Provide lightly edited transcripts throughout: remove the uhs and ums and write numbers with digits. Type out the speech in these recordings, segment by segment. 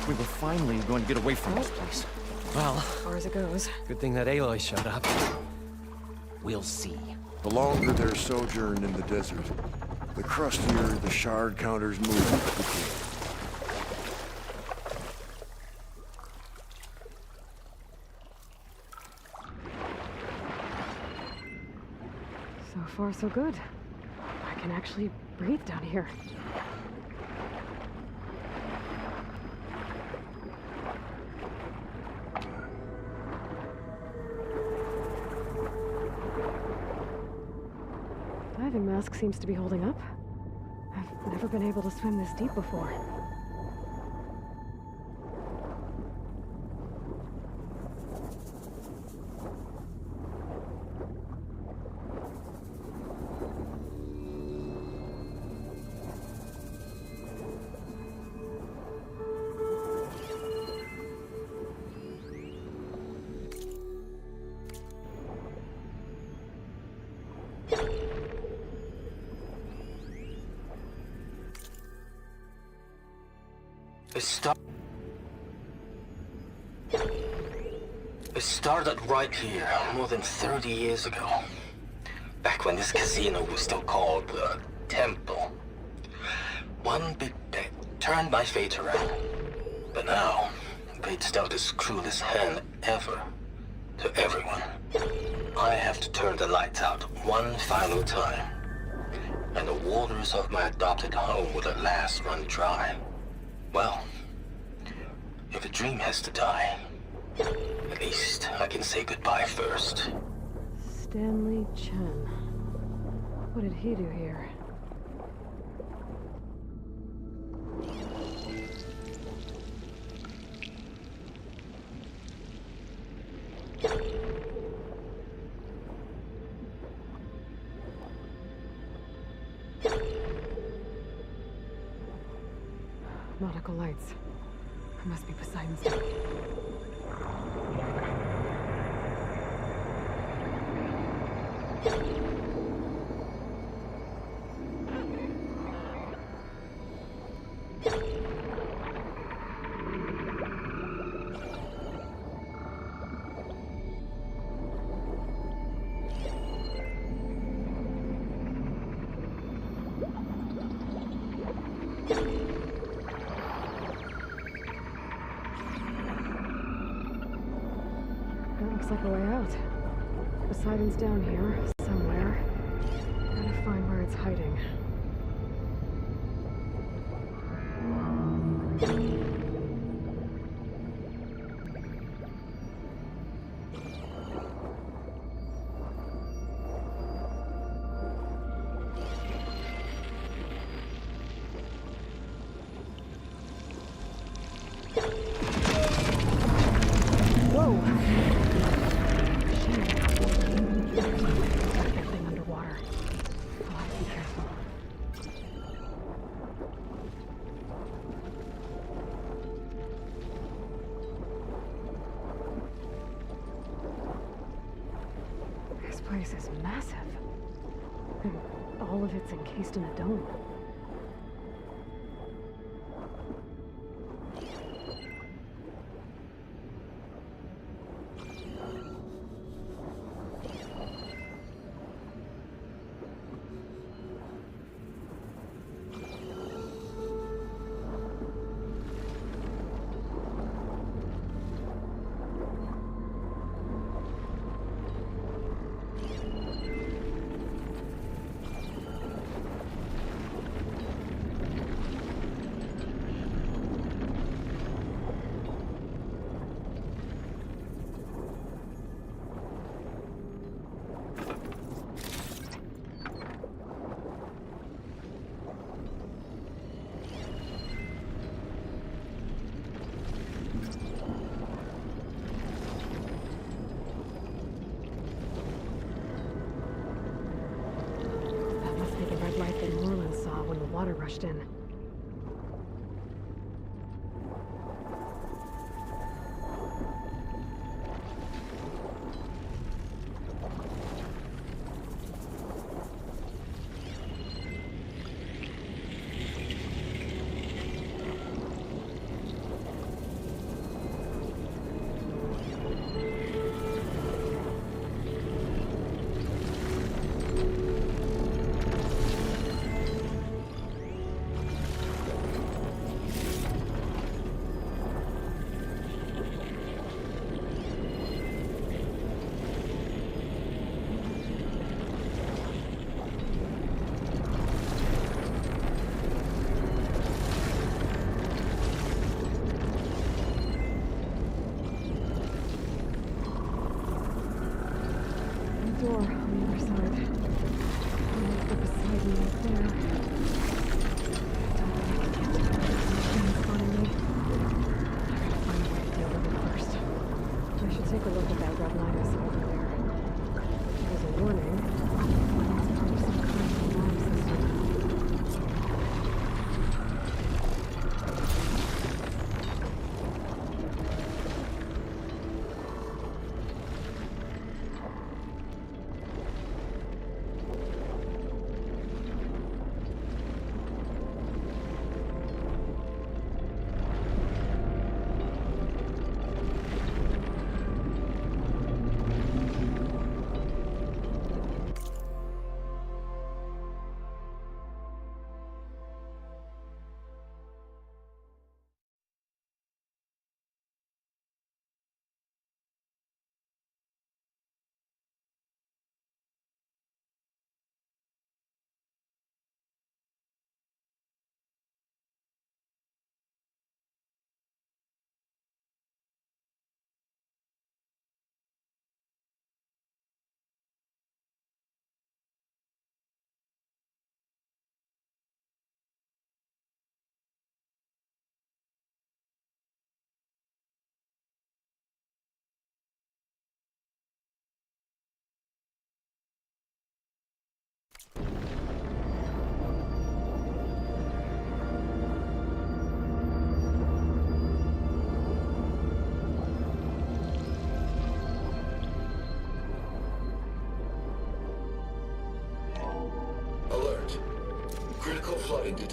We were finally going to get away from this place. Well, As far as it goes. good thing that Aloy showed up. We'll see. The longer their sojourn in the desert, the crustier the shard counters move. So far, so good. I can actually breathe down here. Diving mask seems to be holding up. I've never been able to swim this deep before. It started right here, more than 30 years ago. Back when this casino was still called the Temple. One big bet turned my fate around. But now, fate's dealt its cruelest hand ever to everyone. I have to turn the lights out one final time. And the waters of my adopted home will at last run dry. Well, if a dream has to die, at least I can say goodbye first. Stanley Chen. What did he do here? Nautical lights. It must be Poseidon's. That looks like a way out. Poseidon's down here, somewhere. Gotta find where it's hiding. Whoa! That thing underwater. I'll have to be careful. This place is massive. And all of it's encased in a dome. Water rushed in. Door on the other side. And the Poseidon right there. Things on me. I gotta find a way to deal with it first. I should take a look at that red light I saw over there. There's a warning. It's part of some kind of alarm system.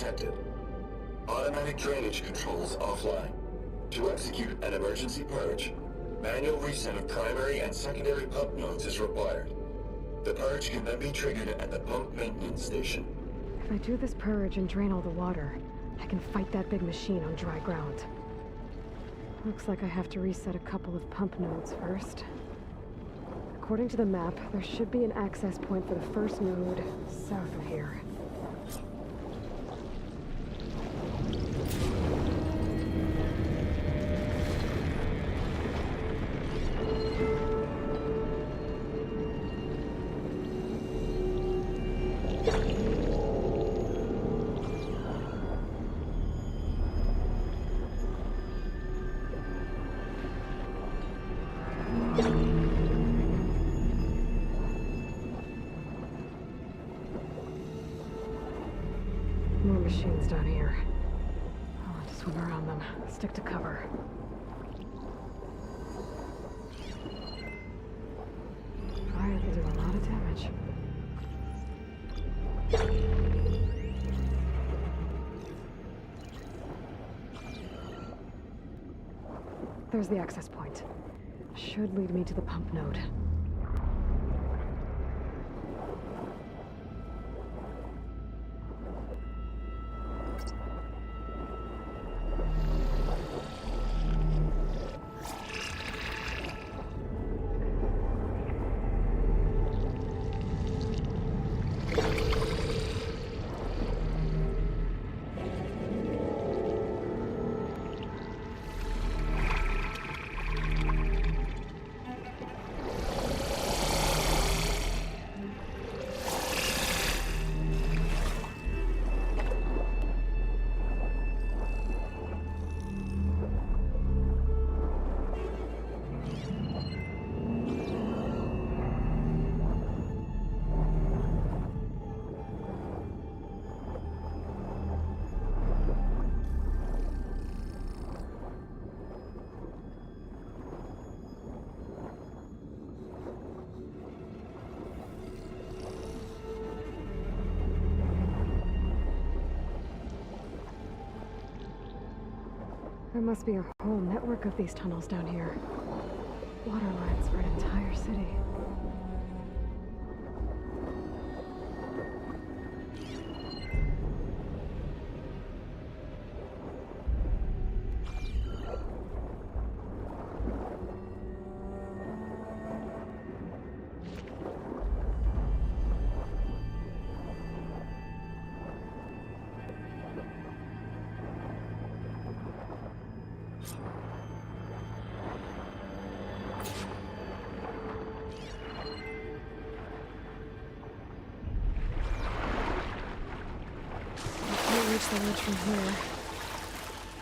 detected. Automatic drainage controls offline. To execute an emergency purge, manual reset of primary and secondary pump nodes is required. The purge can then be triggered at the pump maintenance station. If I do this purge and drain all the water, I can fight that big machine on dry ground. Looks like I have to reset a couple of pump nodes first. According to the map, there should be an access point for the first node south of here. More machines down here. I'll have to swim around them. Stick to cover. Fire will do a lot of damage. There's the access point. Should lead me to the pump node. There must be a whole network of these tunnels down here. Water lines for an entire city. Reach the ledge from here.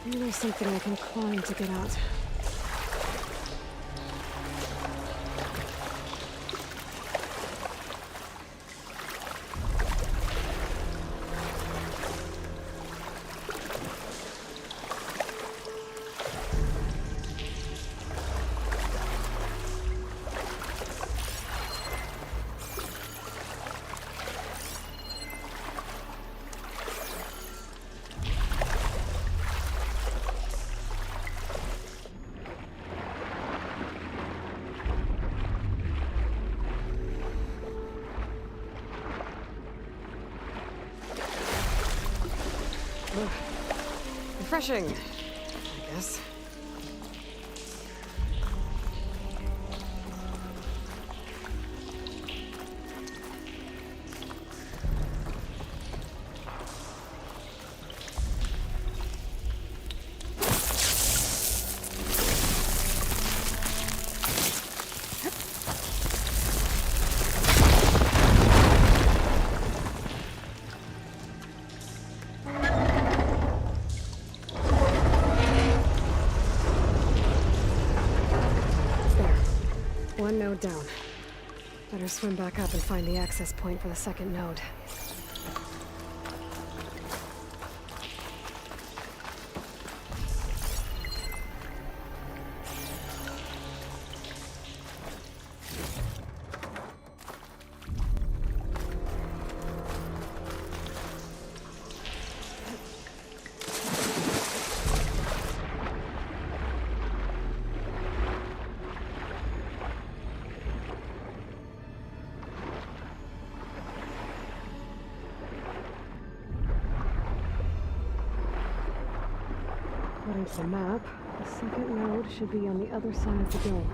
Maybe there's something I can climb to get out. Refreshing, I guess. One node down. Better swim back up and find the access point for the second node. According to the map, the second node should be on the other side of the dome.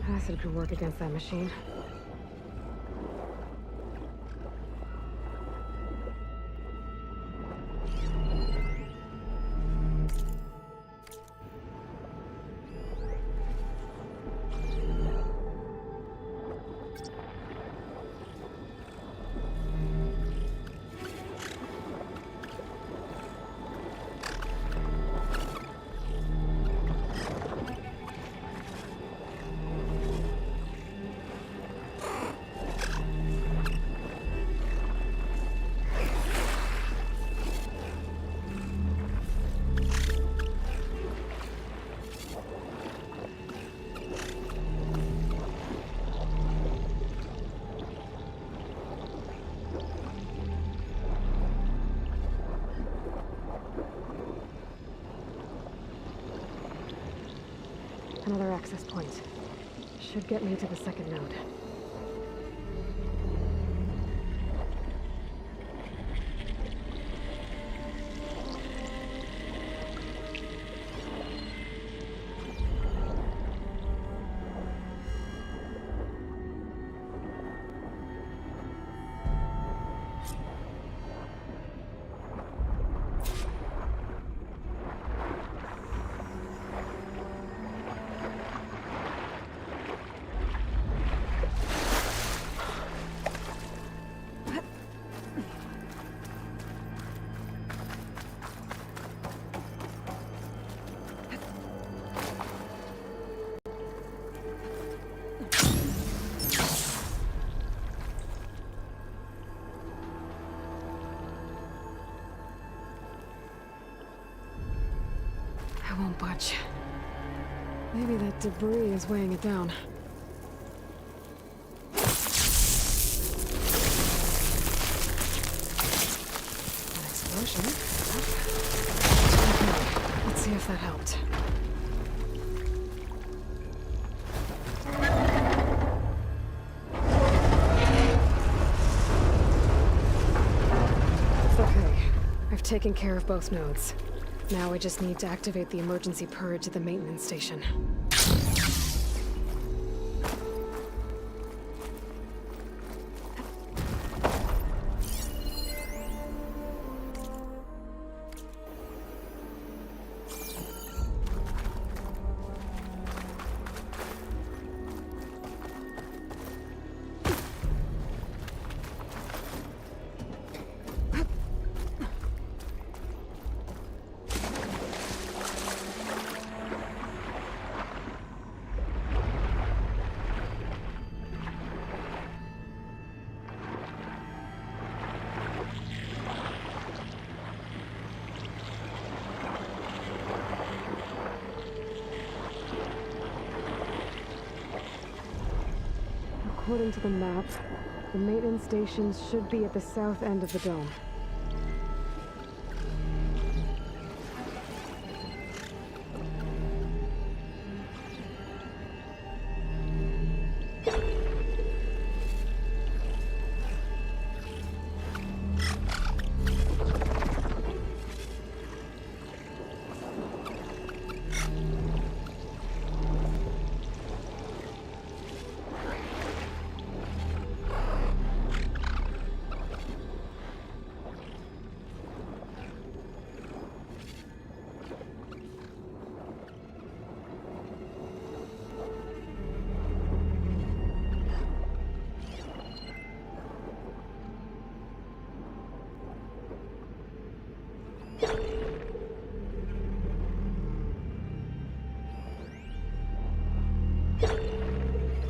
Acid could work against that machine. Another access point. Should get me to the second node. I won't budge. Maybe that debris is weighing it down. An explosion. Okay, let's see if that helped. Okay, I've taken care of both nodes. Now I just need to activate the emergency purge at the maintenance station. According to the map, the maintenance stations should be at the south end of the dome.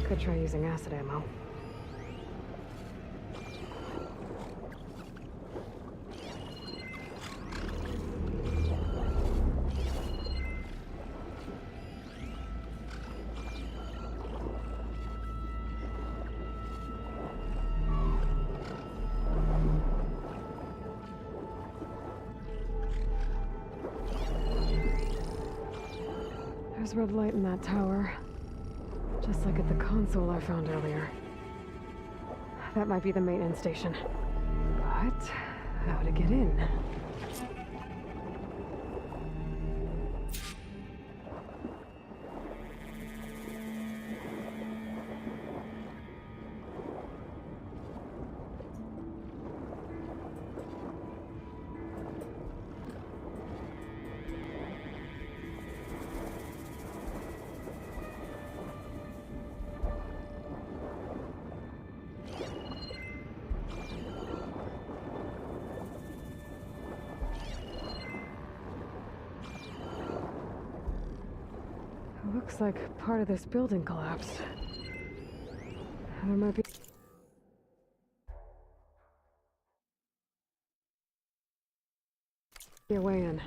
Could try using acid ammo. There's red light in that tower. Just like at the console I found earlier. That might be the maintenance station. But how to get in? Looks like part of this building collapsed. There might be a way in.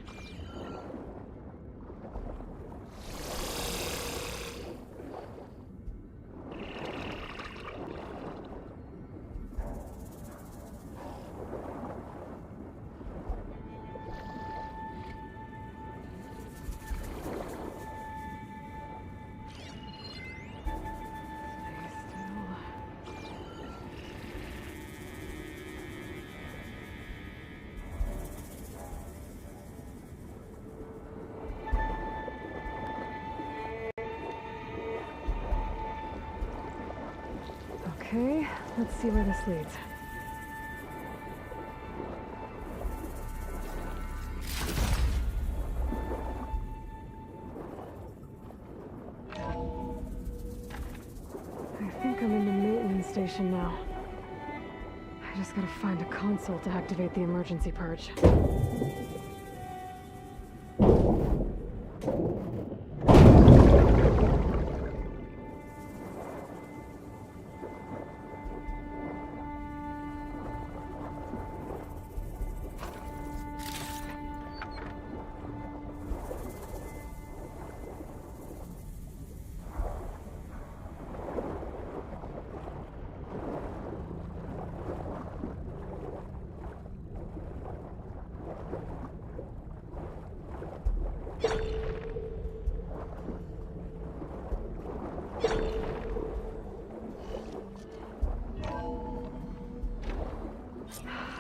Okay, let's see where this leads. I think I'm in the maintenance station now. I just gotta find a console to activate the emergency purge.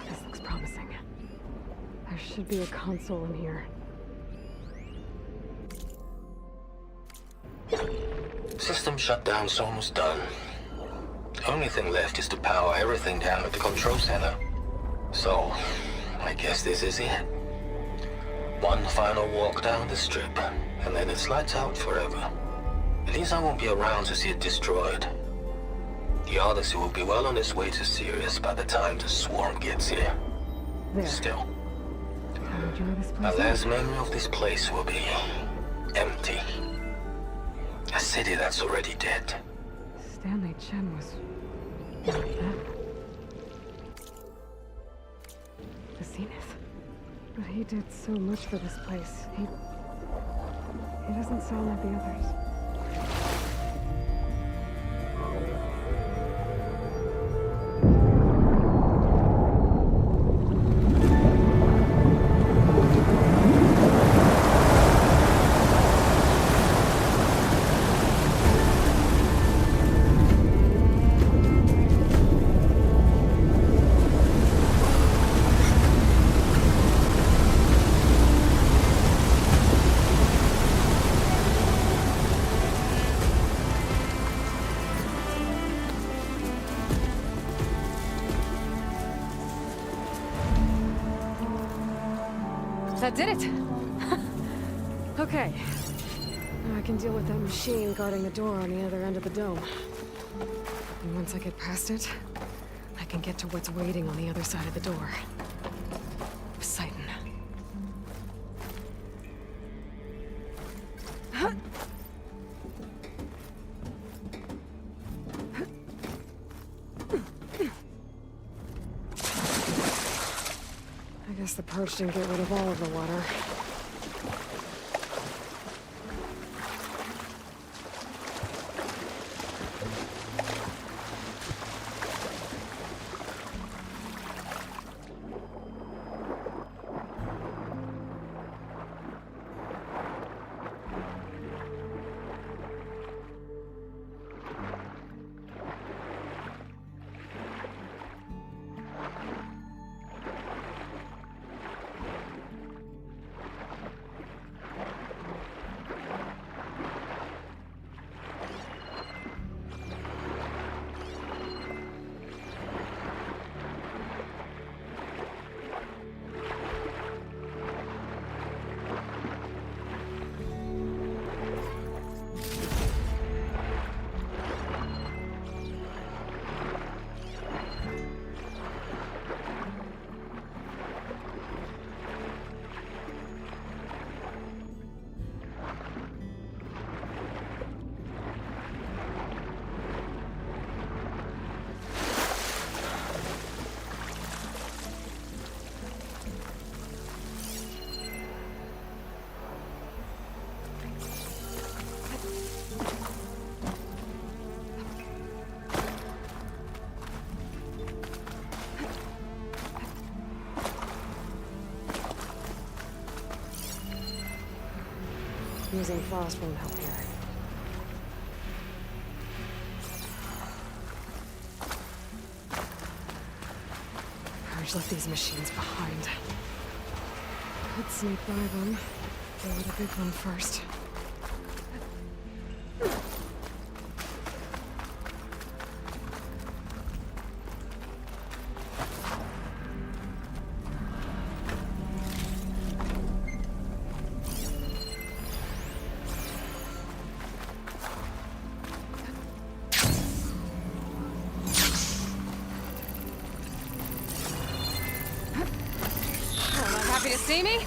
This looks promising. There should be a console in here. System shutdown's almost done. The only thing left is to power everything down at the control center. So, I guess this is it. One final walk down the strip, and then it's lights out forever. At least I won't be around to see it destroyed. The Odyssey will be well on its way to Sirius by the time the swarm gets here. There. Still, How enjoy this my place? last memory of this place will be empty. A city that's already dead. Stanley Chen was like that. The Zenith. But he did so much for this place. He doesn't sound like the others. That did it! Okay. Now I can deal with that machine guarding the door on the other end of the dome. And once I get past it, I can get to what's waiting on the other side of the door. Poseidon. I guess the purge didn't get rid of all of the water. Freezing frost won't help here. Purge left these machines behind. Could sneak by them. Go with a big one first. Happy to see me?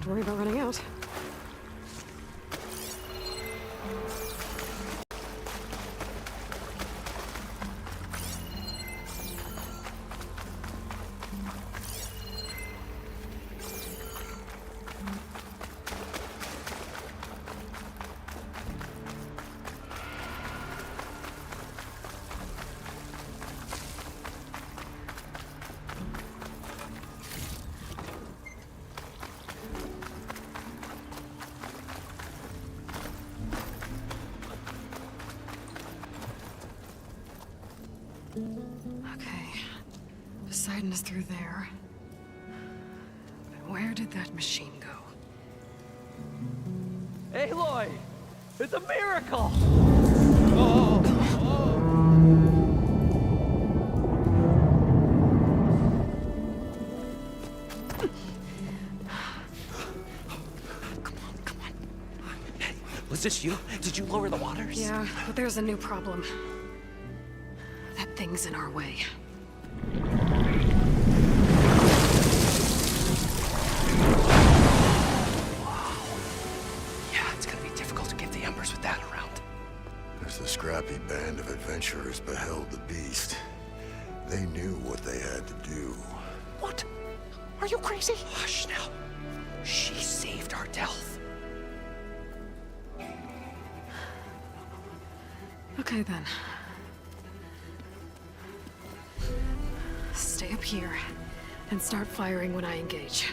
to worry about running out. Okay. Poseidon is through there. But where did that machine go? Aloy! It's a miracle! Was this you? Did you lower the waters? Yeah, but there's a new problem. That thing's in our way. Yeah, it's gonna be difficult to get the Embers with that around. As the scrappy band of adventurers beheld the beast, they knew what they had to do. What? Are you crazy? Hush now. She saved our Delph. Okay then. Stay up here and start firing when I engage.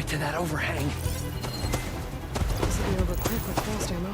To that overhang. This will be over quick with fast ammo.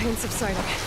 Pain subsiding.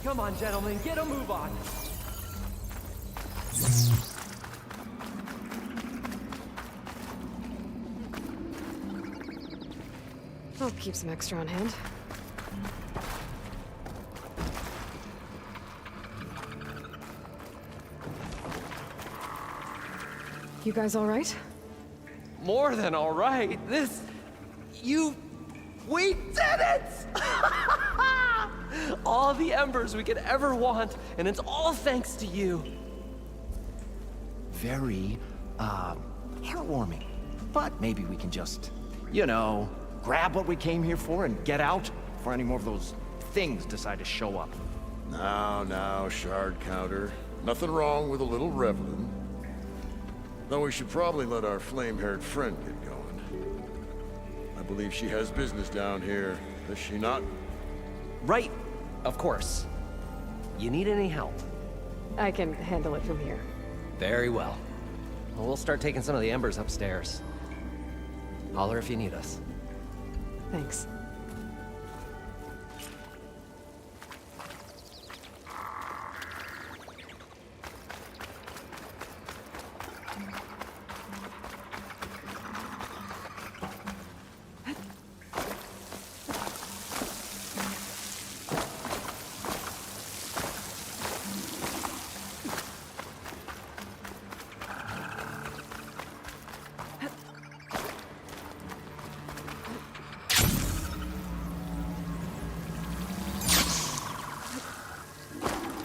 Come on, gentlemen, get a move on. I'll keep some extra on hand. You guys all right? More than all right. We did it! All the embers we could ever want, and it's all thanks to you. Very, heartwarming. But maybe we can just, grab what we came here for and get out before any more of those things decide to show up. Now, shard counter. Nothing wrong with a little reveling. Though we should probably let our flame-haired friend get going. I believe she has business down here, does she not? Right, of course. You need any help? I can handle it from here. Very well. We'll start taking some of the embers upstairs. Holler if you need us. Thanks.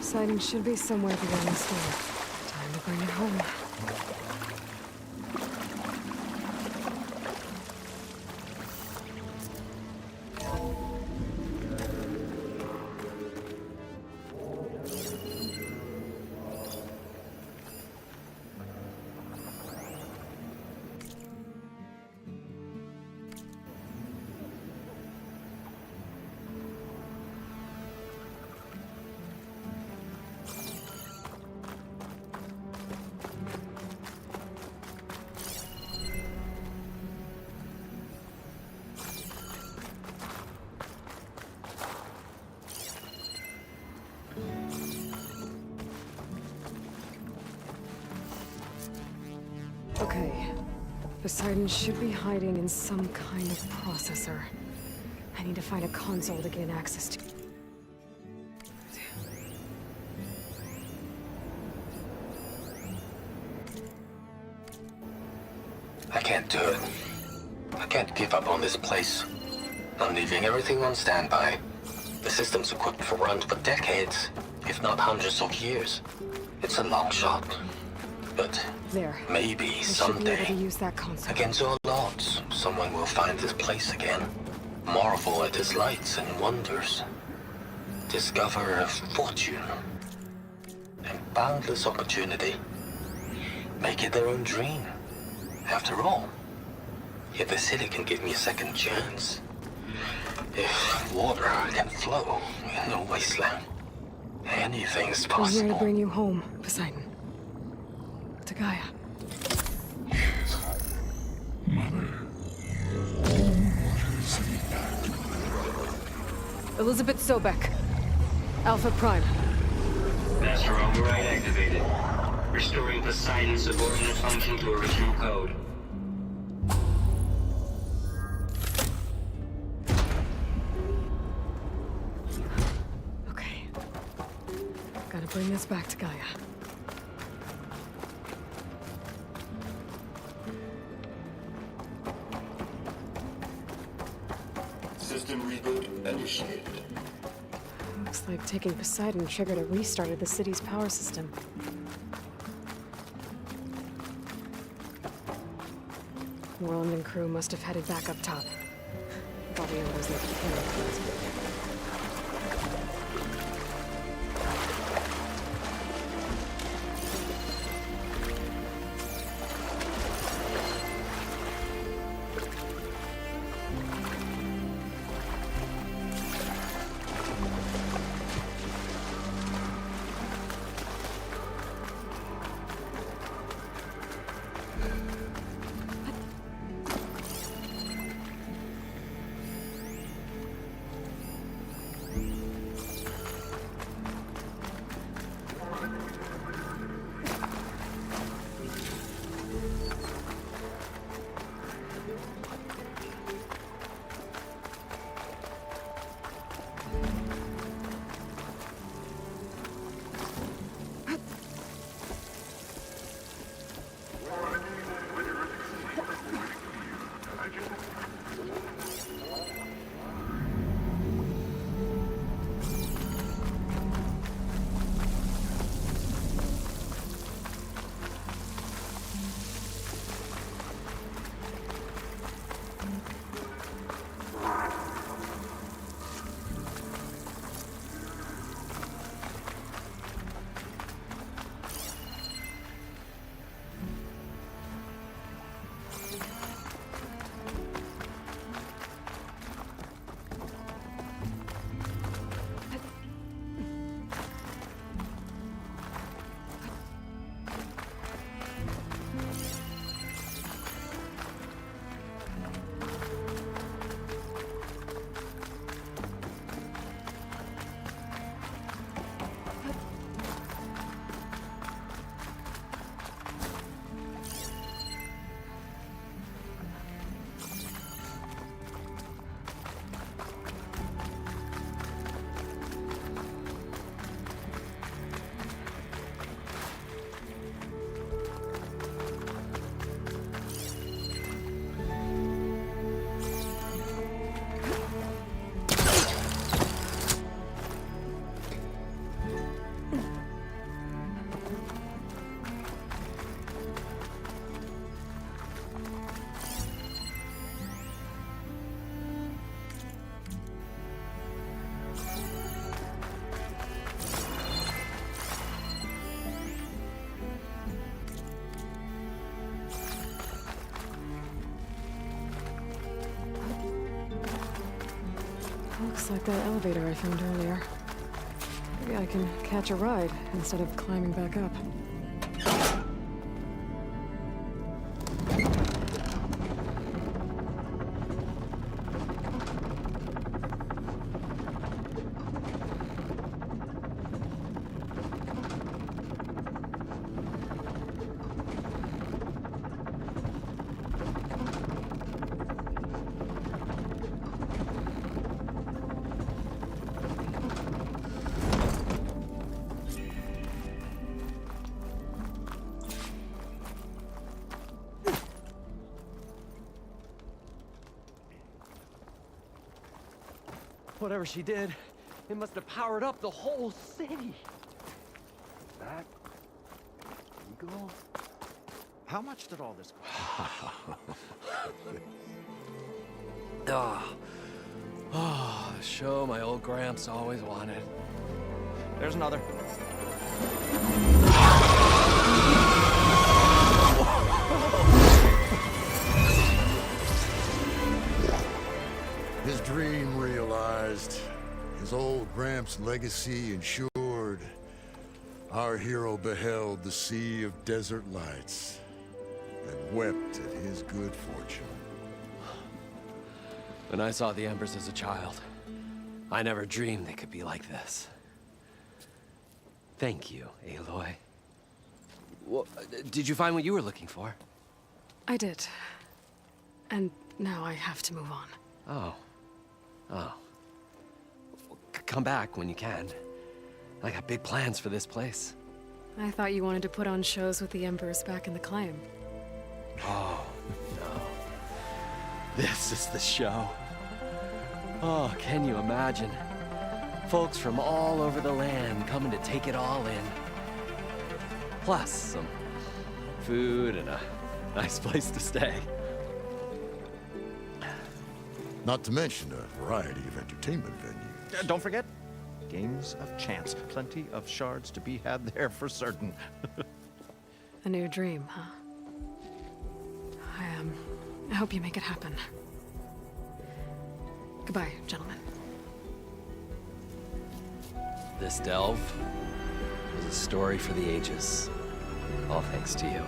Siding should be somewhere beyond this door. Time to bring it home. Okay. Poseidon should be hiding in some kind of processor. I need to find a console to gain access to. I can't do it. I can't give up on this place. I'm leaving everything on standby. The system's equipped for runs for decades, if not hundreds of years. It's a long shot. But There. maybe I should be able someday, to use that console. against all odds, someone will find this place again. Marvel at its lights and wonders. Discover a fortune. And boundless opportunity. Make it their own dream. After all, if the city can give me a second chance, if water can flow in a wasteland, anything's I'm here to possible. bring you home, Poseidon. To Gaia. Elizabeth Sobek. Alpha Prime. Master override activated. Restoring Poseidon's subordinate function to original code. Okay. Gotta bring this back to Gaia. System reboot initiated. Looks like taking Poseidon triggered a restart of the city's power system. Warland and crew must have headed back up top. Bobby was left to handle things. Looks like that elevator I found earlier. Maybe I can catch a ride instead of climbing back up. Whatever she did, it must have powered up the whole city. That eagle? How much did all this cost? Oh, the show my old Gramps always wanted. There's another. His dream realized, his old Gramps' legacy ensured. Our hero beheld the sea of desert lights and wept at his good fortune. When I saw the embers as a child, I never dreamed they could be like this. Thank you, Aloy. Well, did you find what you were looking for? I did. And now I have to move on. Oh. Oh. Come back when you can. I got big plans for this place. I thought you wanted to put on shows with the Embers back in the claim. Oh, no. This is the show. Oh, can you imagine? Folks from all over the land coming to take it all in. Plus some food and a nice place to stay. Not to mention a variety of entertainment venues. Don't forget, games of chance. Plenty of shards to be had there for certain. A new dream, huh? I hope you make it happen. Goodbye, gentlemen. This delve is a story for the ages. All thanks to you.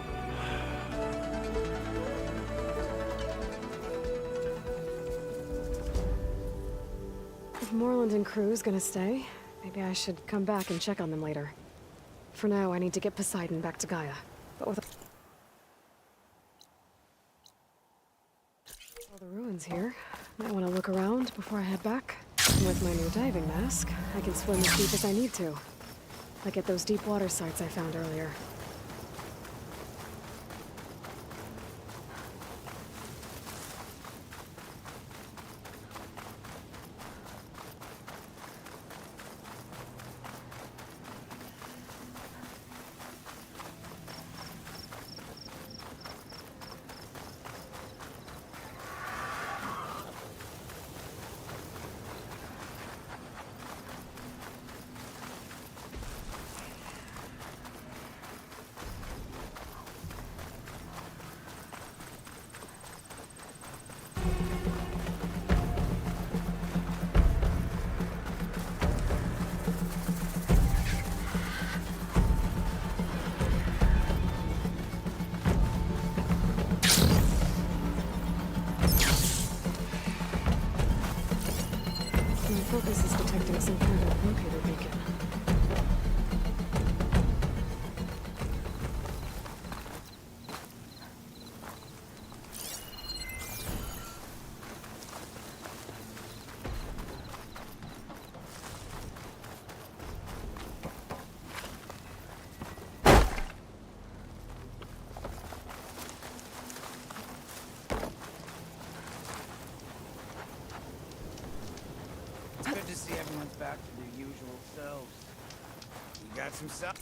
If Moreland and crew's gonna stay, maybe I should come back and check on them later. For now, I need to get Poseidon back to Gaia. But with all the ruins here, might want to look around before I head back. And with my new diving mask, I can swim as deep as I need to. Like at those deep water sites I found earlier. detecting some kind of locator beacon. Good to see everyone's back to their usual selves. You got some stuff?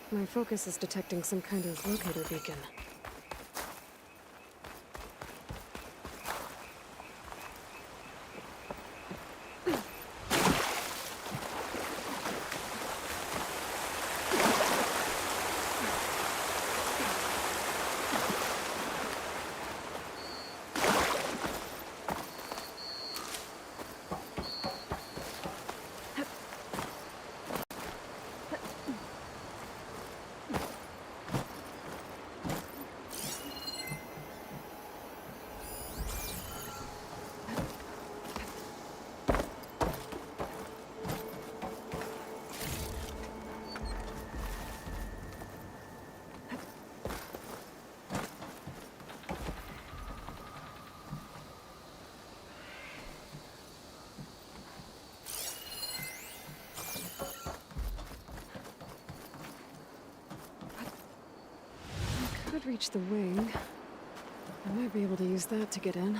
My focus is detecting some kind of locator beacon. Could reach the wing. I might be able to use that to get in.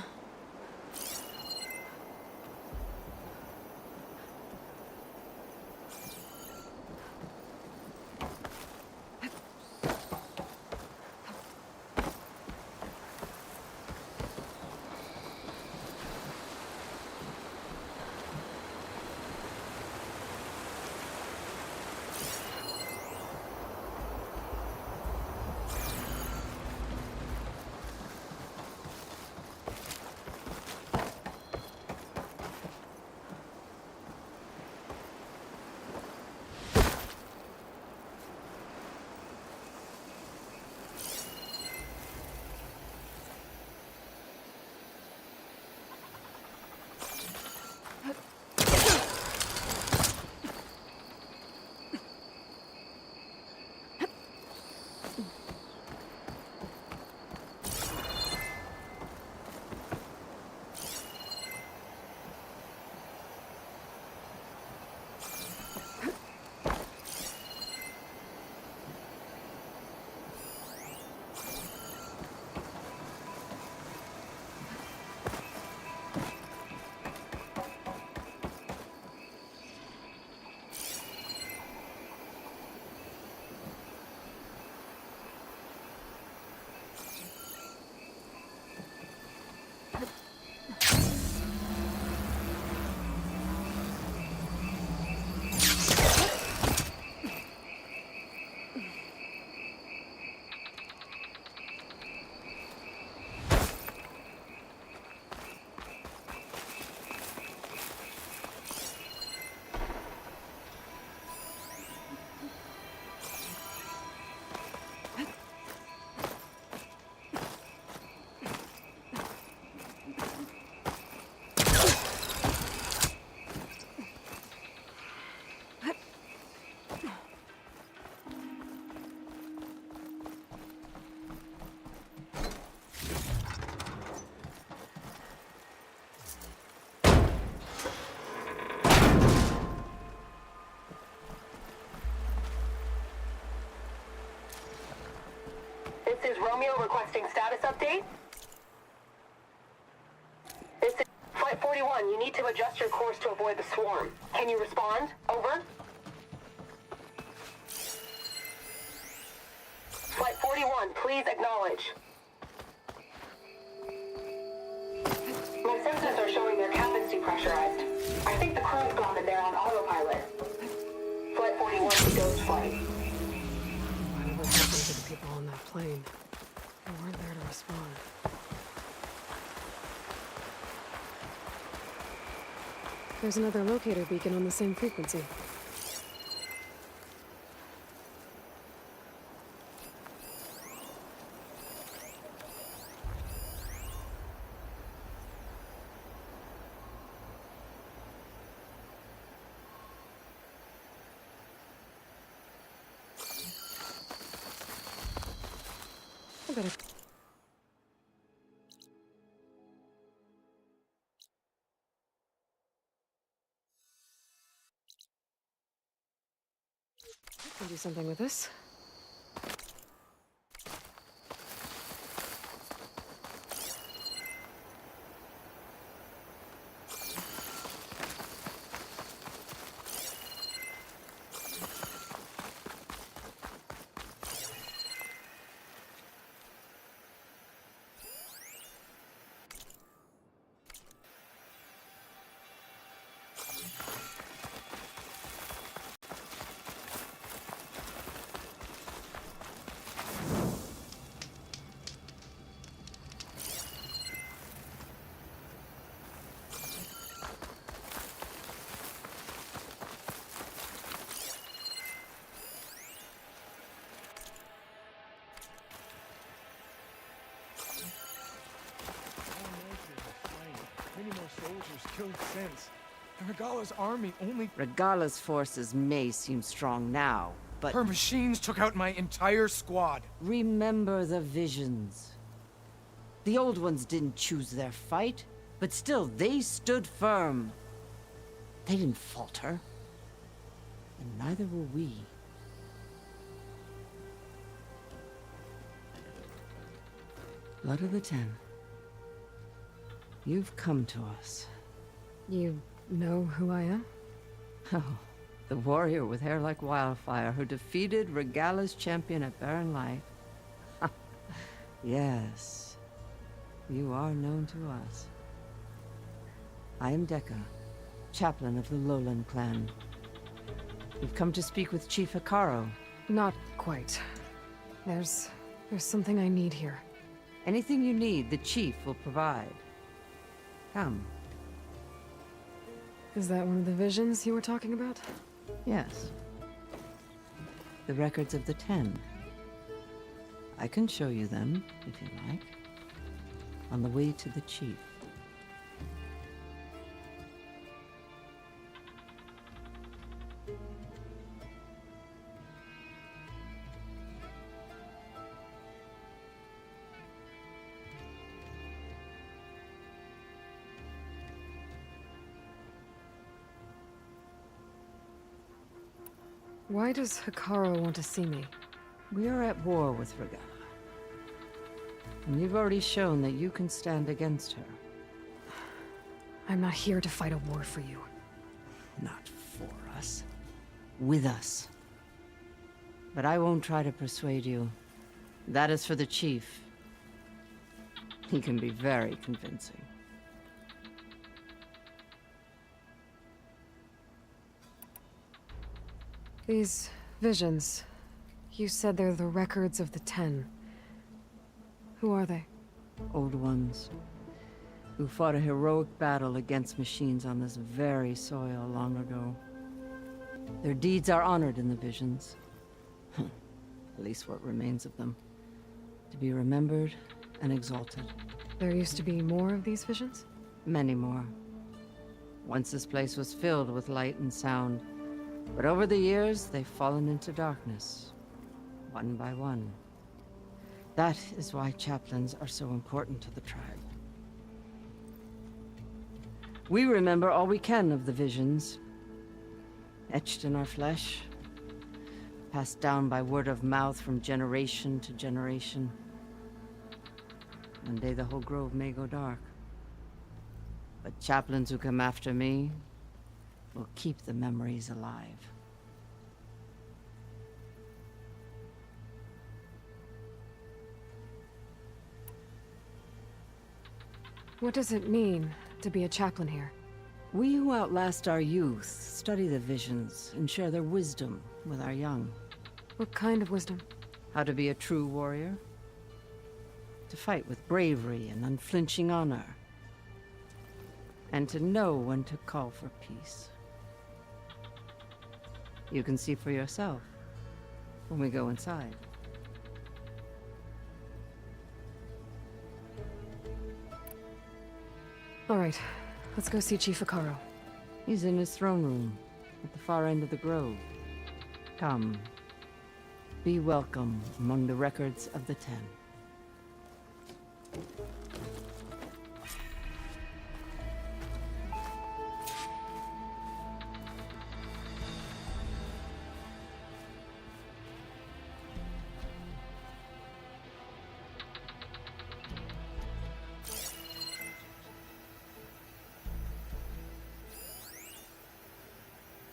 This is Romeo requesting status update. This is Flight 41. 41, you need to adjust your course to avoid the swarm. Can you respond? Over. Flight 41, please acknowledge. My sensors are showing their cabins depressurized. I think the crew's gone and they're on autopilot. Flight 41 to ghost flight. Whatever happened to the people on that plane? They weren't there to respond. There's another locator beacon on the same frequency. I better... I can do something with this. Many more soldiers killed since. And Regala's army only... Regala's forces may seem strong now, but... Her machines took out my entire squad. Remember the visions. The old ones didn't choose their fight, but still, they stood firm. They didn't falter. And neither will we. Blood of the Ten. You've come to us. You know who I am? Oh, the warrior with hair like wildfire who defeated Regala's champion at Barren Light. Yes, you are known to us. I am Decca, chaplain of the Lowland clan. You've come to speak with Chief Hikaro. Not quite. There's something I need here. Anything you need, the chief will provide. Come. Is that one of the visions you were talking about? Yes. The records of the 10. I can show you them, if you like. On the way to the chief. Why does Hikaro want to see me? We are at war with Regala. And you've already shown that you can stand against her. I'm not here to fight a war for you. Not for us. With us. But I won't try to persuade you. That is for the chief. He can be very convincing. These visions, you said they're the records of the 10. Who are they? Old ones, who fought a heroic battle against machines on this very soil long ago. Their deeds are honored in the visions. At least what remains of them. To be remembered and exalted. There used to be more of these visions? Many more. Once this place was filled with light and sound. But over the years, they've fallen into darkness, one by one. That is why chaplains are so important to the tribe. We remember all we can of the visions, etched in our flesh, passed down by word of mouth from generation to generation. One day the whole grove may go dark. But chaplains who come after me will keep the memories alive. What does it mean to be a chaplain here? We who outlast our youth study the visions and share their wisdom with our young. What kind of wisdom? How to be a true warrior. To fight with bravery and unflinching honor. And to know when to call for peace. You can see for yourself when we go inside. All right, let's go see Chief Icaro. He's in his throne room at the far end of the grove. Come, be welcome among the records of the Ten.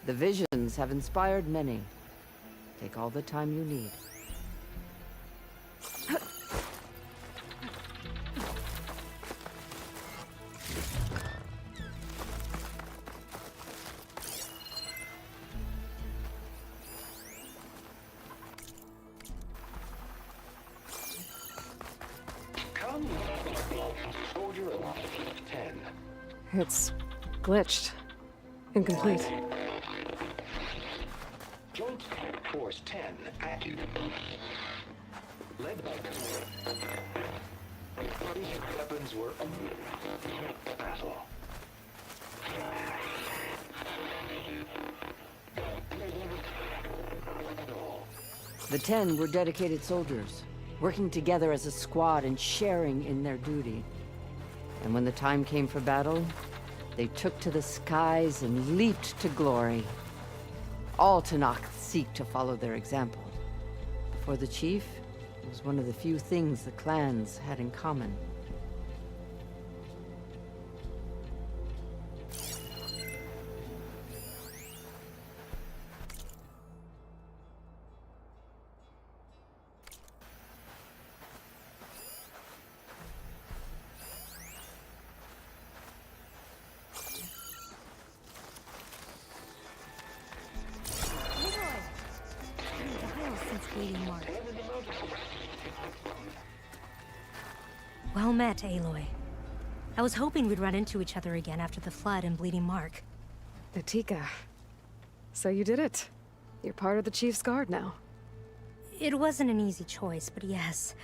The visions have inspired many. Take all the time you need. Come, soldier of 10. It's glitched. Incomplete. Joint Force 10 active. Led by weapons were battle. The Ten were dedicated soldiers, working together as a squad and sharing in their duty. And when the time came for battle, they took to the skies and leaped to glory. All Tenakth seek to follow their example. For the chief, it was one of the few things the clans had in common. Well met, Aloy. I was hoping we'd run into each other again after the flood and Bleeding Mark. Natika. So you did it. You're part of the Chief's Guard now. It wasn't an easy choice, but yes.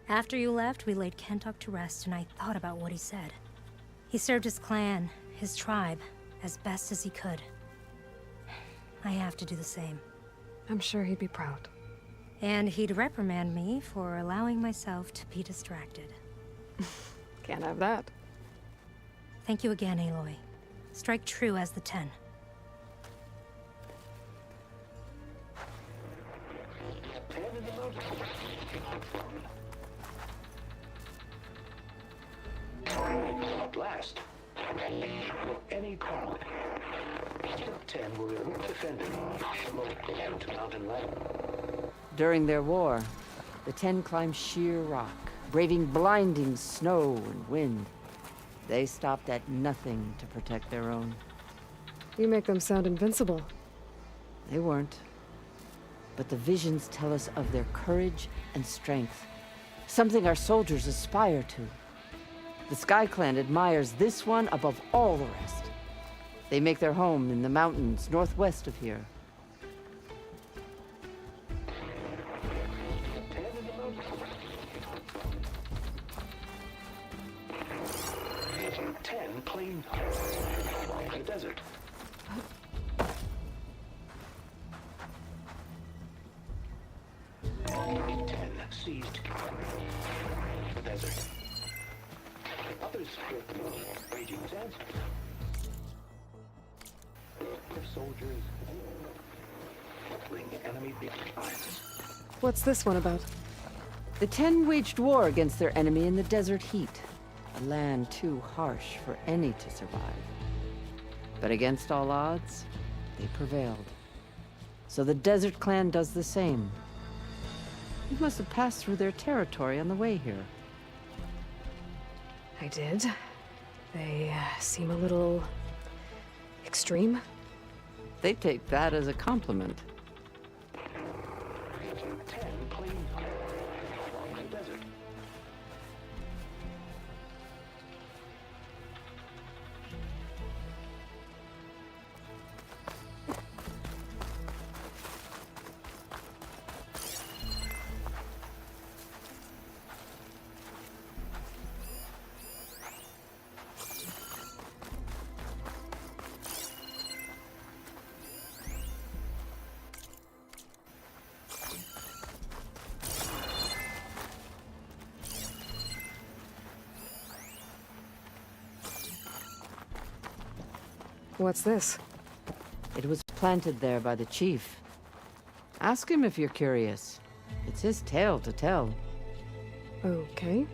After you left, we laid Kentok to rest, and I thought about what he said. He served his clan, his tribe, as best as he could. I have to do the same. I'm sure he'd be proud. And he'd reprimand me for allowing myself to be distracted. Can't have that. Thank you again, Aloy. Strike true as the 10. At last, any call. 10 were defended to mountain land. During their war, the Ten climbed sheer rock, braving blinding snow and wind. They stopped at nothing to protect their own. You make them sound invincible. They weren't. But the visions tell us of their courage and strength, something our soldiers aspire to. The Sky Clan admires this one above all the rest. They make their home in the mountains northwest of here. Clean the desert. 10 seized the desert. Others raging sands. Soldiers enemy lines. What's this one about? The Ten waged war against their enemy in the desert heat. land too harsh for any to survive. But against all odds, they prevailed. So the Desert Clan does the same. You must have passed through their territory on the way here. I did. They seem a little extreme. They take that as a compliment. What's this? It was planted there by the chief. Ask him if you're curious. It's his tale to tell. Okay.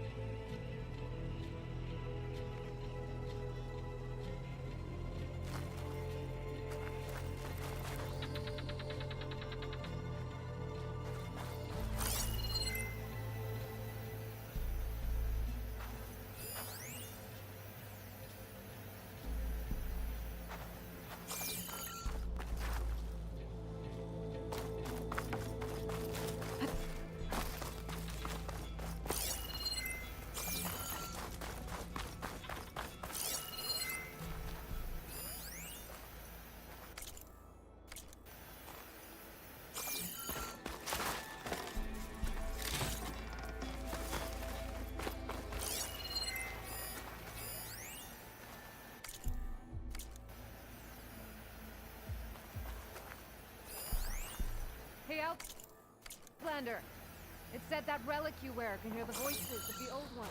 Hey, Outlander. It said that relic you wear can hear the voices of the old ones.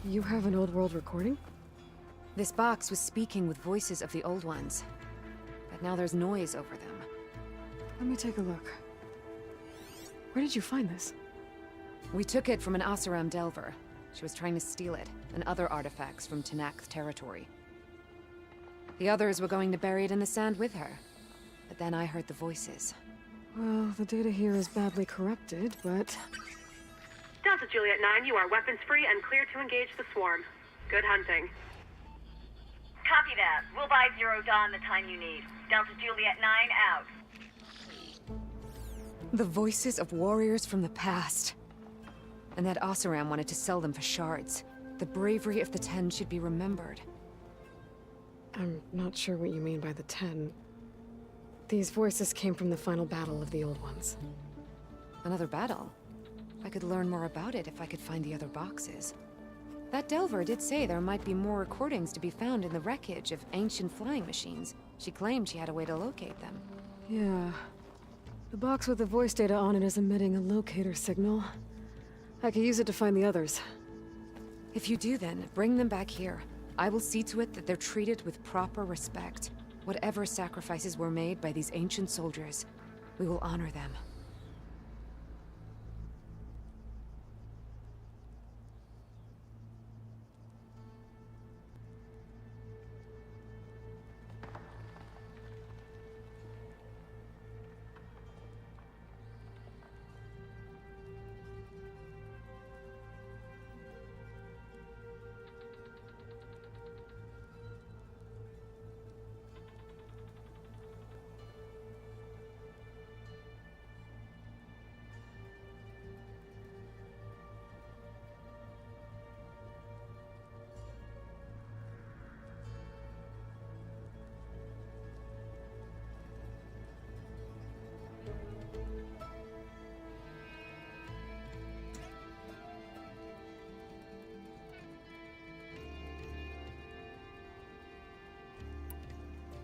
You have an old world recording? This box was speaking with voices of the old ones. But now there's noise over them. Let me take a look. Where did you find this? We took it from an Oseram Delver. She was trying to steal it, and other artifacts from Tenakth territory. The others were going to bury it in the sand with her. But then I heard the voices. Well, the data here is badly corrupted, but... Delta Juliet 9, you are weapons-free and clear to engage the swarm. Good hunting. Copy that. We'll buy Zero Dawn the time you need. Delta Juliet 9 out. The voices of warriors from the past. And that Oseram wanted to sell them for shards. The bravery of the 10 should be remembered. I'm not sure what you mean by the 10. These voices came from the final battle of the Old Ones. Another battle? I could learn more about it if I could find the other boxes. That Delver did say there might be more recordings to be found in the wreckage of ancient flying machines. She claimed she had a way to locate them. Yeah. The box with the voice data on it is emitting a locator signal. I could use it to find the others. If you do then, bring them back here. I will see to it that they're treated with proper respect. Whatever sacrifices were made by these ancient soldiers, we will honor them.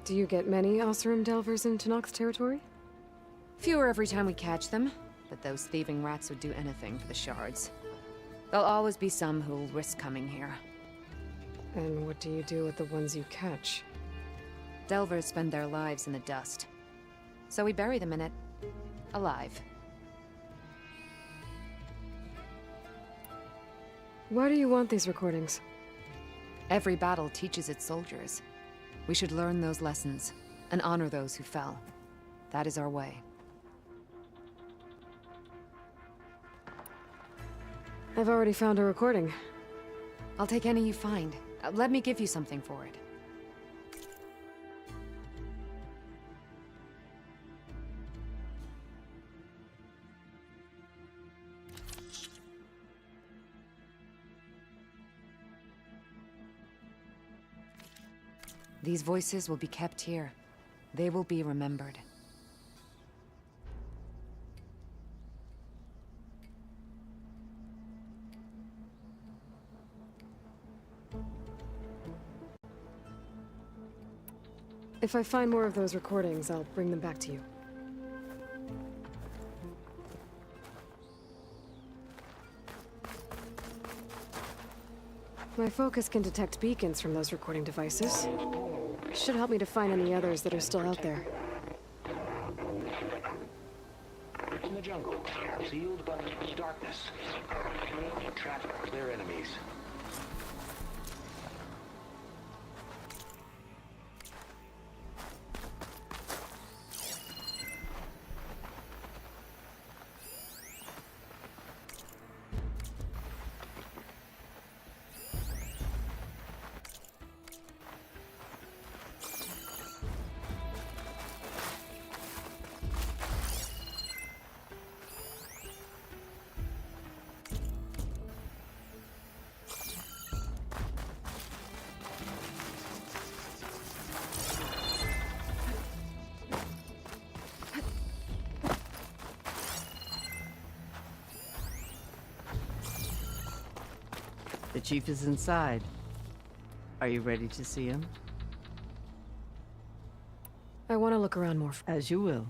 Do you get many Oseram Delvers in Tenakth territory? Fewer every time we catch them, but those thieving rats would do anything for the shards. There'll always be some who'll risk coming here. And what do you do with the ones you catch? Delvers spend their lives in the dust. So we bury them in it, alive. Why do you want these recordings? Every battle teaches its soldiers. We should learn those lessons and honor those who fell. That is our way. I've already found a recording. I'll take any you find. Let me give you something for it. These voices will be kept here. They will be remembered. If I find more of those recordings, I'll bring them back to you. My focus can detect beacons from those recording devices. Should help me to find any others that are still out there. In the jungle, sealed by darkness. Trap their enemies. The chief is inside. Are you ready to see him? I want to look around more. As you will.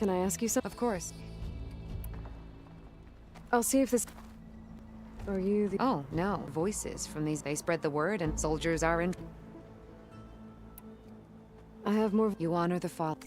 Can I ask you something? Of course. I'll see if this... Are you the... Oh, no. Voices from these. They spread the word and soldiers are in... I have more... You honor the fall.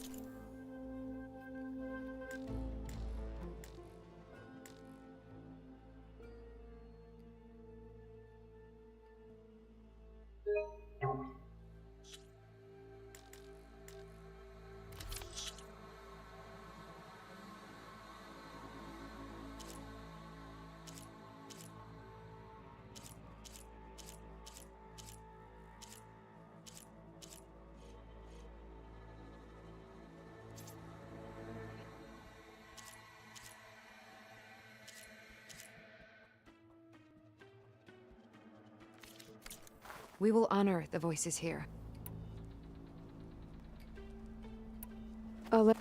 We will honor the voices here. I'll let...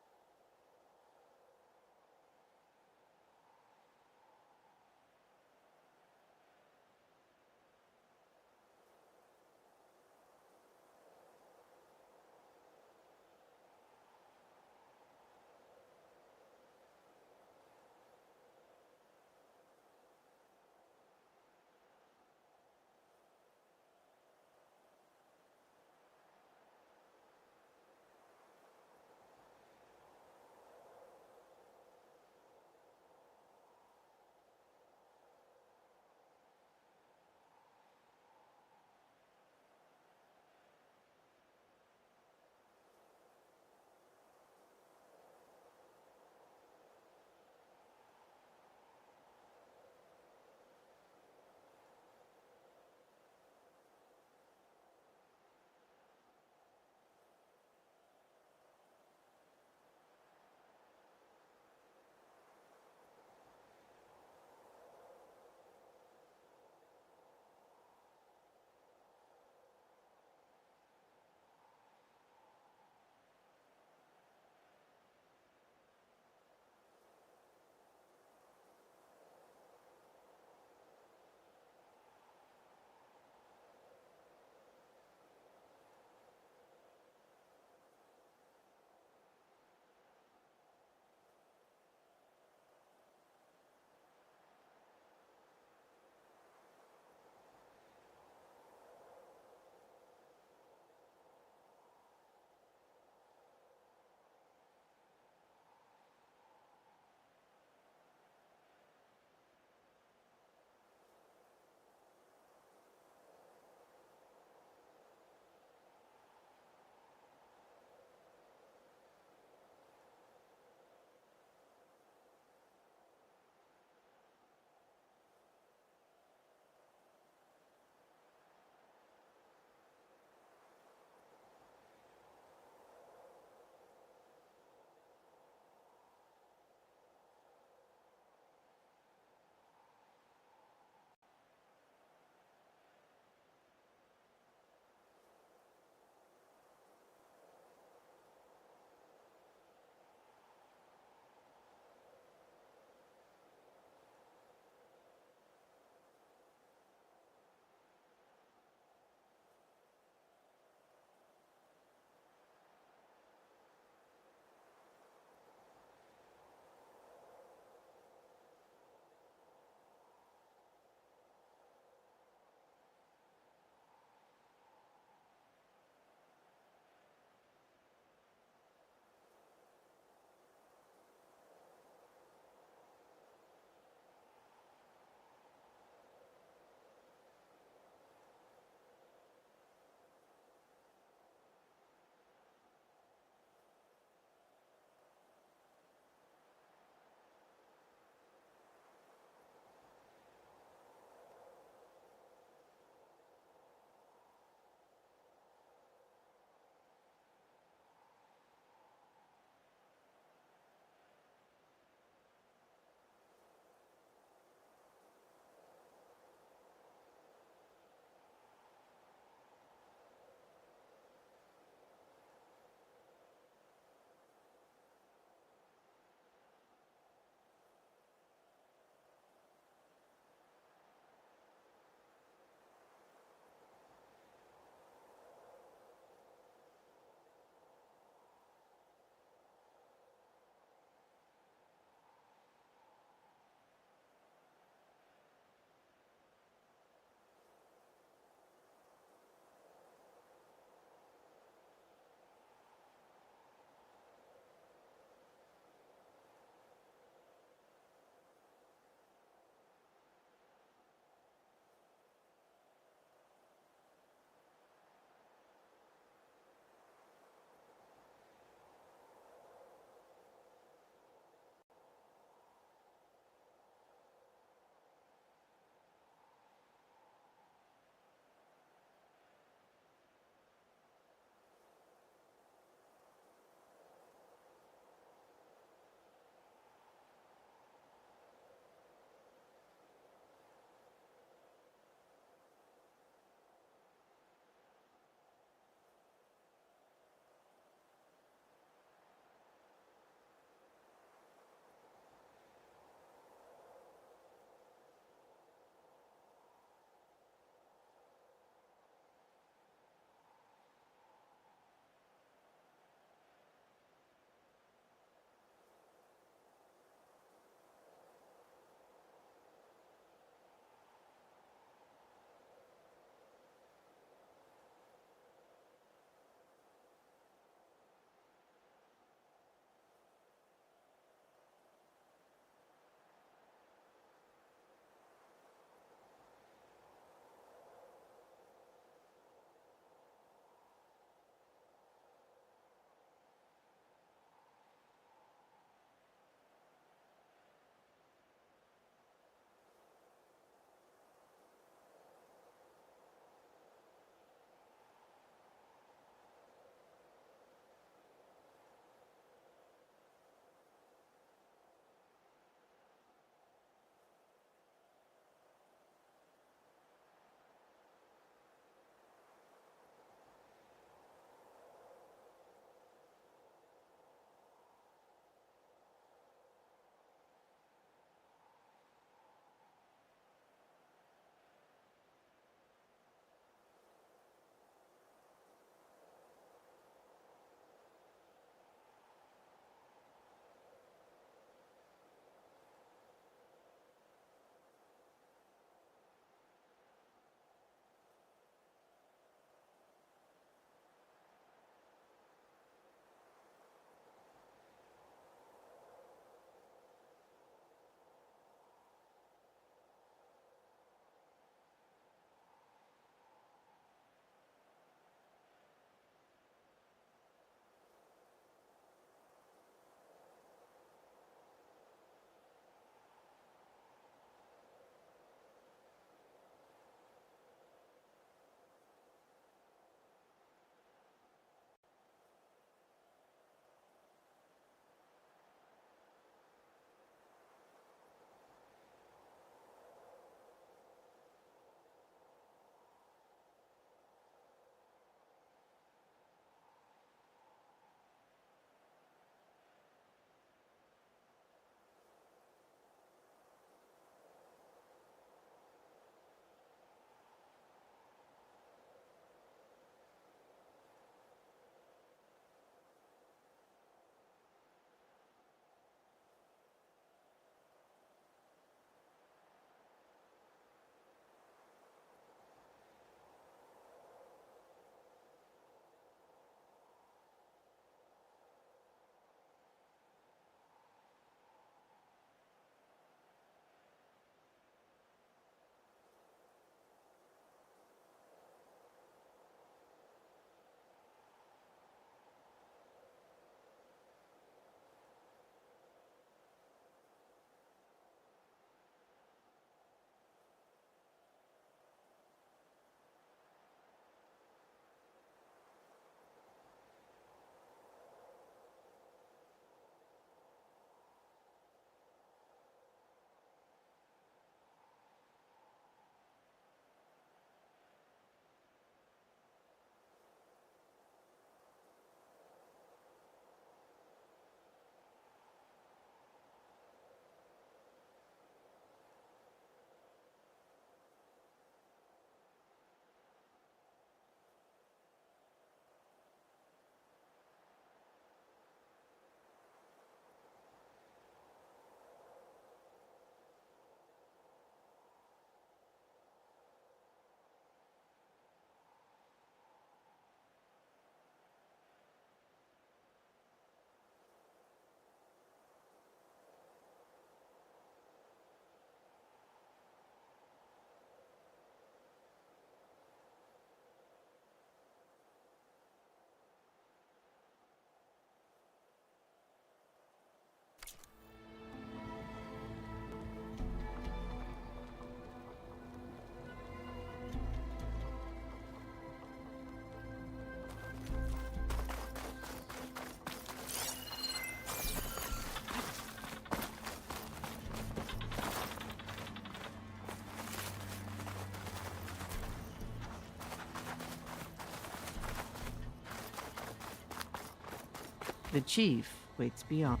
The chief waits beyond.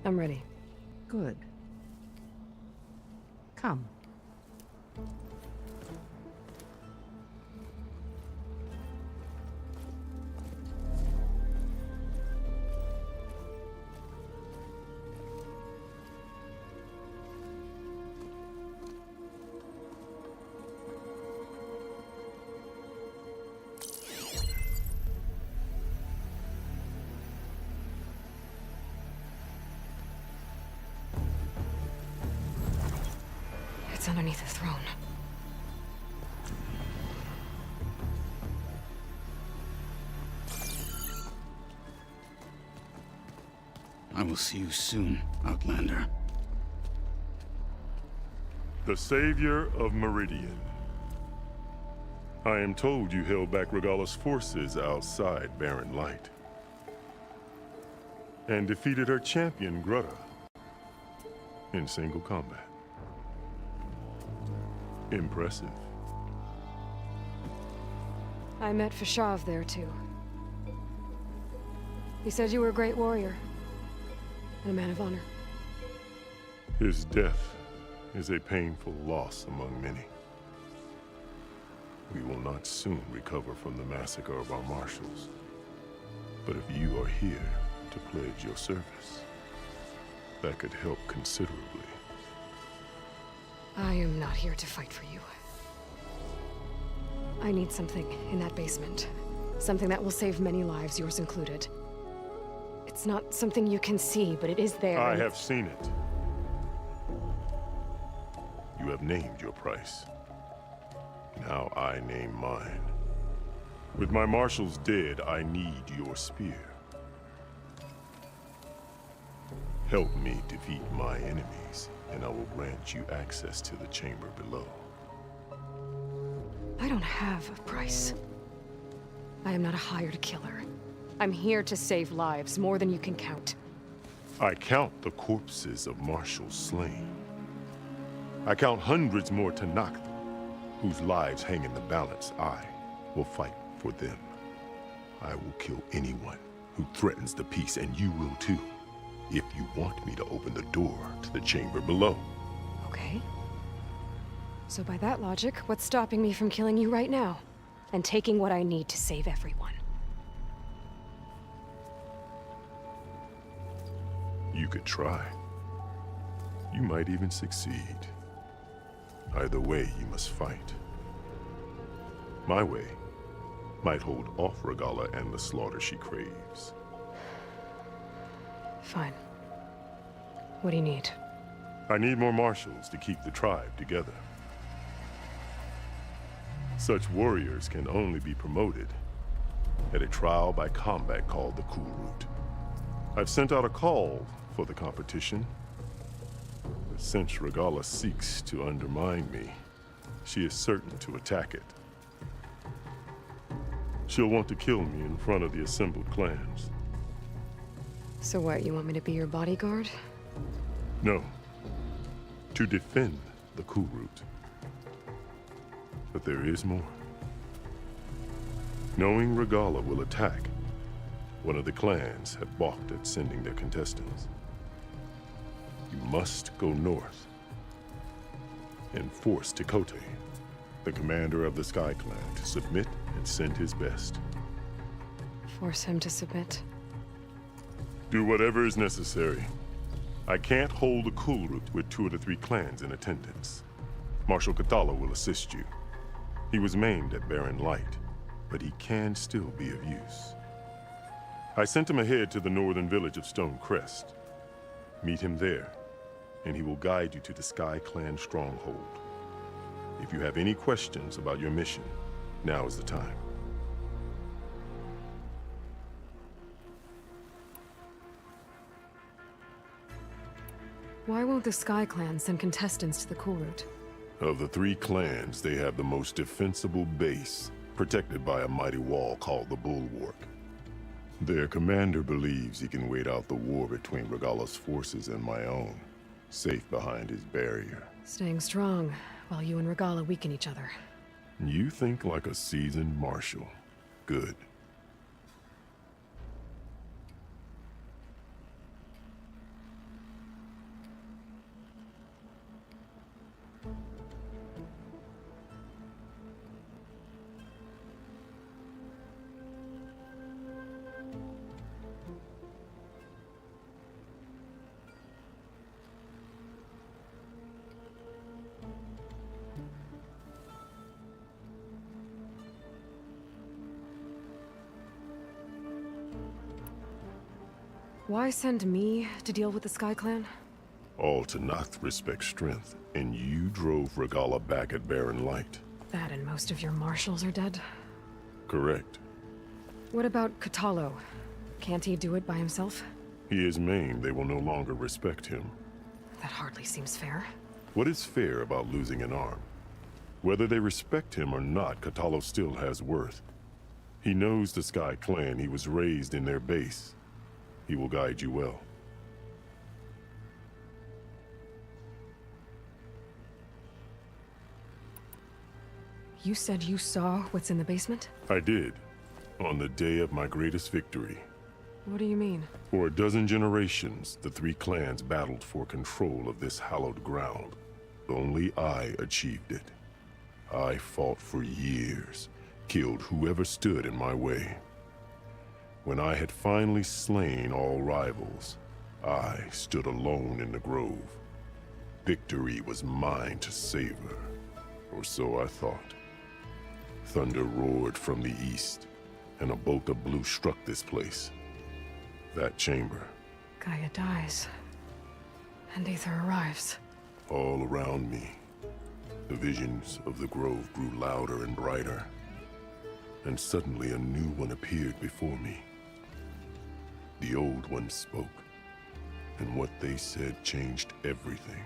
I'm ready. Good. Come. It's underneath the throne. I will see you soon, Outlander. The savior of Meridian. I am told you held back Regalla's forces outside Barren Light. And defeated her champion, Grutta, in single combat. Impressive. I met Fashav there, too. He said you were a great warrior. And a man of honor. His death is a painful loss among many. We will not soon recover from the massacre of our marshals. But if you are here to pledge your service, that could help considerably. I am not here to fight for you. I need something in that basement. Something that will save many lives, yours included. It's not something you can see, but it is there. I have seen it. You have named your price. Now I name mine. With my marshals dead, I need your spear. Help me defeat my enemies, and I will grant you access to the chamber below. I don't have a price. I am not a hired killer. I'm here to save lives, more than you can count. I count the corpses of marshals slain. I count hundreds more Tanakh, whose lives hang in the balance. I will fight for them. I will kill anyone who threatens the peace, and you will too, if you want me to open the door to the chamber below. Okay. So by that logic, what's stopping me from killing you right now? And taking what I need to save everyone? You could try. You might even succeed. Either way, you must fight. My way might hold off Regalla and the slaughter she craves. Fine. What do you need? I need more marshals to keep the tribe together. Such warriors can only be promoted at a trial by combat called the Cool Route. I've sent out a call for the competition. But since Regalla seeks to undermine me, she is certain to attack it. She'll want to kill me in front of the assembled clans. So what, you want me to be your bodyguard? No. To defend the Cool Route. But there is more. Knowing Regalla will attack, one of the clans have balked at sending their contestants. You must go north and force Tekote, the commander of the Sky Clan, to submit and send his best. Force him to submit? Do whatever is necessary. I can't hold the Cool Route with 2 of the 3 clans in attendance. Marshal Kathala will assist you. He was maimed at Barren Light, but he can still be of use. I sent him ahead to the northern village of Stone Crest. Meet him there, and he will guide you to the Sky Clan stronghold. If you have any questions about your mission, now is the time. Why won't the Sky Clan send contestants to the Cool Route? Of the 3 clans, they have the most defensible base, protected by a mighty wall called the Bulwark. Their commander believes he can wait out the war between Regalla's forces and my own, safe behind his barrier. Staying strong, while you and Regalla weaken each other. You think like a seasoned marshal. Good. Why send me to deal with the Sky Clan? All to not respect strength, and you drove Regala back at Barren Light. That and most of your marshals are dead? Correct. What about Katalo? Can't he do it by himself? He is maimed, they will no longer respect him. That hardly seems fair. What is fair about losing an arm? Whether they respect him or not, Katalo still has worth. He knows the Sky Clan, he was raised in their base. He will guide you well. You said you saw what's in the basement? I did, on the day of my greatest victory. What do you mean? For a dozen generations, the three clans battled for control of this hallowed ground. Only I achieved it. I fought for years, killed whoever stood in my way. When I had finally slain all rivals, I stood alone in the grove. Victory was mine to savor, or so I thought. Thunder roared from the east, and a bolt of blue struck this place. That chamber. Gaia dies, and Aether arrives. All around me, the visions of the grove grew louder and brighter, and suddenly a new one appeared before me. The old one spoke, and what they said changed everything.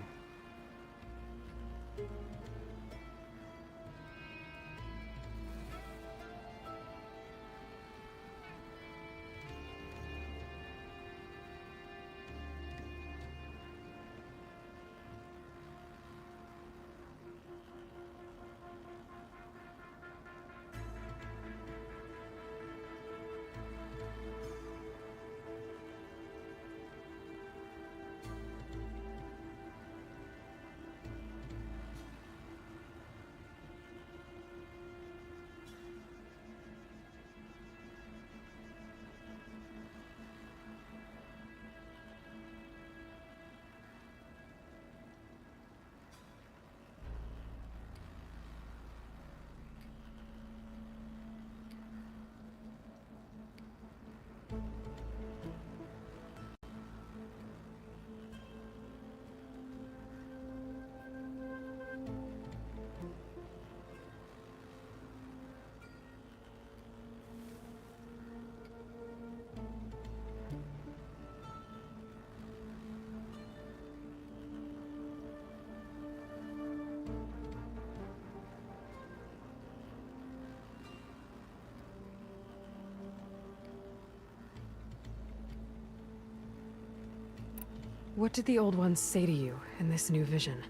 What did the old ones say to you in this new vision?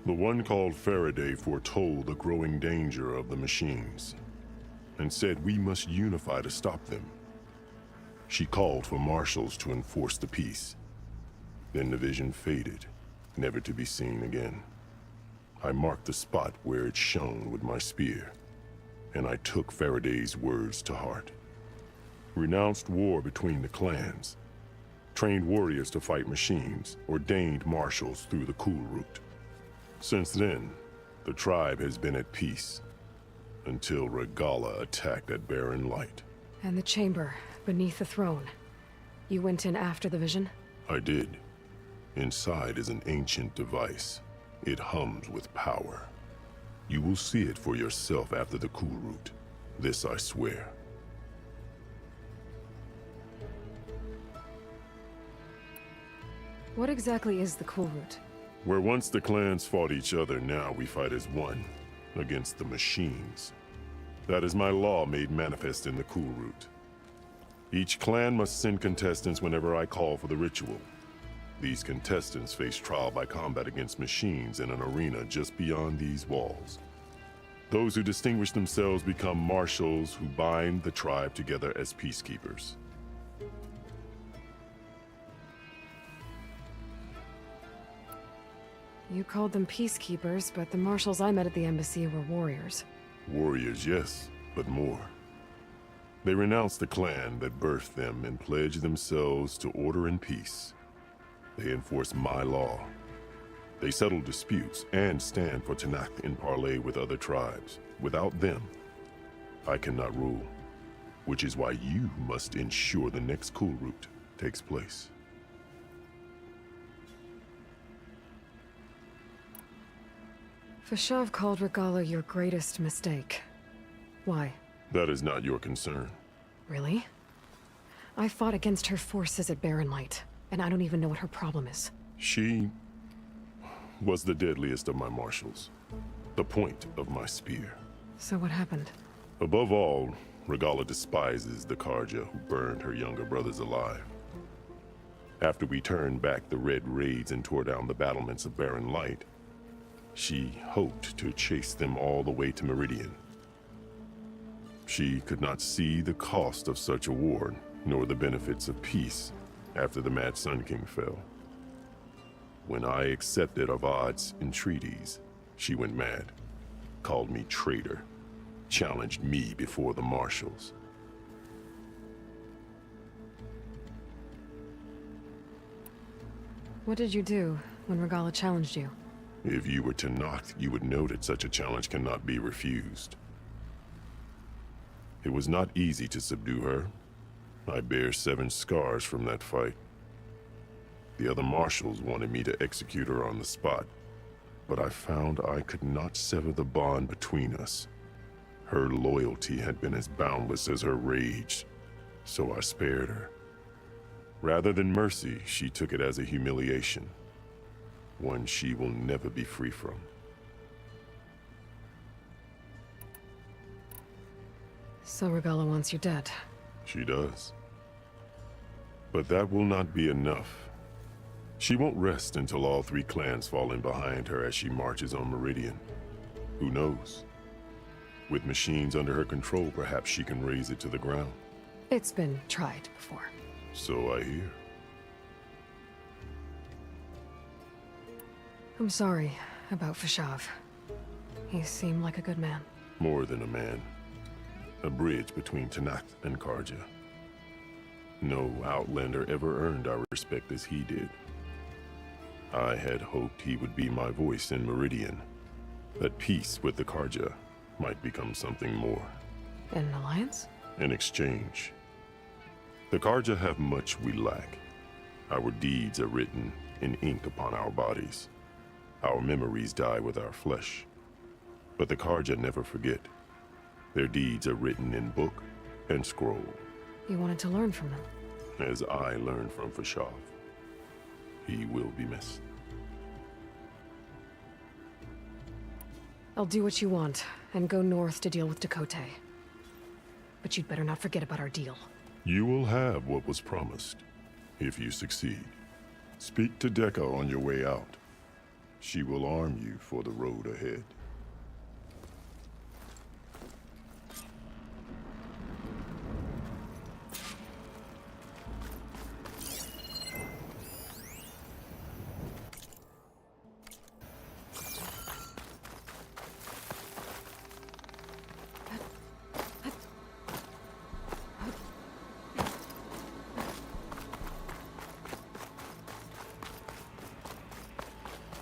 The one called Faraday foretold the growing danger of the machines, and said we must unify to stop them. She called for marshals to enforce the peace. Then the vision faded, never to be seen again. I marked the spot where it shone with my spear, and I took Faraday's words to heart. Renounced war between the clans, trained warriors to fight machines, ordained marshals through the cool route. Since then, the tribe has been at peace, until Regala attacked at Barren Light. And the chamber, beneath the throne. You went in after the vision? I did. Inside is an ancient device. It hums with power. You will see it for yourself after the cool route. This I swear. What exactly is the cool route? Where once the clans fought each other, now we fight as one, against the machines. That is my law made manifest in the cool route. Each clan must send contestants whenever I call for the ritual. These contestants face trial by combat against machines in an arena just beyond these walls. Those who distinguish themselves become marshals who bind the tribe together as peacekeepers. You called them peacekeepers, but the marshals I met at the embassy were warriors. Warriors, yes, but more. They renounce the clan that birthed them and pledge themselves to order and peace. They enforce my law. They settle disputes and stand for Tanakh in parley with other tribes. Without them, I cannot rule. Which is why you must ensure the next cool route takes place. Fashav called Regala your greatest mistake. Why? That is not your concern. Really? I fought against her forces at Barren Light, and I don't even know what her problem is. She was the deadliest of my marshals. The point of my spear. So what happened? Above all, Regala despises the Karja who burned her younger brothers alive. After we turned back the red raids and tore down the battlements of Barren Light, she hoped to chase them all the way to Meridian. She could not see the cost of such a war, nor the benefits of peace after the Mad Sun King fell. When I accepted Avad's entreaties, she went mad, called me traitor, challenged me before the marshals. What did you do when Regala challenged you? If you were to knock, you would know that such a challenge cannot be refused. It was not easy to subdue her. I bear 7 scars from that fight. The other marshals wanted me to execute her on the spot, but I found I could not sever the bond between us. Her loyalty had been as boundless as her rage, so I spared her. Rather than mercy, she took it as a humiliation, one she will never be free from. So Regala wants you dead. She does. But that will not be enough. She won't rest until all 3 clans fall in behind her as she marches on Meridian. Who knows? With machines under her control, perhaps she can raze it to the ground. It's been tried before. So I hear. I'm sorry about Fashav. He seemed like a good man. More than a man. A bridge between Tanakh and Karja. No Outlander ever earned our respect as he did. I had hoped he would be my voice in Meridian. That peace with the Karja might become something more. An alliance? In exchange. The Karja have much we lack. Our deeds are written in ink upon our bodies. Our memories die with our flesh. But the Karja never forget. Their deeds are written in book and scroll. You wanted to learn from them. As I learned from Fashav. He will be missed. I'll do what you want, and go north to deal with Dakota. But you'd better not forget about our deal. You will have what was promised, if you succeed. Speak to Decca on your way out. She will arm you for the road ahead.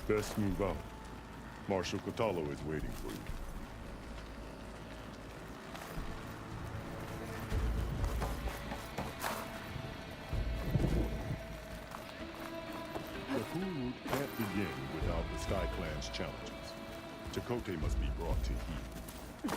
Best move out. Marshal Catalo is waiting for you. The Cool Route can't begin without the Sky Clan's challenges. Chakotay must be brought to heel.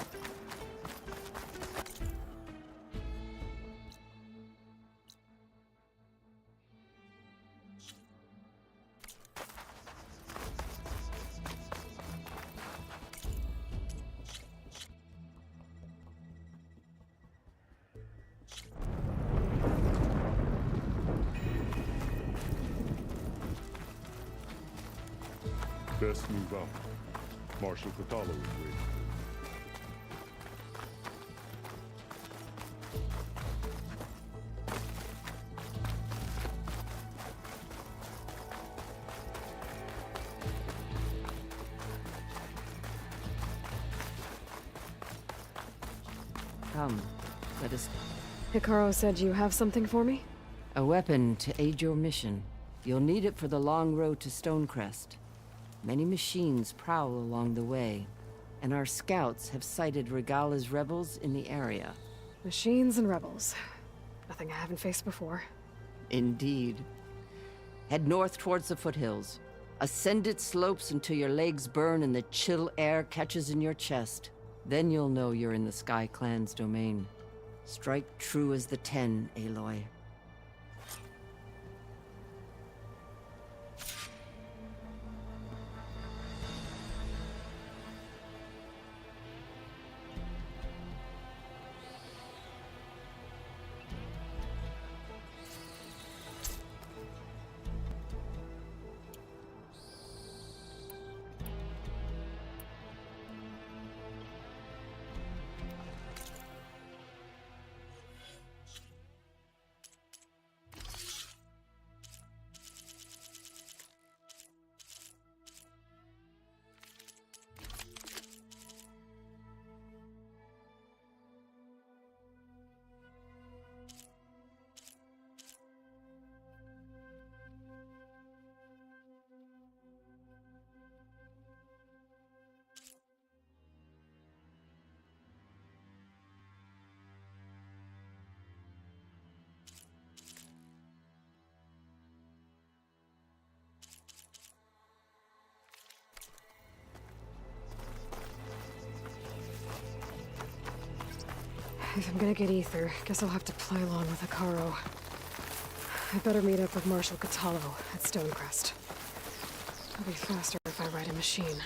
Best move out. Marshal Catalo is waiting. Come, let us... Hikaru said you have something for me? A weapon to aid your mission. You'll need it for the long road to Stonecrest. Many machines prowl along the way, and our scouts have sighted Regala's rebels in the area. Machines and rebels. Nothing I haven't faced before. Indeed. Head north towards the foothills. Ascend its slopes until your legs burn and the chill air catches in your chest. Then you'll know you're in the Sky Clan's domain. Strike true as the 10, Aloy. If I'm gonna get ether, guess I'll have to play along with Hikaru. I better meet up with Marshal Catallo at Stonecrest. It'll be faster if I ride a machine.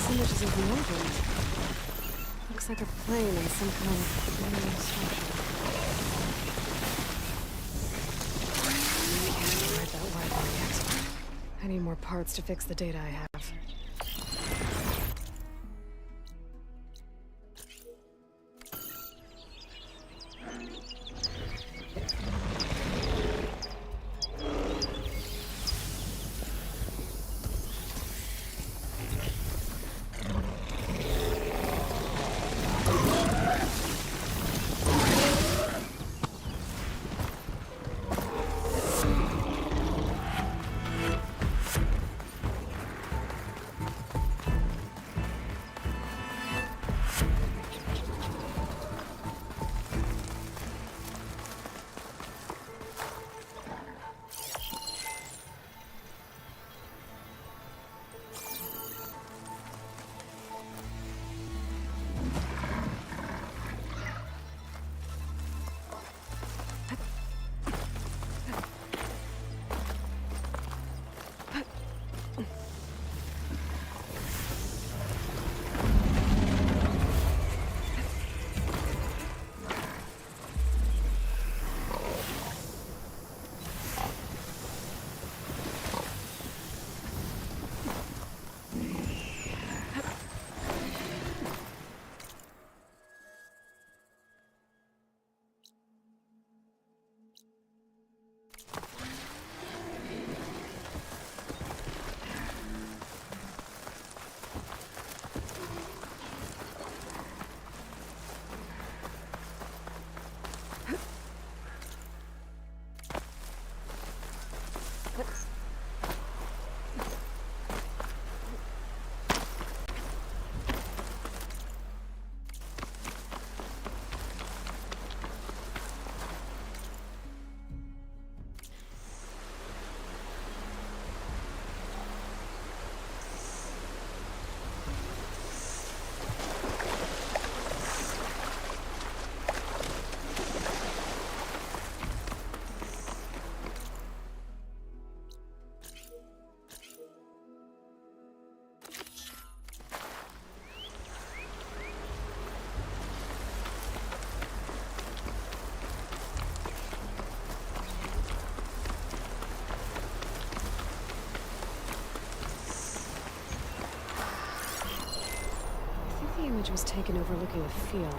Images of the orbit. Looks like a plane in some kind of alien structure. I can't ride that wide-body expert. I need more parts to fix the data I have. image was taken overlooking a field.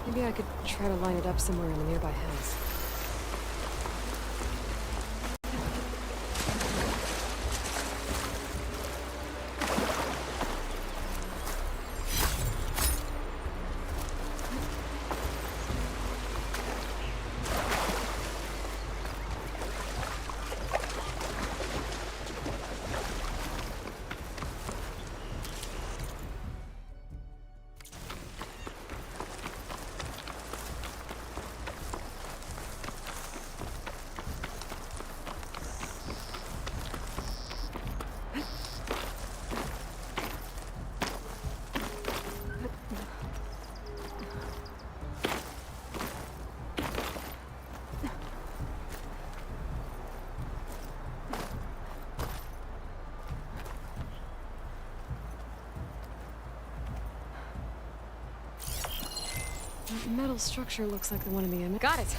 Maybe I could try to line it up somewhere in the nearby hills. That metal structure looks like the one in the image. Got it!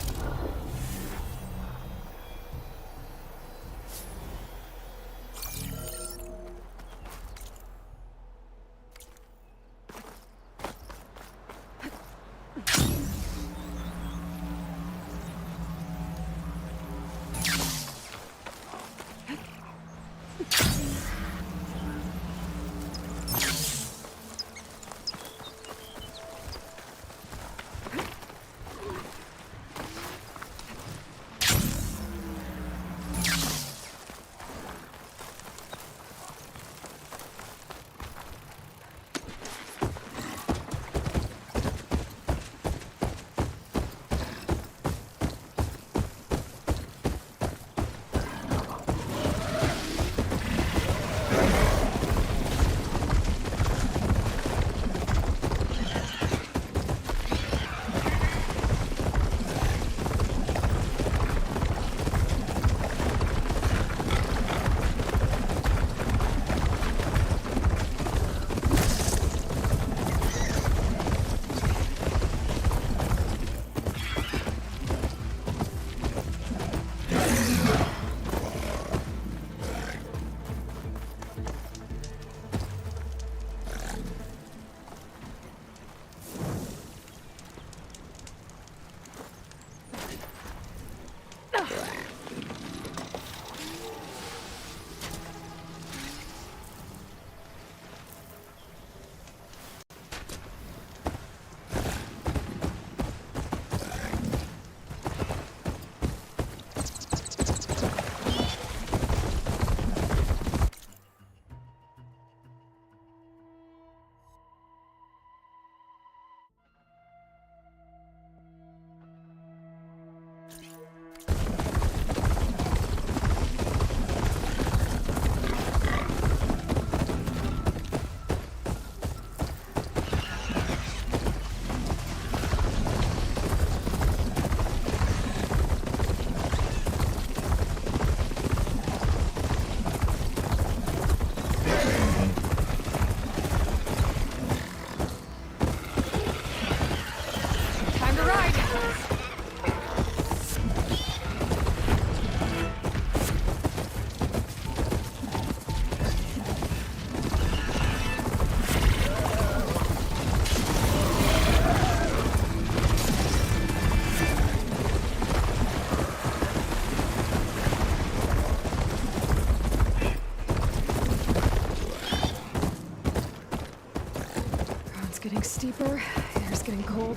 Getting steeper, air's getting cold.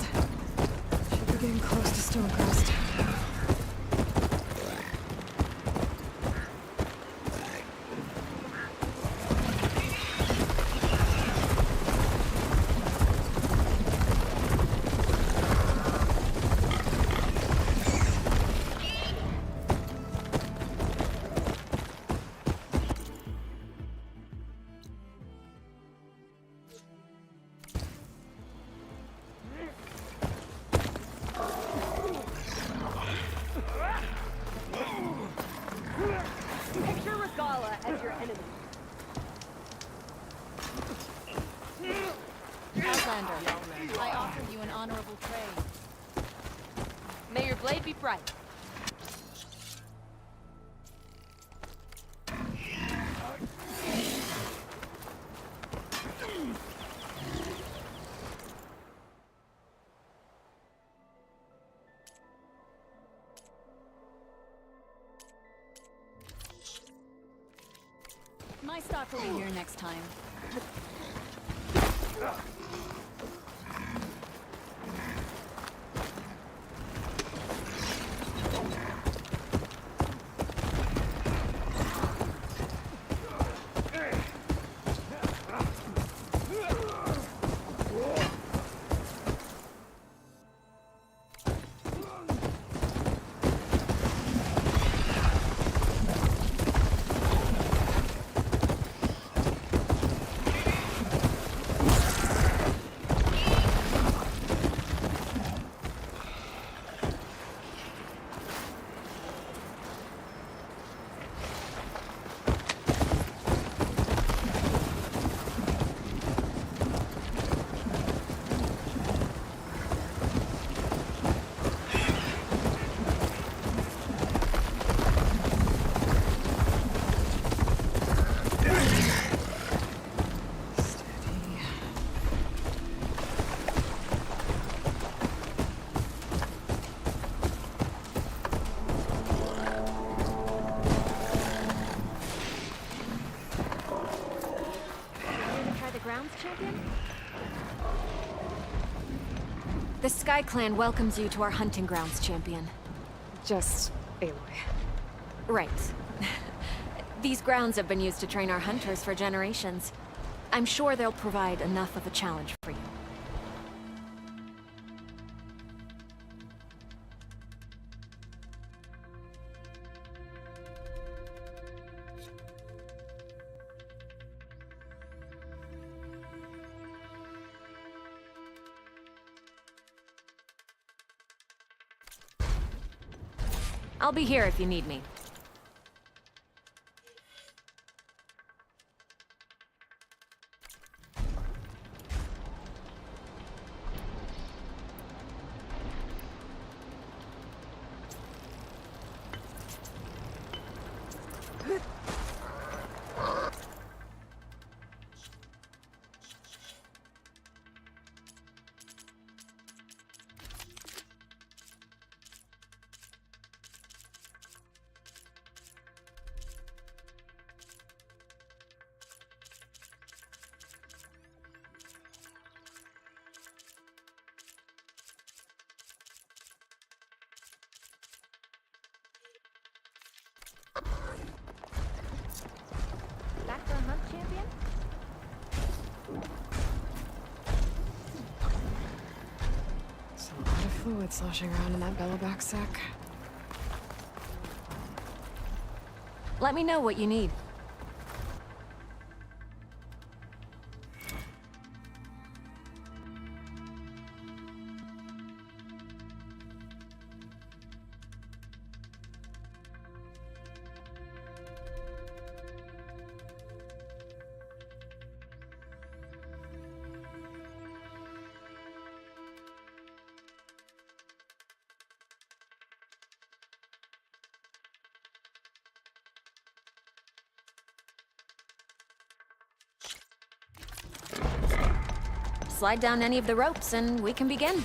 Should be getting close to Stonecrest. as your enemy. Outlander, I offer you an honorable trade. May your blade be bright. My stock will be here next time. The Sky Clan welcomes you to our hunting grounds, champion. Just Aloy. Right. These grounds have been used to train our hunters for generations. I'm sure they'll provide enough of a challenge for you. I'll be here if you need me. Back for a hunt, champion? There's a lot of fluid sloshing around in that bellowback sack. Let me know what you need. Slide down any of the ropes and we can begin.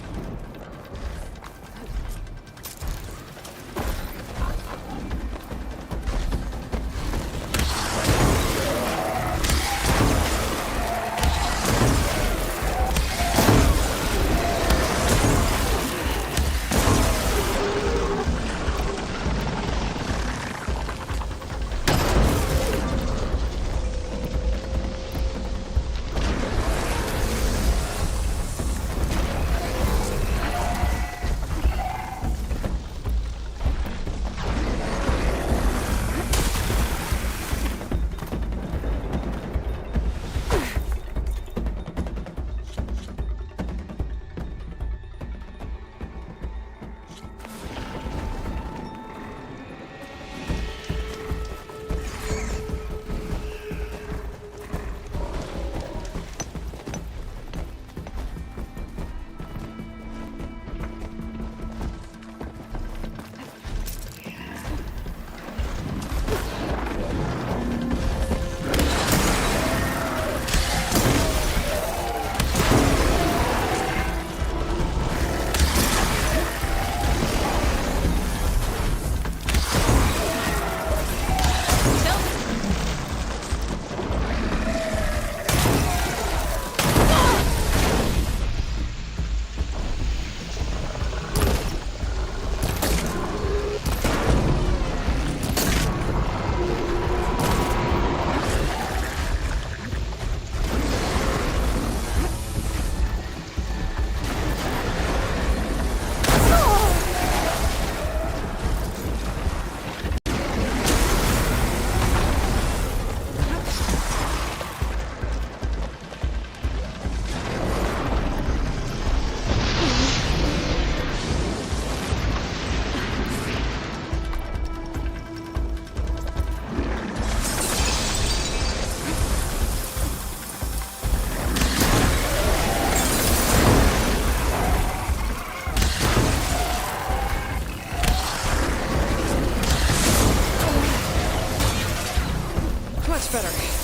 Much better.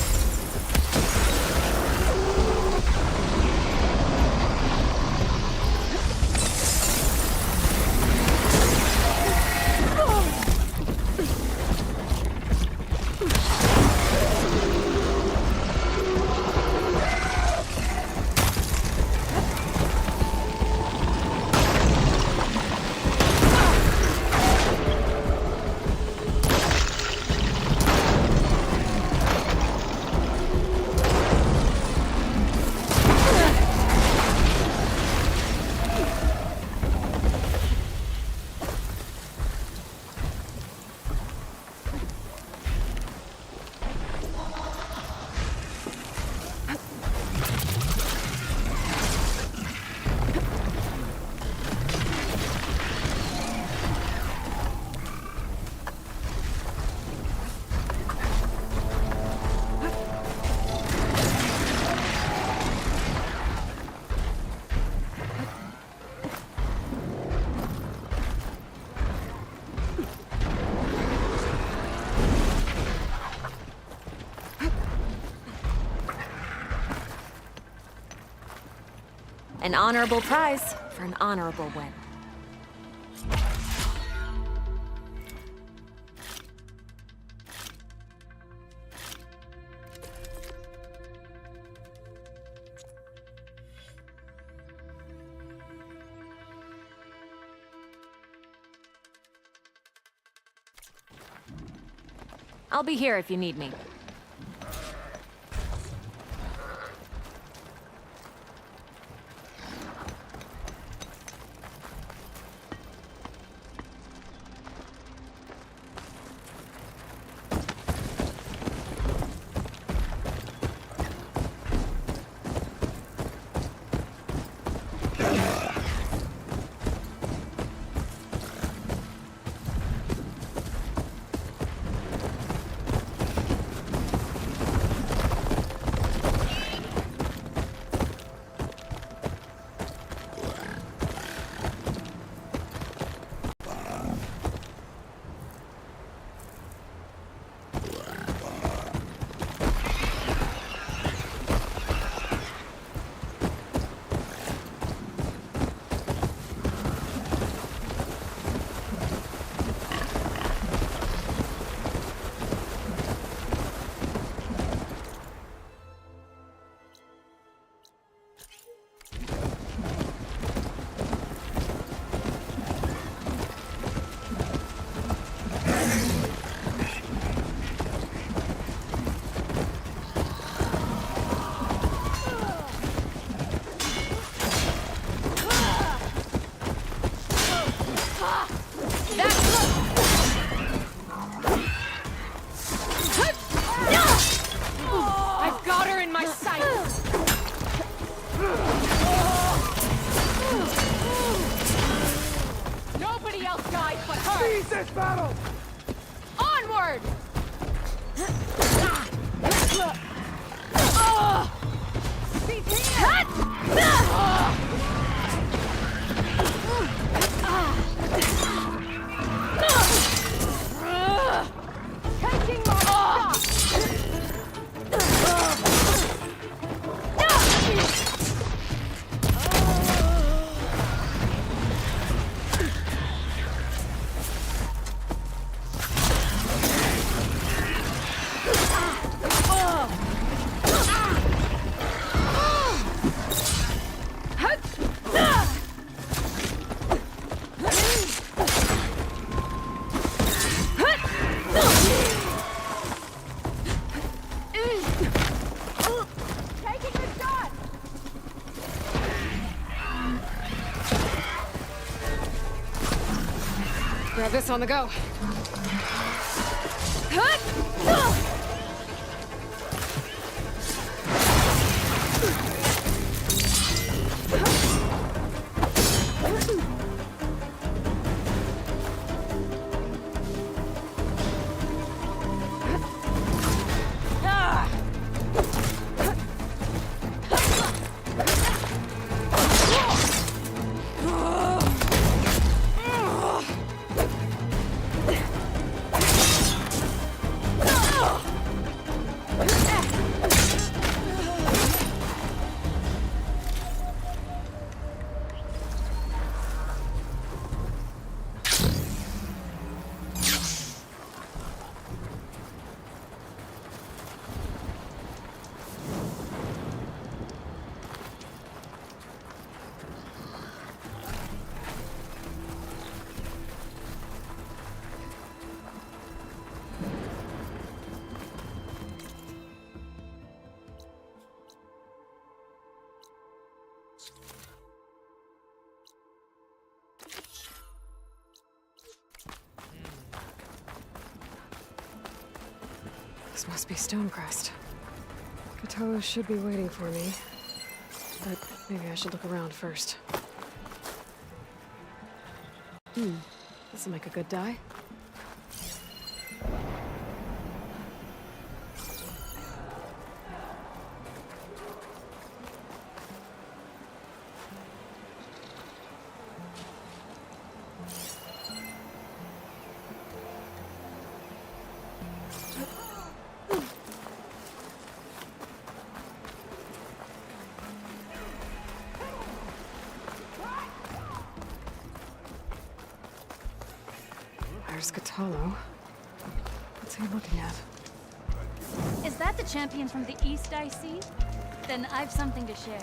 An honorable prize for an honorable win. I'll be here if you need me. This battle! Onward! Taking my shot! Grab this on the go. Oh! This must be Stonecrest. Katoa should be waiting for me. But maybe I should look around first. This'll make a good dye. There's Katalo. What's he looking at? Is that the champion from the East I see? Then I've something to share.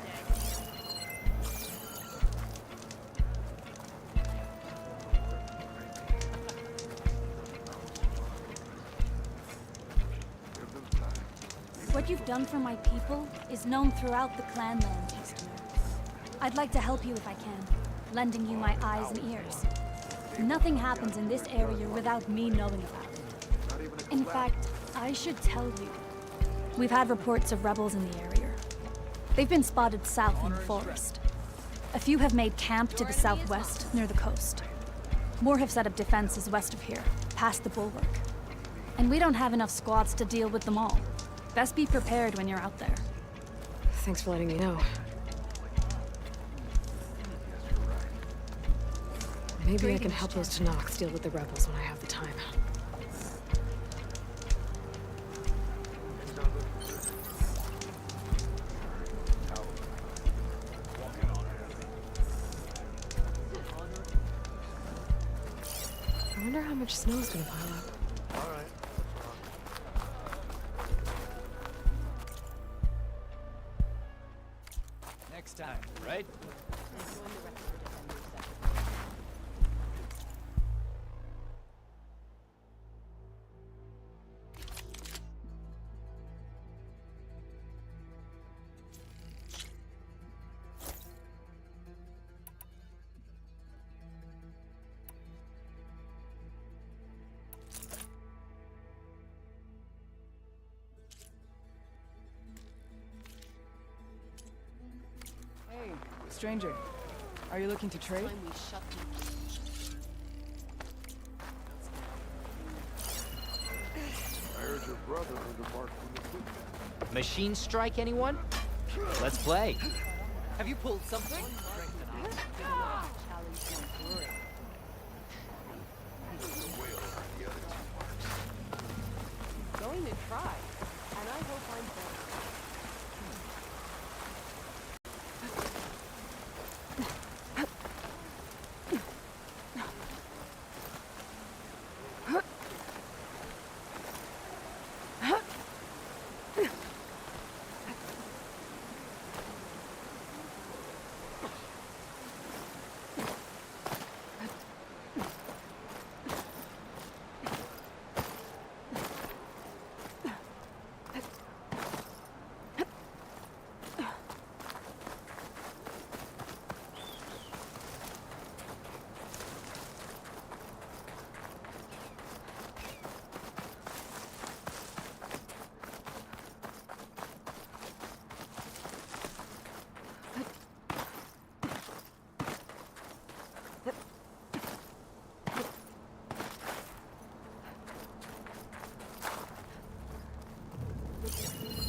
What you've done for my people is known throughout the clanland, Easterner. I'd like to help you if I can, lending you my eyes and ears. Nothing happens in this area without me knowing about it. In fact, I should tell you. We've had reports of rebels in the area. They've been spotted south in the forest. A few have made camp to the southwest, near the coast. More have set up defenses west of here, past the bulwark. And we don't have enough squads to deal with them all. Best be prepared when you're out there. Thanks for letting me know. Maybe I can help those Tanoks deal with the rebels when I have the time. I wonder how much snow's gonna pile up. All right. Next time, right? Hey, stranger. Are you looking to trade? I heard your brother embarked on the fleet. Machine strike, anyone? Let's play. Have you pulled something? Going to try, and I hope I'm better.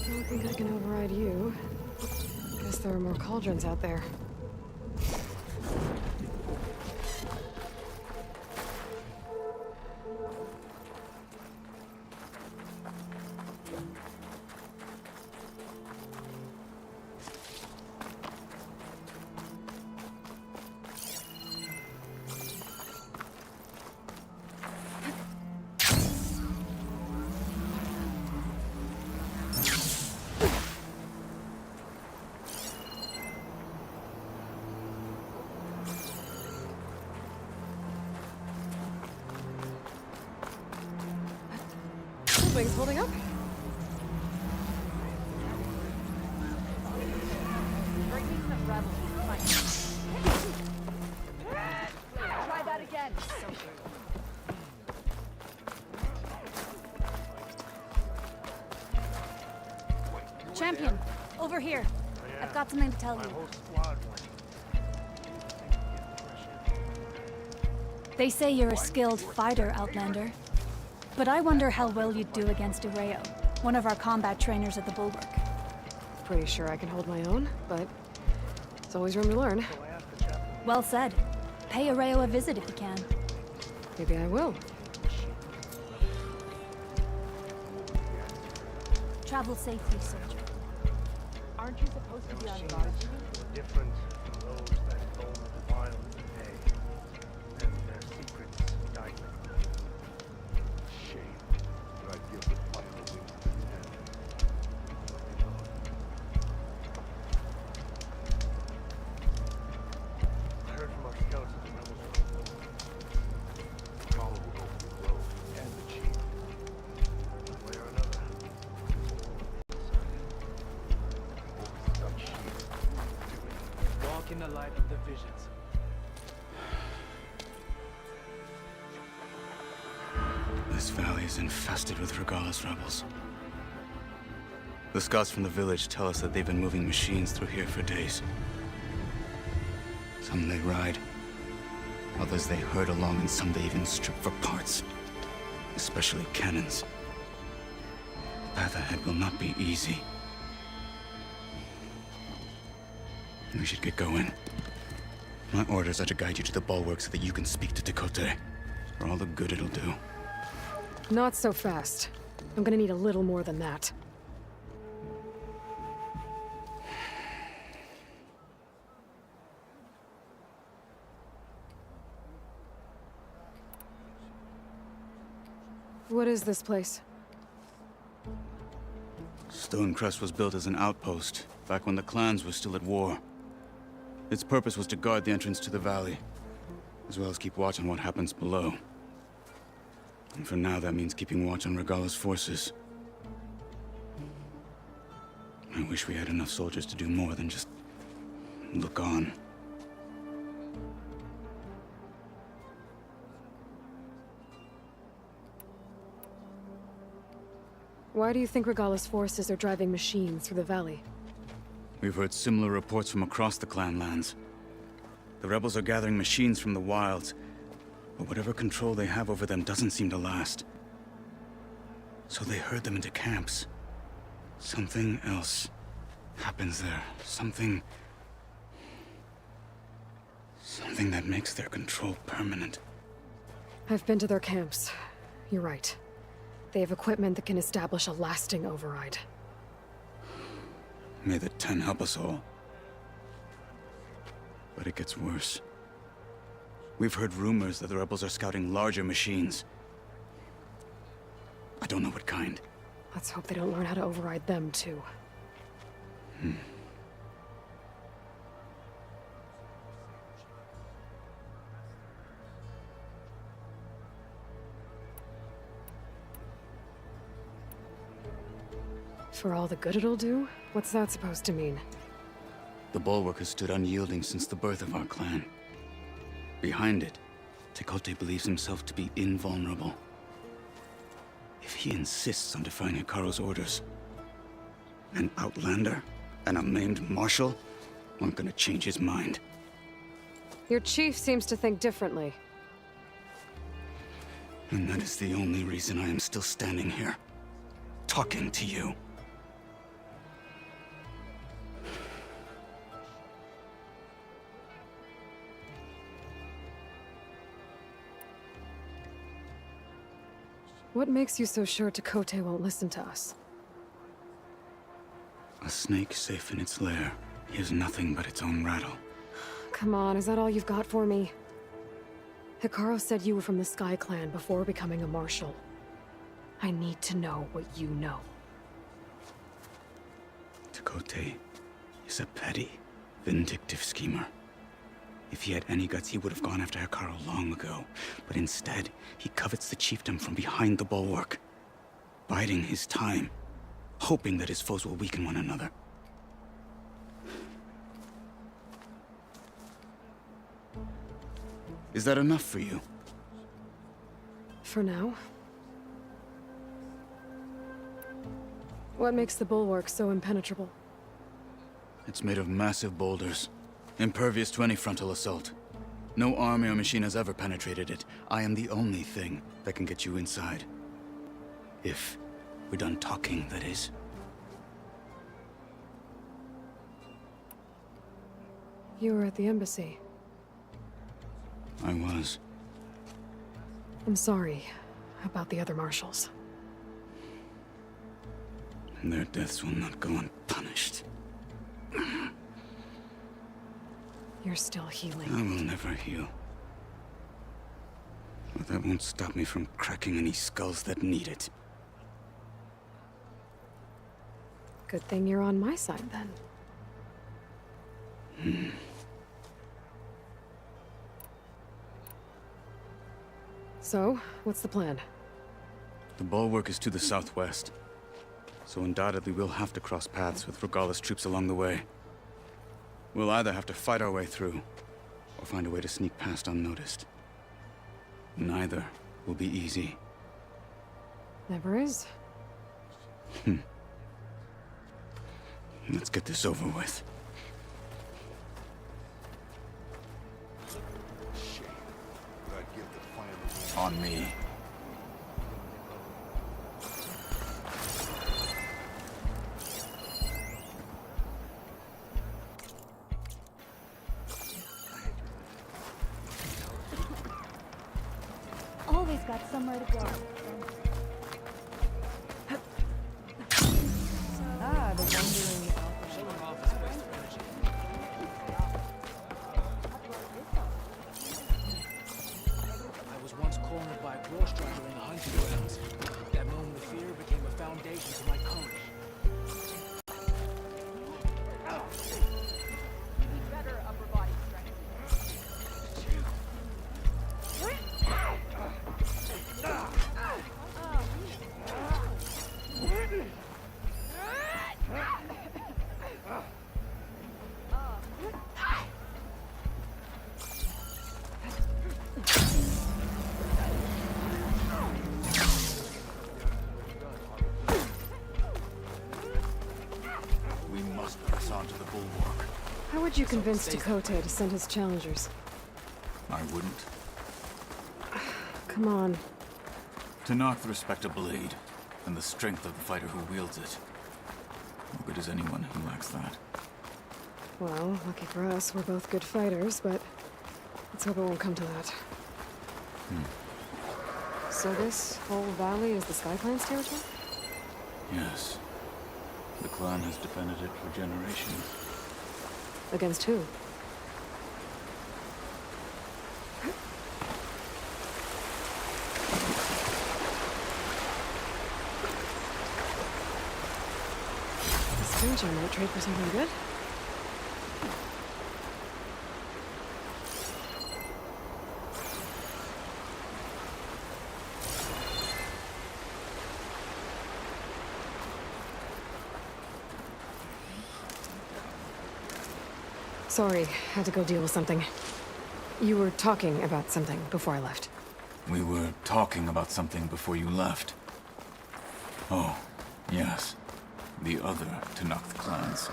Don't think I can override you. Guess there are more cauldrons out there. Wings holding up? Bringing some rebels. Try that again. Champion, over here. I've got something to tell you. They say you're a skilled fighter, Outlander. But I wonder how well you'd do against Areo, one of our combat trainers at the Bulwark. Pretty sure I can hold my own, but there's always room to learn. Well said. Pay Areo a visit if you can. Maybe I will. Travel safely, soldier. Aren't you supposed to be on guard? Different from those that own the wild today, and their secrets stifling. Shame, but I give the final wings to the end. I heard from our scouts that the rebels are Carl will go for the road and the chief. One way or another. Walk in the light of the visions. This valley is infested with Regalla's rebels. The scouts from the village tell us that they've been moving machines through here for days. Some they ride, others they herd along, and some they even strip for parts. Especially cannons. The path ahead will not be easy. We should get going. My orders are to guide you to the bulwark so that you can speak to Tekote. For all the good it'll do. Not so fast. I'm gonna need a little more than that. What is this place? Stonecrest was built as an outpost, back when the clans were still at war. Its purpose was to guard the entrance to the valley, as well as keep watch on what happens below. And for now, that means keeping watch on Regalla's forces. I wish we had enough soldiers to do more than just look on. Why do you think Regalla's forces are driving machines through the valley? We've heard similar reports from across the clan lands. The rebels are gathering machines from the wilds, but whatever control they have over them doesn't seem to last. So they herd them into camps. Something else happens there. Something that makes their control permanent. I've been to their camps. You're right. They have equipment that can establish a lasting override. May the Ten help us all. But it gets worse. We've heard rumors that the rebels are scouting larger machines. I don't know what kind. Let's hope they don't learn how to override them, too. For all the good it'll do? What's that supposed to mean? The bulwark has stood unyielding since the birth of our clan. Behind it, Tekote believes himself to be invulnerable. If he insists on defying Hikaru's orders, an outlander and a maimed marshal aren't gonna change his mind. Your chief seems to think differently. And that is the only reason I am still standing here, talking to you. What makes you so sure Tekote won't listen to us? A snake safe in its lair hears nothing but its own rattle. Come on, is that all you've got for me? Hikaru said you were from the Sky Clan before becoming a marshal. I need to know what you know. Tekote is a petty, vindictive schemer. If he had any guts, he would have gone after Hikaru long ago. But instead, he covets the chiefdom from behind the bulwark, biding his time, hoping that his foes will weaken one another. Is that enough for you? For now. What makes the bulwark so impenetrable? It's made of massive boulders, impervious to any frontal assault. No army or machine has ever penetrated it. I am the only thing that can get you inside. If we're done talking, that is. You were at the embassy. I was. I'm sorry about the other marshals. Their deaths will not go unpunished. You're still healing. I will never heal. But that won't stop me from cracking any skulls that need it. Good thing you're on my side, then. So, what's the plan? The bulwark is to the southwest, so undoubtedly we'll have to cross paths with Regala's troops along the way. We'll either have to fight our way through, or find a way to sneak past unnoticed. Neither will be easy. Never is. Let's get this over with. On me. Always got somewhere to go. Ah, the wandering I was once cornered by a gross driver in a hunting grounds. That moment of fear became a foundation to my courage. You need better upper body strength. We must press on to the bulwark. How would you convince Dakota to send his challengers? I wouldn't. Come on. Tenarth respect a blade, and the strength of the fighter who wields it. No good is anyone who lacks that. Well, lucky for us, we're both good fighters, but let's hope it won't come to that. So this whole valley is the Sky Clan's territory? Yes. The clan has defended it for generations. Against who? The stranger might trade for something good. Sorry, had to go deal with something. You were talking about something before I left. We were talking about something before you left. Oh, yes. The other Tenarth clans.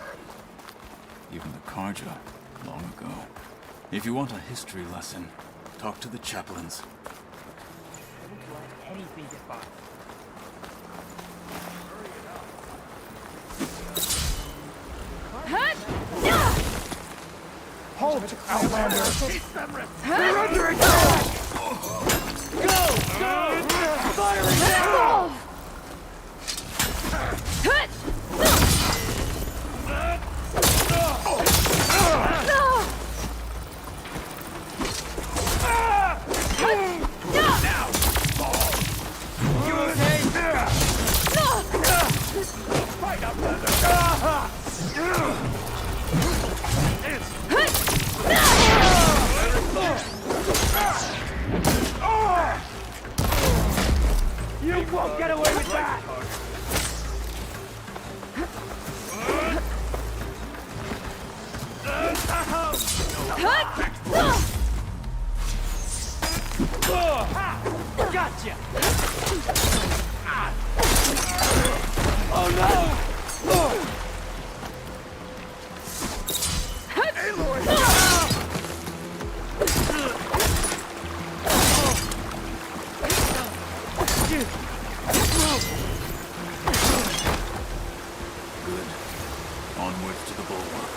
Even the Karja, long ago. If you want a history lesson, talk to the chaplains. Anything get by. Hold, Outlander! We're under attack! Go! Go! Firing down! You okay? Fight, Outlander! You won't get away with that! Gotcha! Oh no! Good. Onwards to the bulwark.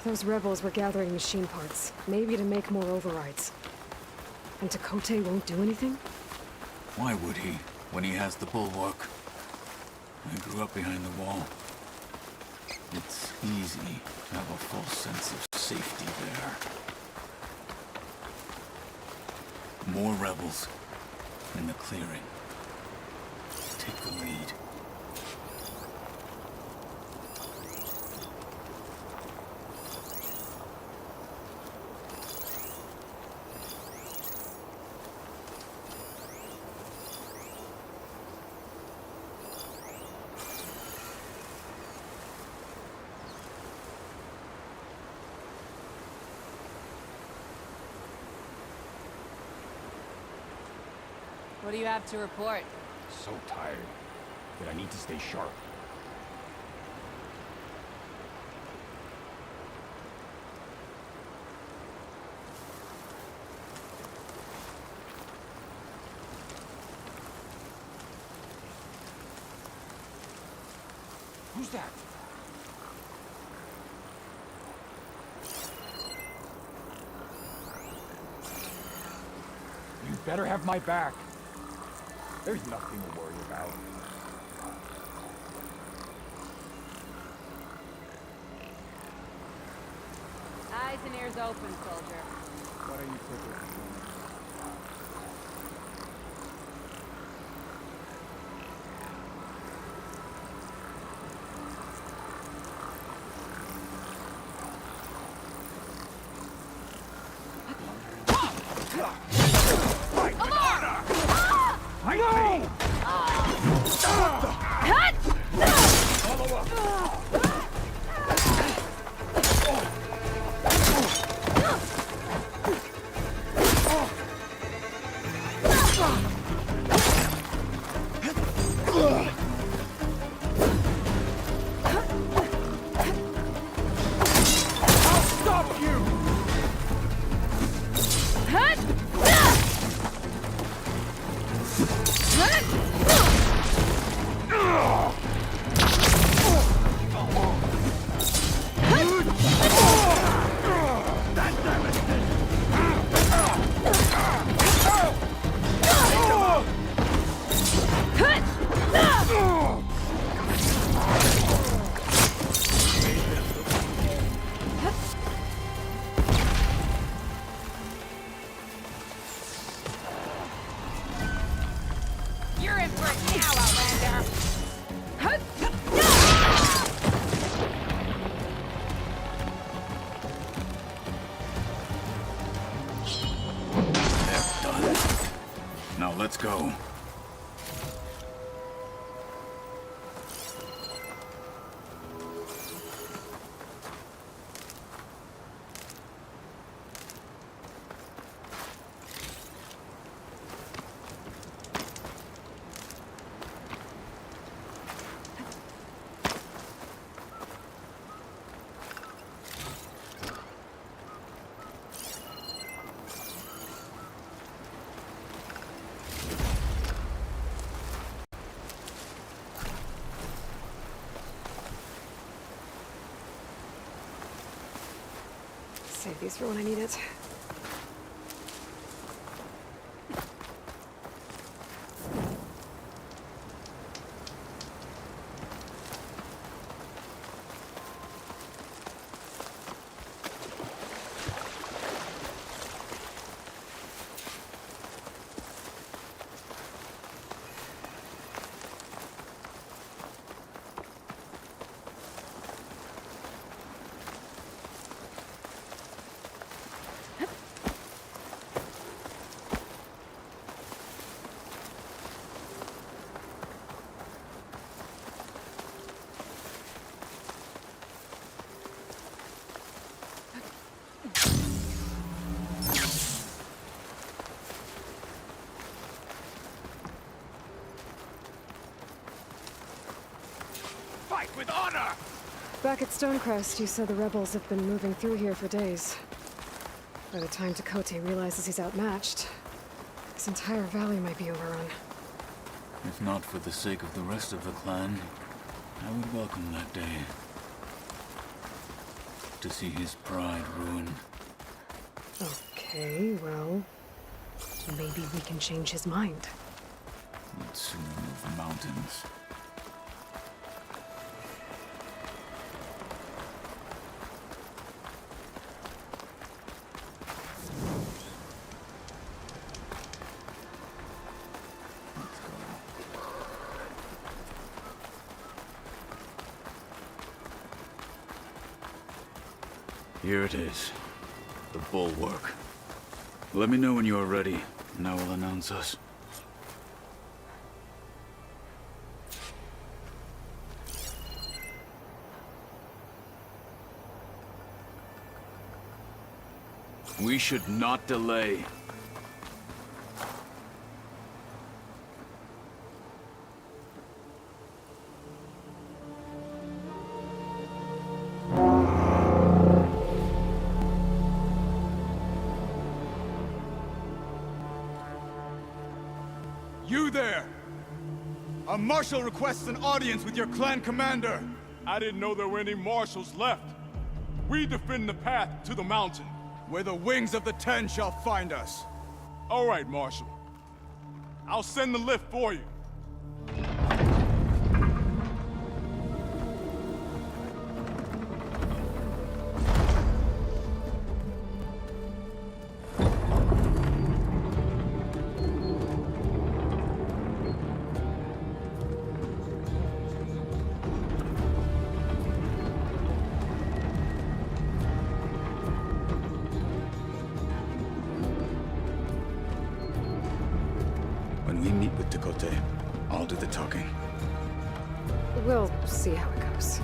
Those rebels were gathering machine parts, maybe to make more overrides. And Tekote won't do anything? Why would he, when he has the bulwark? I grew up behind the wall. It's easy to have a false sense of safety there. More rebels in the clearing. Take the lead. What do you have to report? So tired that I need to stay sharp. Who's that? You better have my back. There's nothing to worry about. Eyes and ears open, soldier. What are you thinking? Let's go. Save these for when I need it. life with honor! Back at Stonecrest, you said the rebels have been moving through here for days. By the time Tekote realizes he's outmatched, this entire valley might be overrun. If not for the sake of the rest of the clan, I would welcome that day. To see his pride ruined. Okay, well... maybe we can change his mind. Would soon move mountains. Here it is. The bulwark. Let me know when you are ready, and I will announce us. We should not delay. You there! A marshal requests an audience with your clan commander. I didn't know there were any marshals left. We defend the path to the mountain. Where the wings of the Ten shall find us. All right, Marshal. I'll send the lift for you. When we meet with Tekote, I'll do the talking. We'll see how it goes.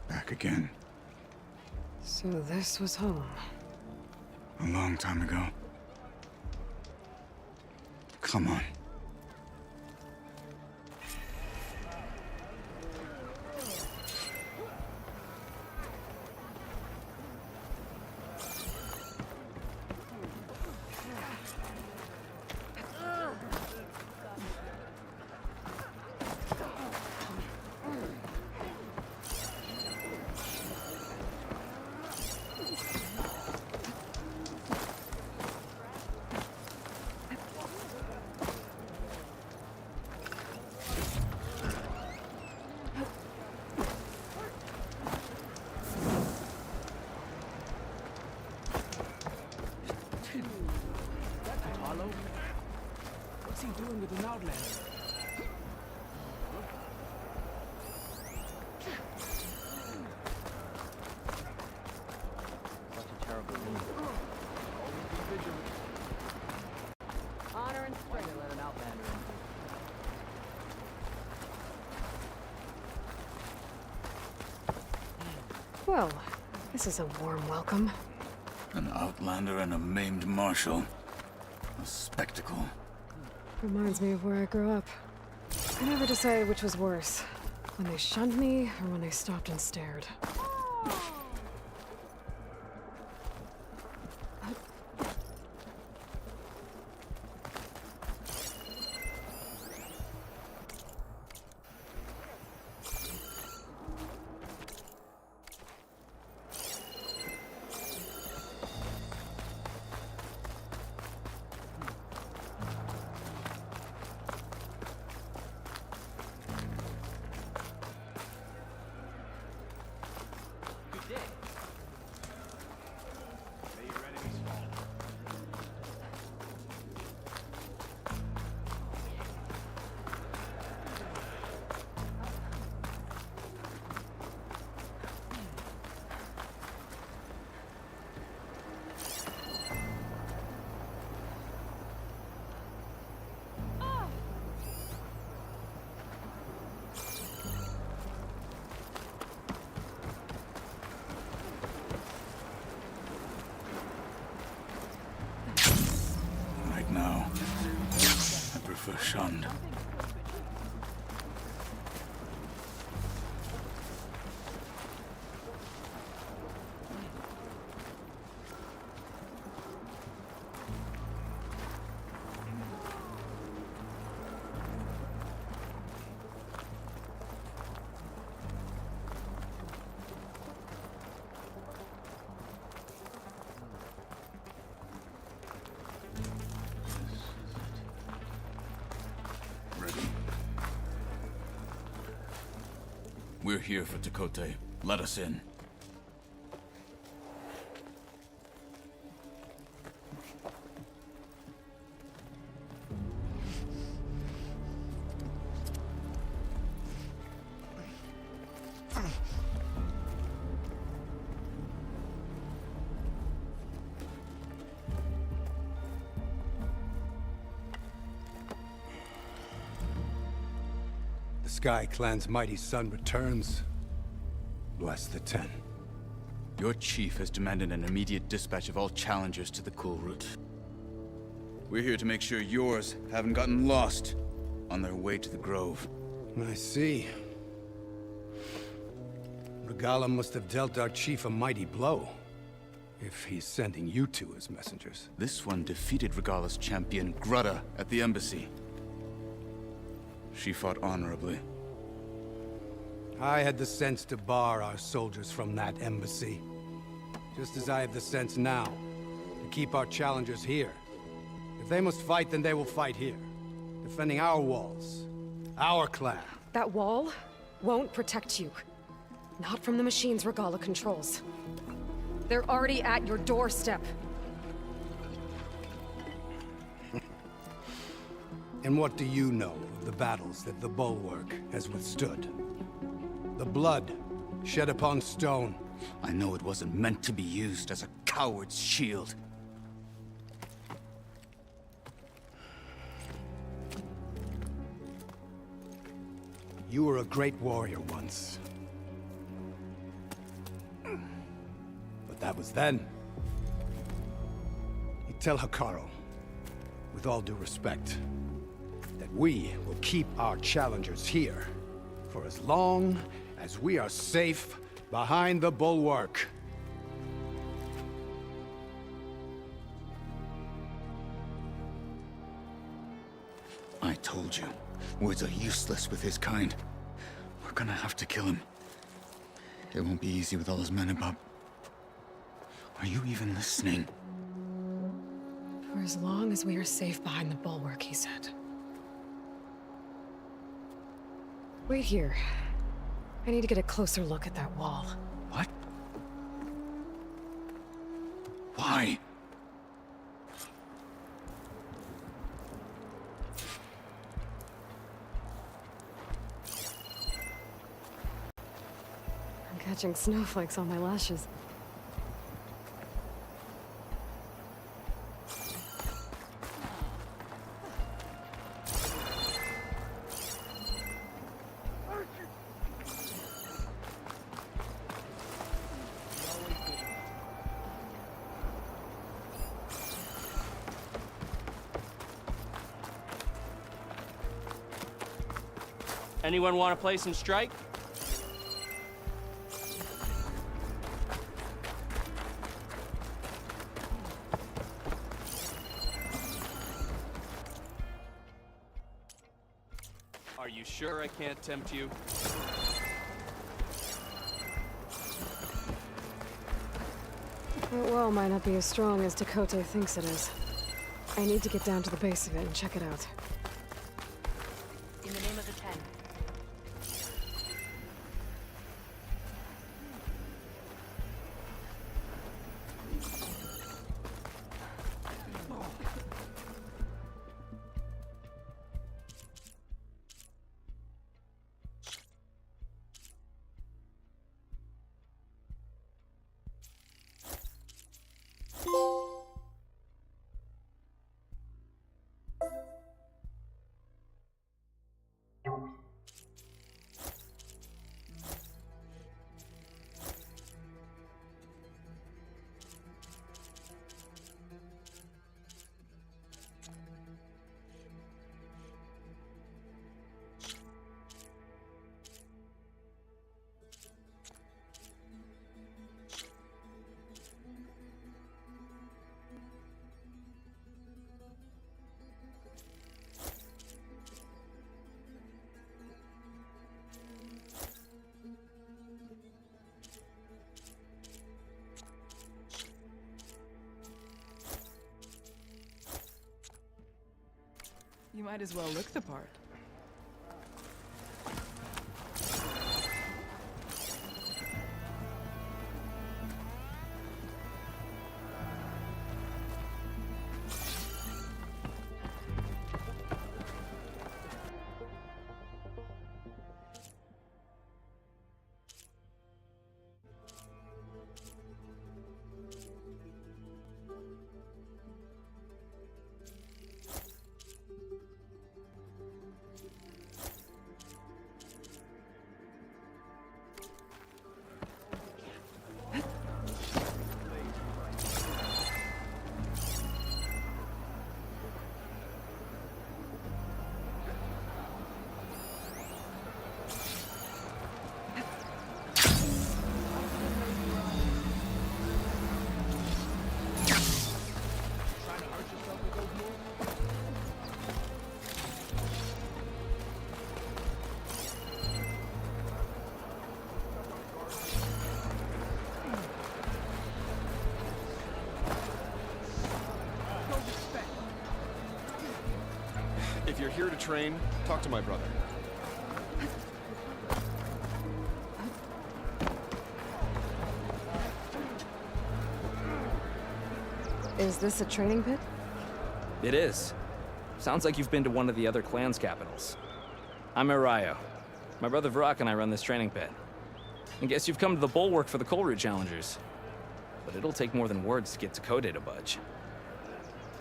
Back again. So this was home. A long time ago. Come on. What's he doing with an outlander? Such a terrible wound. Always be vigilant. Honor and strength. Let an outlander in. Well, this is a warm welcome. An outlander and a maimed marshal. A spectacle. Reminds me of where I grew up. I never decided which was worse. When they shunned me, or when they stopped and stared. Good Verschand. We're here for Tekote. Let us in. The Sky Clan's mighty son returns. Bless the Ten. Your chief has demanded an immediate dispatch of all challengers to the cool route. We're here to make sure yours haven't gotten lost on their way to the Grove. I see. Regala must have dealt our chief a mighty blow, if he's sending you two as messengers. This one defeated Regala's champion, Grudda, at the embassy. She fought honorably. I had the sense to bar our soldiers from that embassy. Just as I have the sense now, to keep our challengers here. If they must fight, then they will fight here. Defending our walls. Our clan. That wall won't protect you. Not from the machines Regala controls. They're already at your doorstep. And what do you know of the battles that the Bulwark has withstood? The blood shed upon stone. I know it wasn't meant to be used as a coward's shield. You were a great warrior once. But that was then. You tell Hikaru, with all due respect, that we will keep our challengers here for as long as we are safe behind the Bulwark. I told you, words are useless with his kind. We're gonna have to kill him. It won't be easy with all his men about. Are you even listening? For as long as we are safe behind the Bulwark, he said. Wait here. I need to get a closer look at that wall. What? Why? I'm catching snowflakes on my lashes. Anyone want to play some strike? Are you sure I can't tempt you? That wall might not be as strong as Tekote thinks it is. I need to get down to the base of it and check it out. In the name of the Ten. You might as well look the part. If you're here to train, talk to my brother. Is this a training pit? It is. Sounds like you've been to one of the other clan's capitals. I'm Arayo. My brother Varl and I run this training pit. I guess you've come to the bulwark for the coal route challengers. But it'll take more than words to get Decay to budge.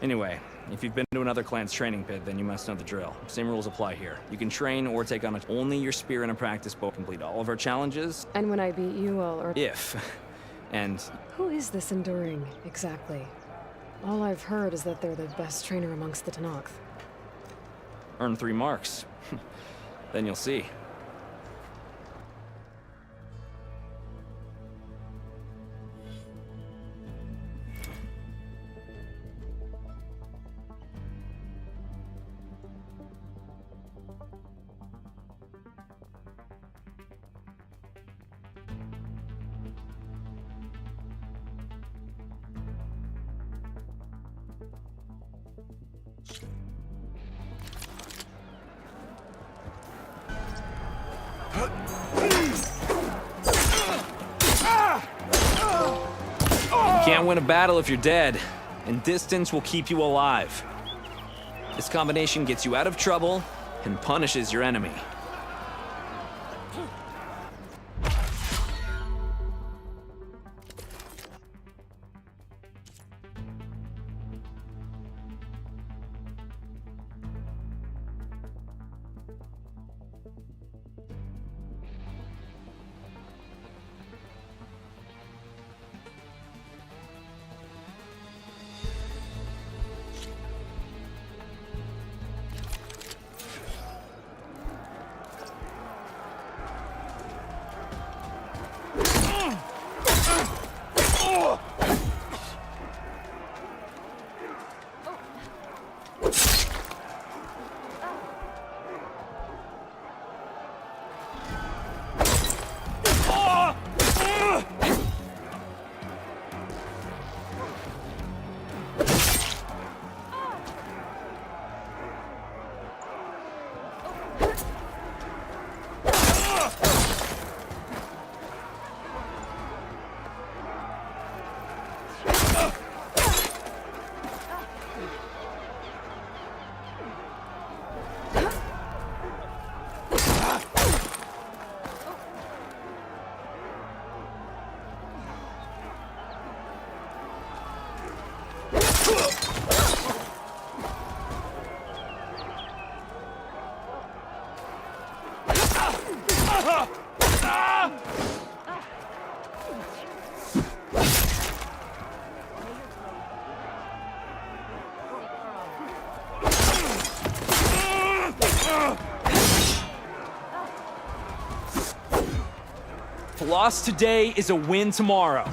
Anyway, if you've been to another clan's training pit, then you must know the drill. Same rules apply here. You can train or take on only your spear and a practice bow, complete all of our challenges. And when I beat you, I'll If. And... Who is this Enduring, exactly? All I've heard is that they're the best trainer amongst the Tenakth. Earn 3 marks. Then you'll see. You can't win a battle if you're dead, and distance will keep you alive. This combination gets you out of trouble and punishes your enemy. A loss today is a win tomorrow.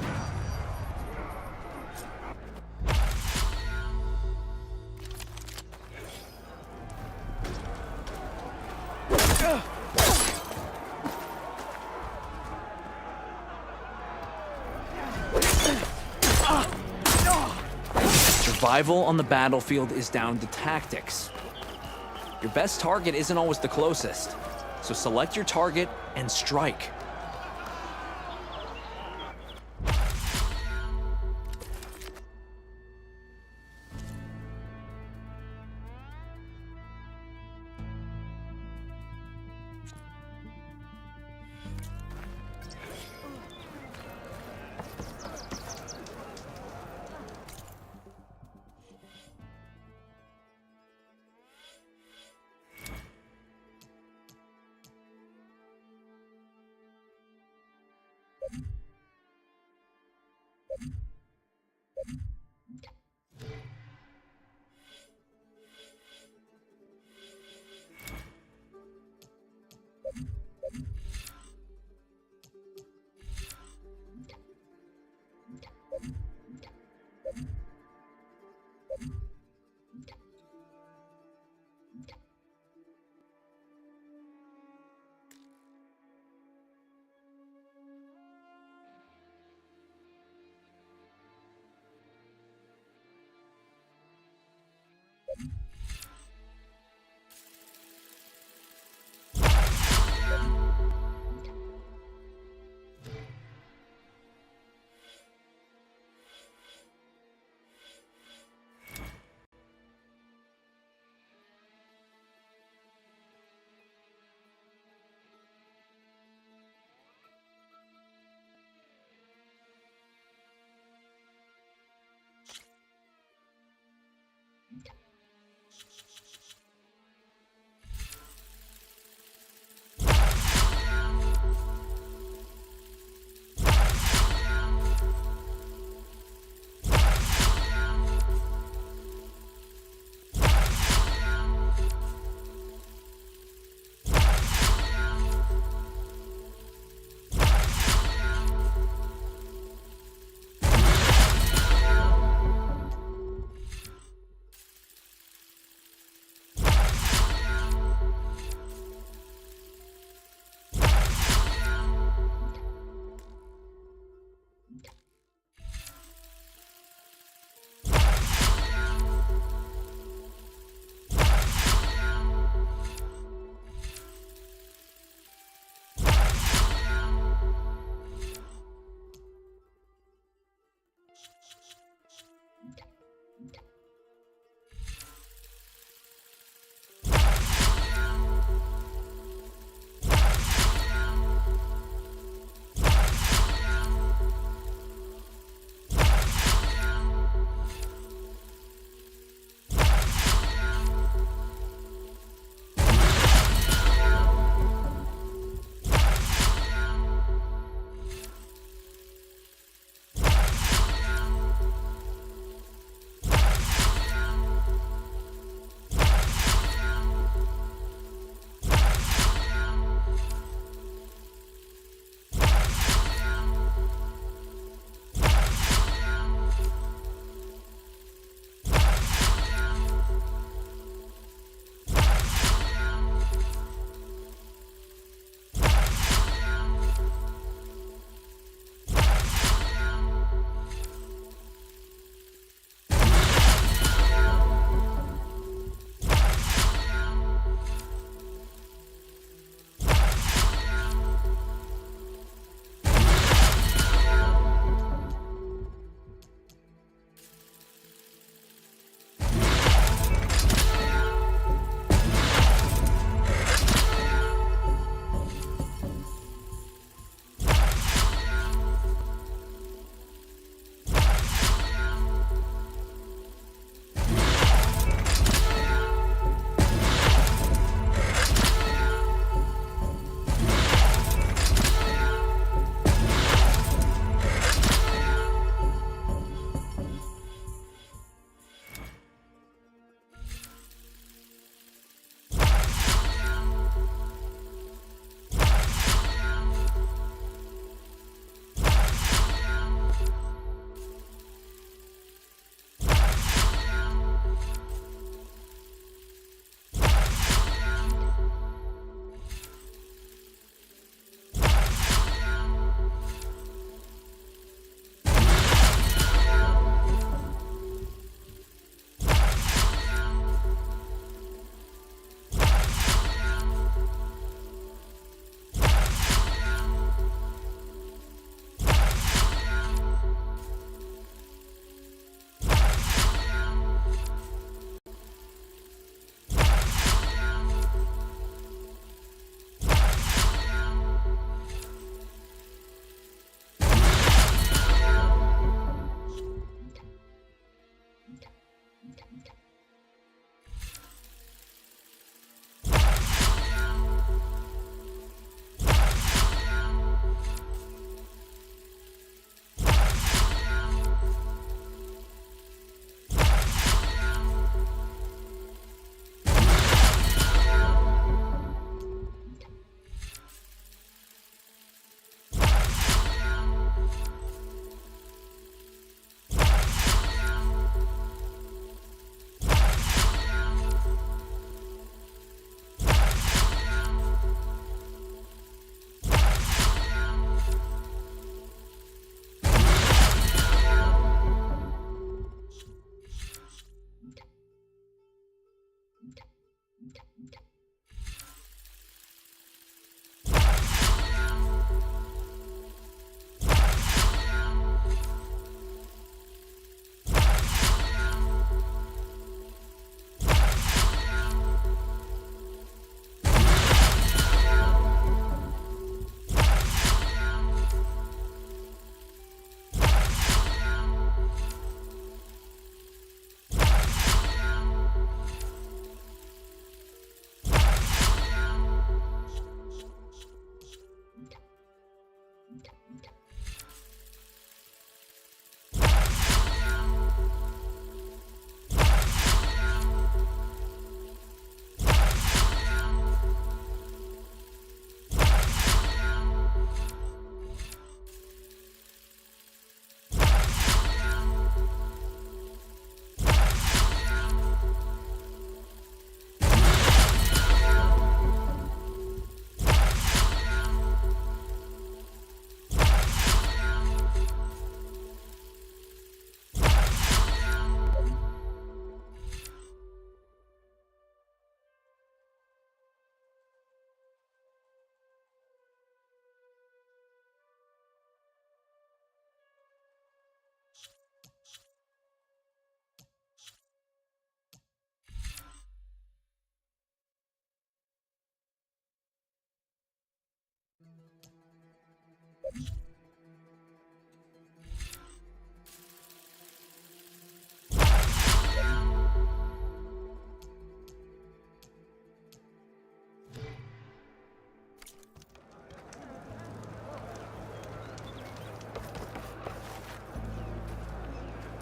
Survival on the battlefield is down to tactics. Your best target isn't always the closest. So select your target and strike.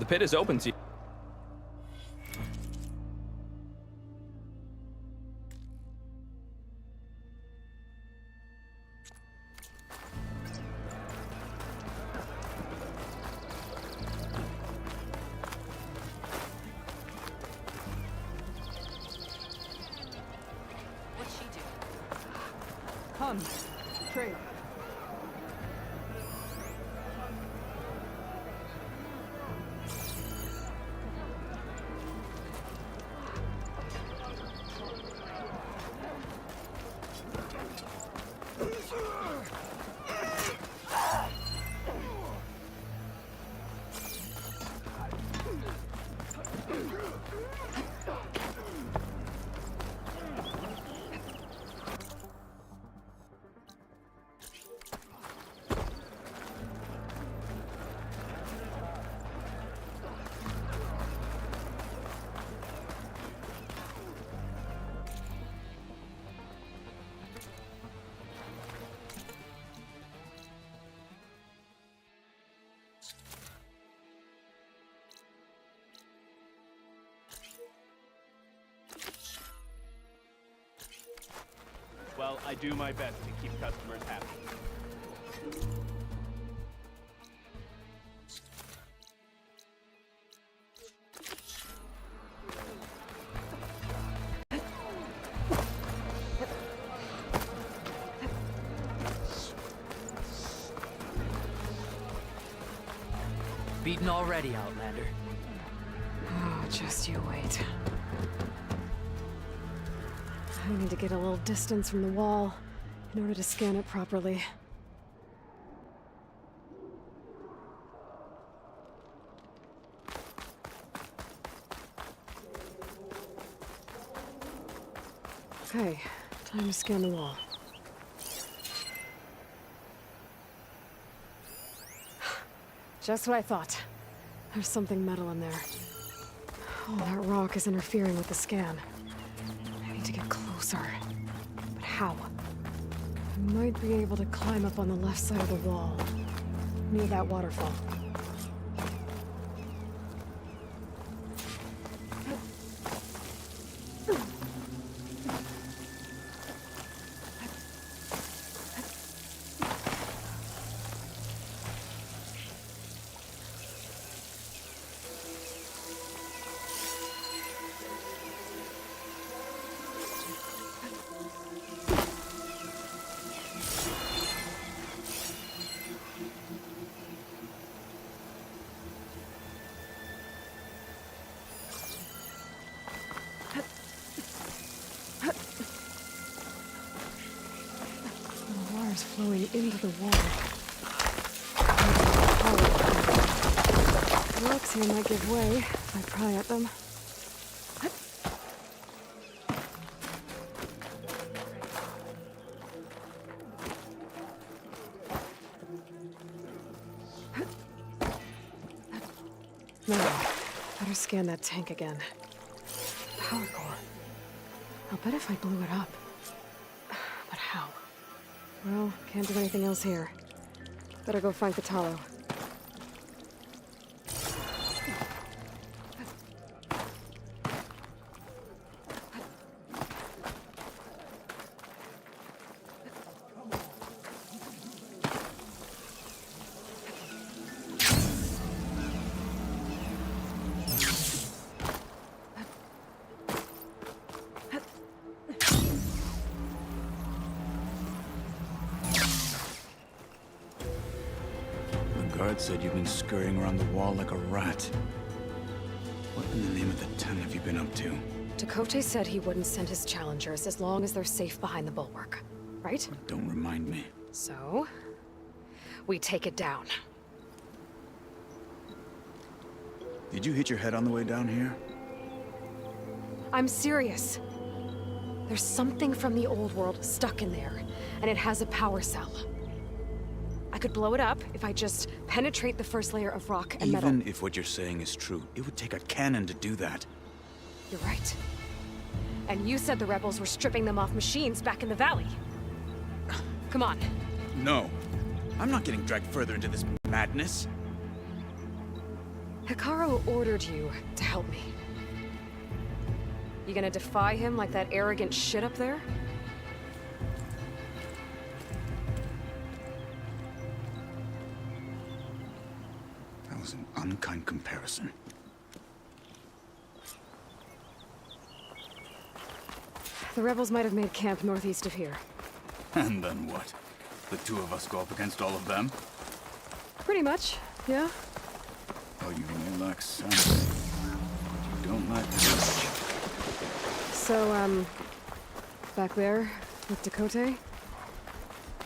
The pit is open to you. What's she do? Come, trade. Well, I do my best to keep customers happy. Beaten already, Outlander. Oh, just you wait. I need to get a little distance from the wall in order to scan it properly. Okay, time to scan the wall. Just what I thought. There's something metal in there. Oh, that rock is interfering with the scan. I need to get closer. But how? I might be able to climb up on the left side of the wall, near that waterfall. Flowing into the wall. The rocks here might give way if I pry at them. Now, better scan that tank again. Power core. I'll bet if I blew it up. But how? Well, can't do anything else here. Better go find Katalo. Guard said you've been scurrying around the wall like a rat. What in the name of the ten have you been up to? Tekote said he wouldn't send his challengers as long as they're safe behind the bulwark, right? Don't remind me. So, we take it down. Did you hit your head on the way down here? I'm serious. There's something from the old world stuck in there, and it has a power cell. I could blow it up if I just penetrate the first layer of rock and metal. Even if what you're saying is true, it would take a cannon to do that. You're right. And you said the rebels were stripping them off machines back in the valley. Come on. No. I'm not getting dragged further into this madness. Hikaru ordered you to help me. You gonna defy him like that arrogant shit up there? That was an unkind comparison. The rebels might have made camp northeast of here. And then what? The two of us go up against all of them? Pretty much, yeah. Oh, you may lack sense, but you don't lack courage. So, back there, with Dakota,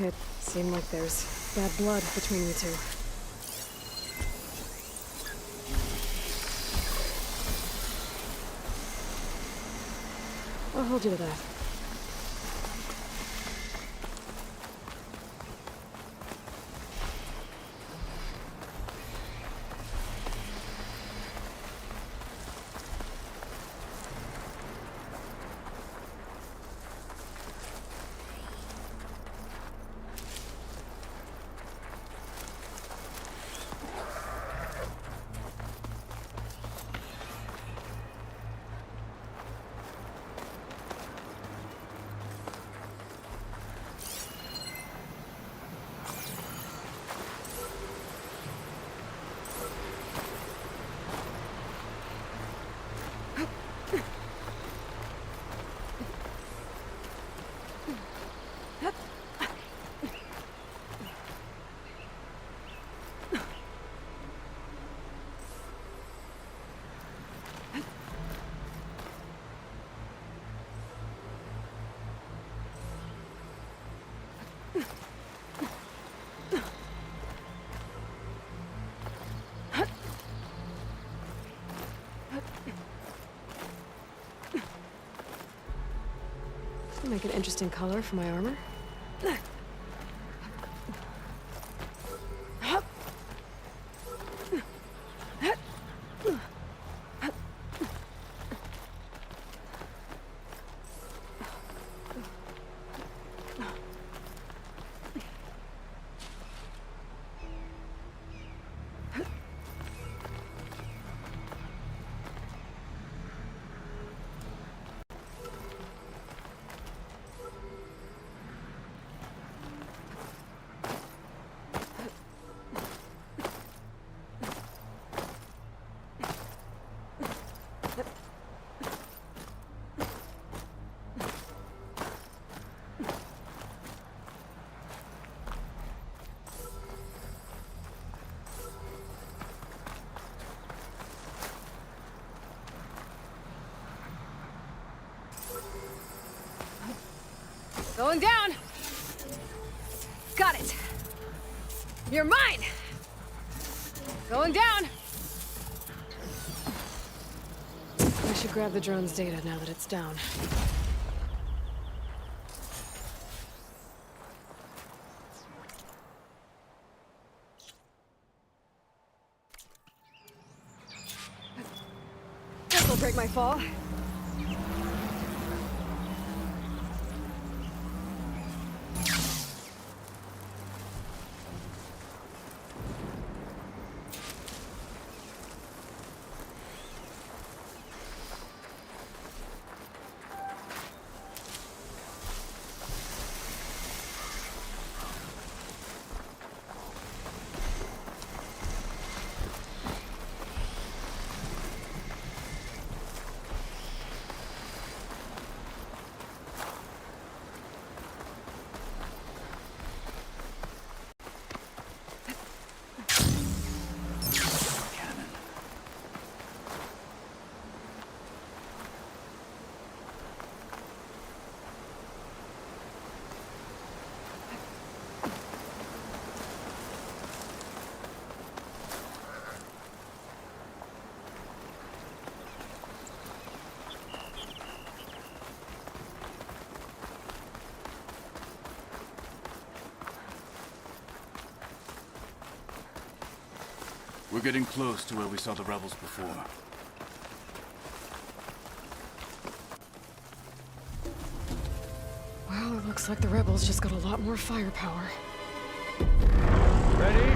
it seemed like there's bad blood between you two. I'll hold you to that. Make an interesting color for my armor. Going down! Got it! You're mine! Going down! I should grab the drone's data now that it's down. This'll break my fall. We're getting close to where we saw the rebels before. Well, it looks like the rebels just got a lot more firepower. Ready?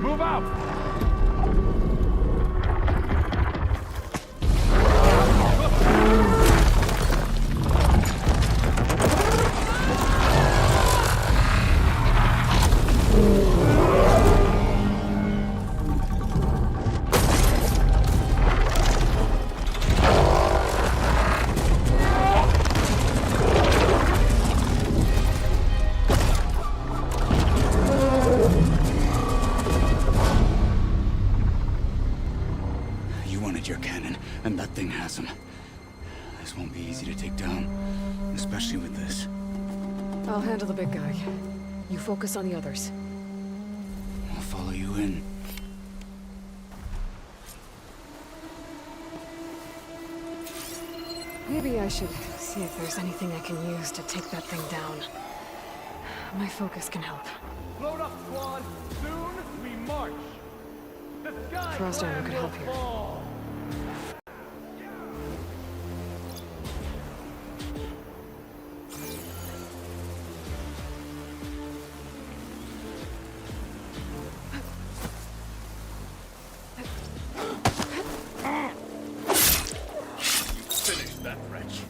Move out! cannon, and that thing has him. This won't be easy to take down, especially with this. I'll handle the big guy. You focus on the others. I'll follow you in. Maybe I should see if there's anything I can use to take that thing down. My focus can help. Load up, squad. Soon we march. The sky Frost armor could help here. fall. Finish that wretch.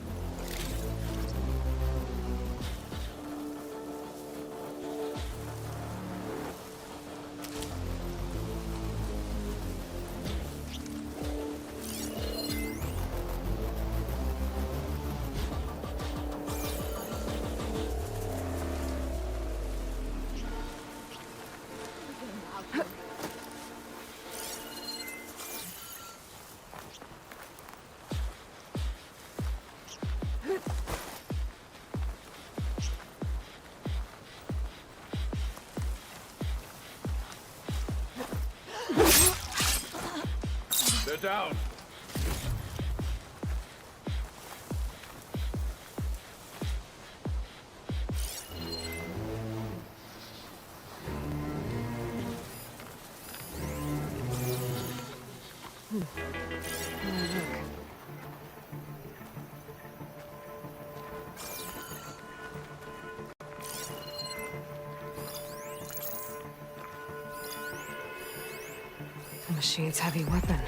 They're down. The machine's heavy weapon.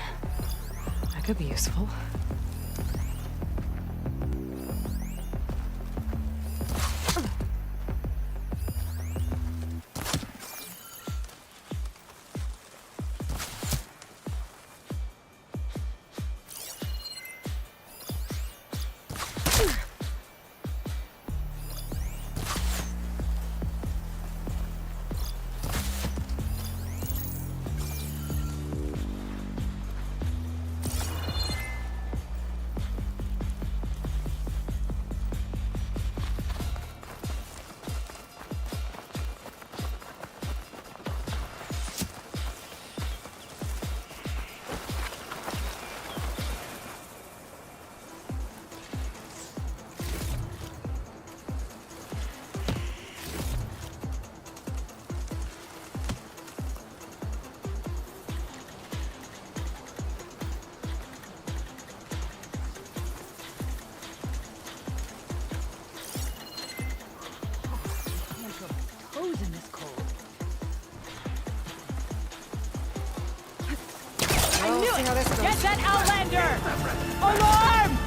That could be useful. In this cold. I knew it! Get that Outlander! Alarm!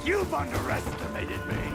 You've underestimated me.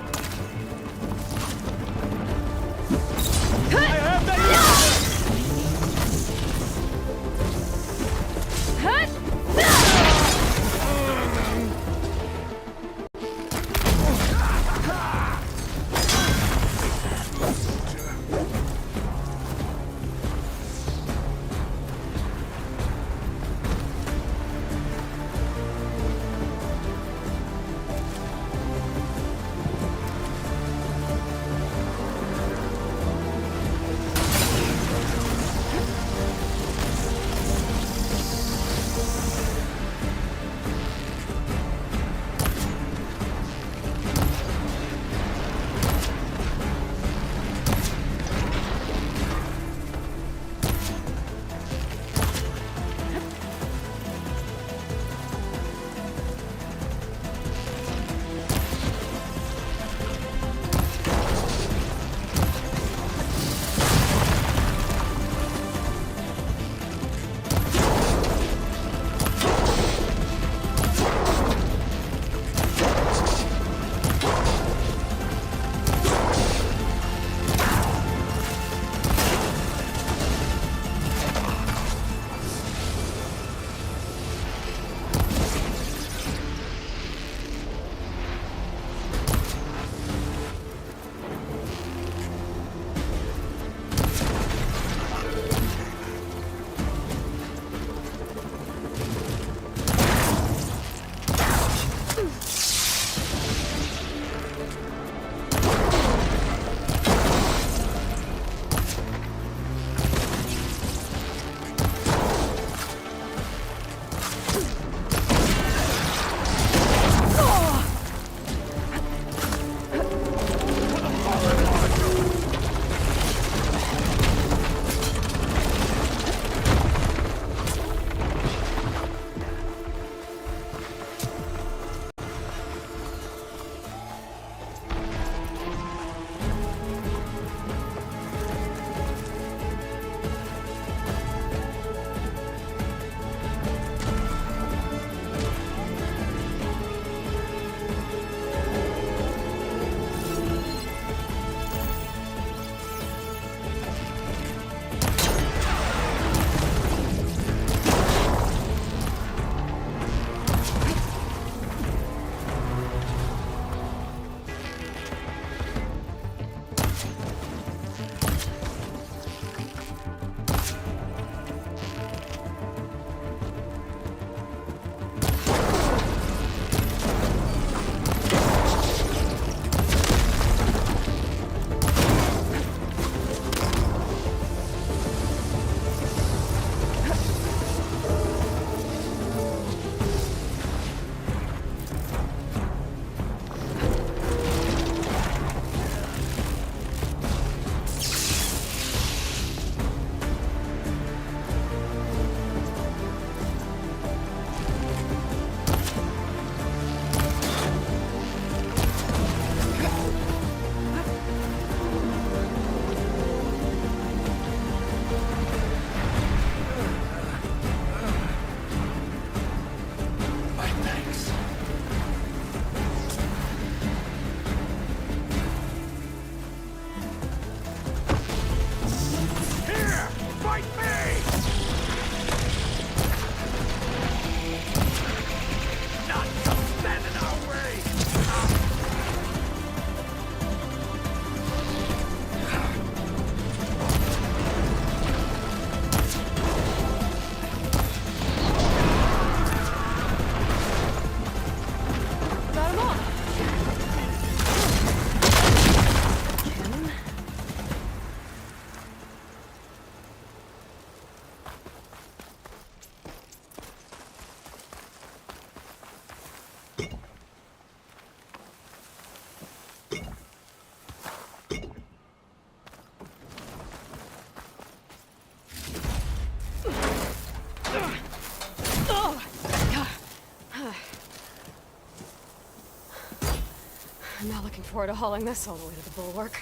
I'm not looking forward to hauling this all the way to the bulwark.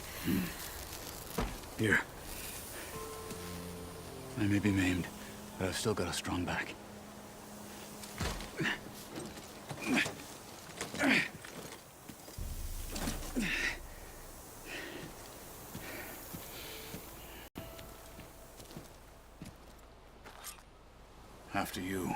Here. I may be maimed, but I've still got a strong back. after you.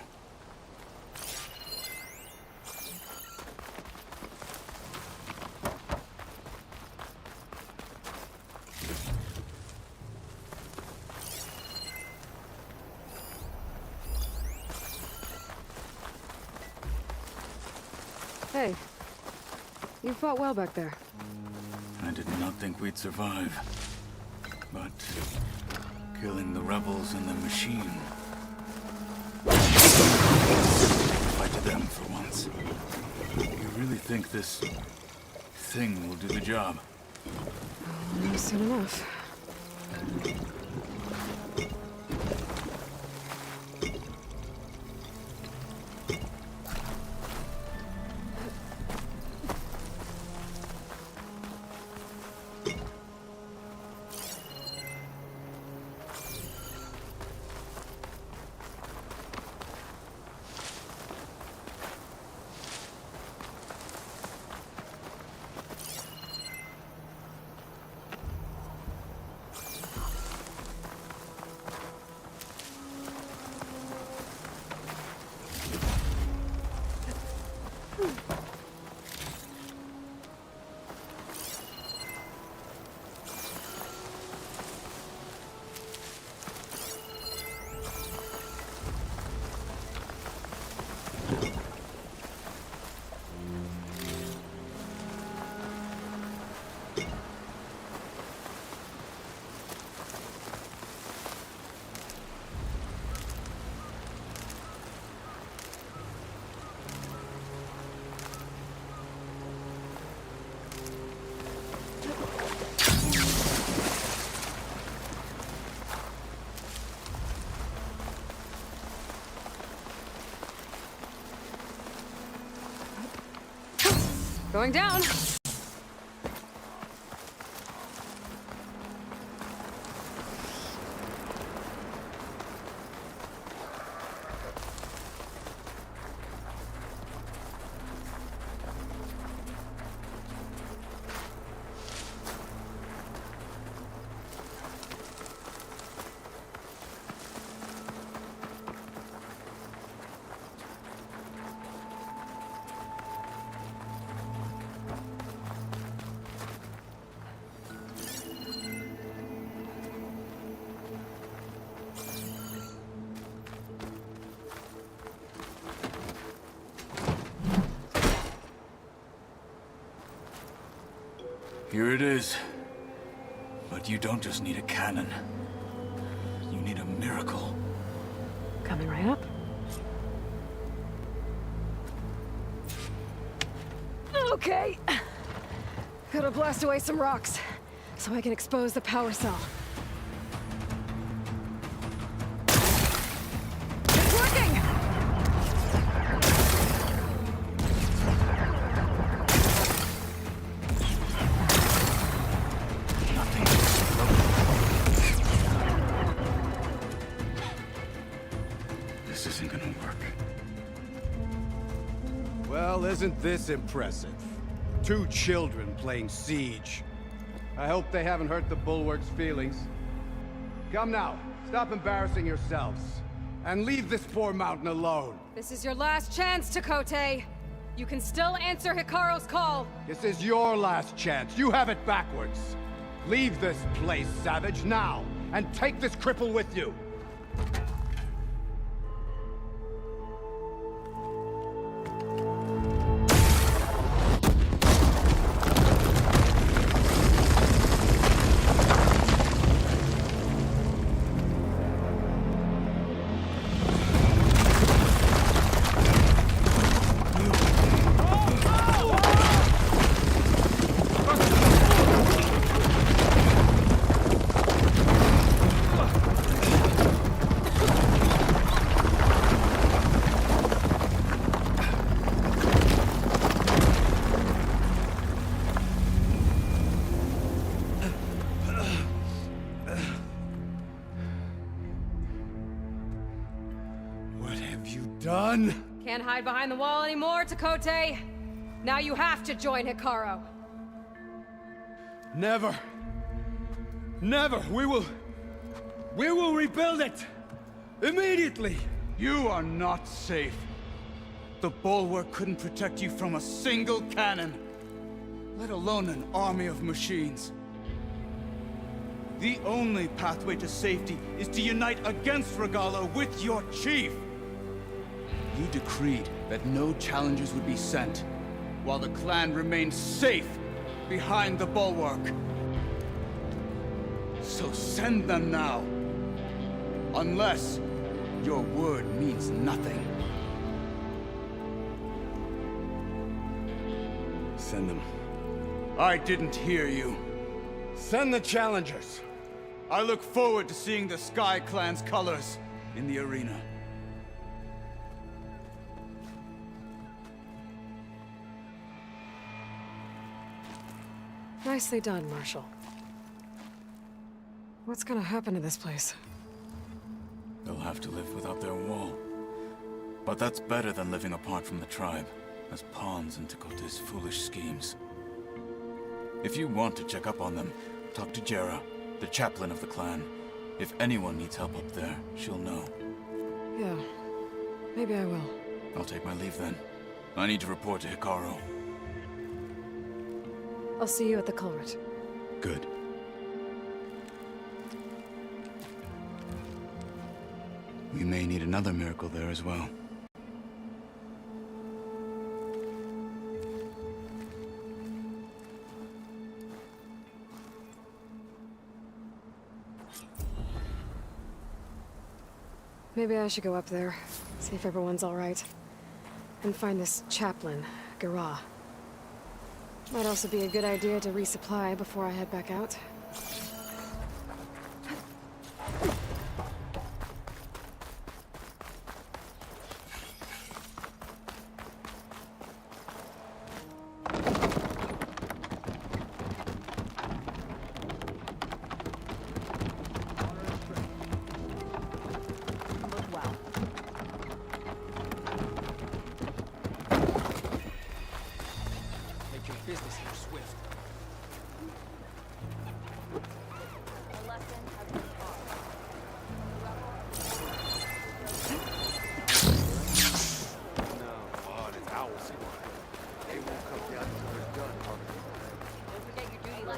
Hey, you fought well back there. I did not think we'd survive. But killing the rebels and the machine... Fight to them for once. You really think this thing will do the job? Not soon enough. Going down. Here it is. But you don't just need a cannon. You need a miracle. Coming right up. Okay. Gotta blast away some rocks, so I can expose the power cell. It's working! This isn't gonna work. Well, isn't this impressive? 2 children playing siege. I hope they haven't hurt the Bulwark's feelings. Come now, stop embarrassing yourselves. And leave this poor mountain alone. This is your last chance, Tekote. You can still answer Hikaru's call. This is your last chance. You have it backwards. Leave this place, Savage, now. And take this cripple with you. Done? Can't hide behind the wall anymore, Tekote. Now you have to join Hikaru. Never. Never. We will rebuild it. Immediately. You are not safe. The bulwark couldn't protect you from a single cannon, let alone an army of machines. The only pathway to safety is to unite against Regala with your chief. You decreed that no challengers would be sent, while the clan remained safe behind the bulwark. So send them now. Unless your word means nothing. Send them. I didn't hear you. Send the challengers. I look forward to seeing the Sky Clan's colors in the arena. Nicely done, Marshal. What's gonna happen to this place? They'll have to live without their wall. But that's better than living apart from the tribe, as pawns in Tekote's foolish schemes. If you want to check up on them, talk to Jera, the chaplain of the clan. If anyone needs help up there, she'll know. Yeah, maybe I will. I'll take my leave then. I need to report to Hikaru. I'll see you at the culvert. Good. We may need another miracle there as well. Maybe I should go up there, see if everyone's all right. And find this chaplain, GAIA. Might also be a good idea to resupply before I head back out.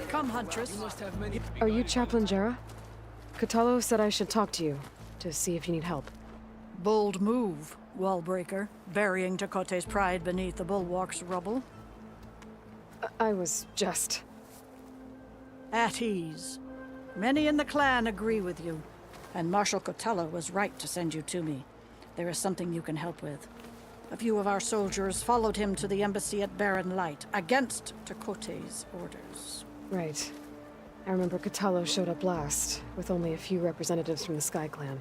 Come, Huntress. Are you Chaplain Jera? Katalo said I should talk to you, to see if you need help. Bold move, wallbreaker, burying Tekote's pride beneath the bulwark's rubble. I was just... At ease. Many in the clan agree with you, and Marshal Katalo was right to send you to me. There is something you can help with. A few of our soldiers followed him to the embassy at Barren Light, against Tekote's orders. Right. I remember Katalo showed up last, with only a few representatives from the Sky Clan.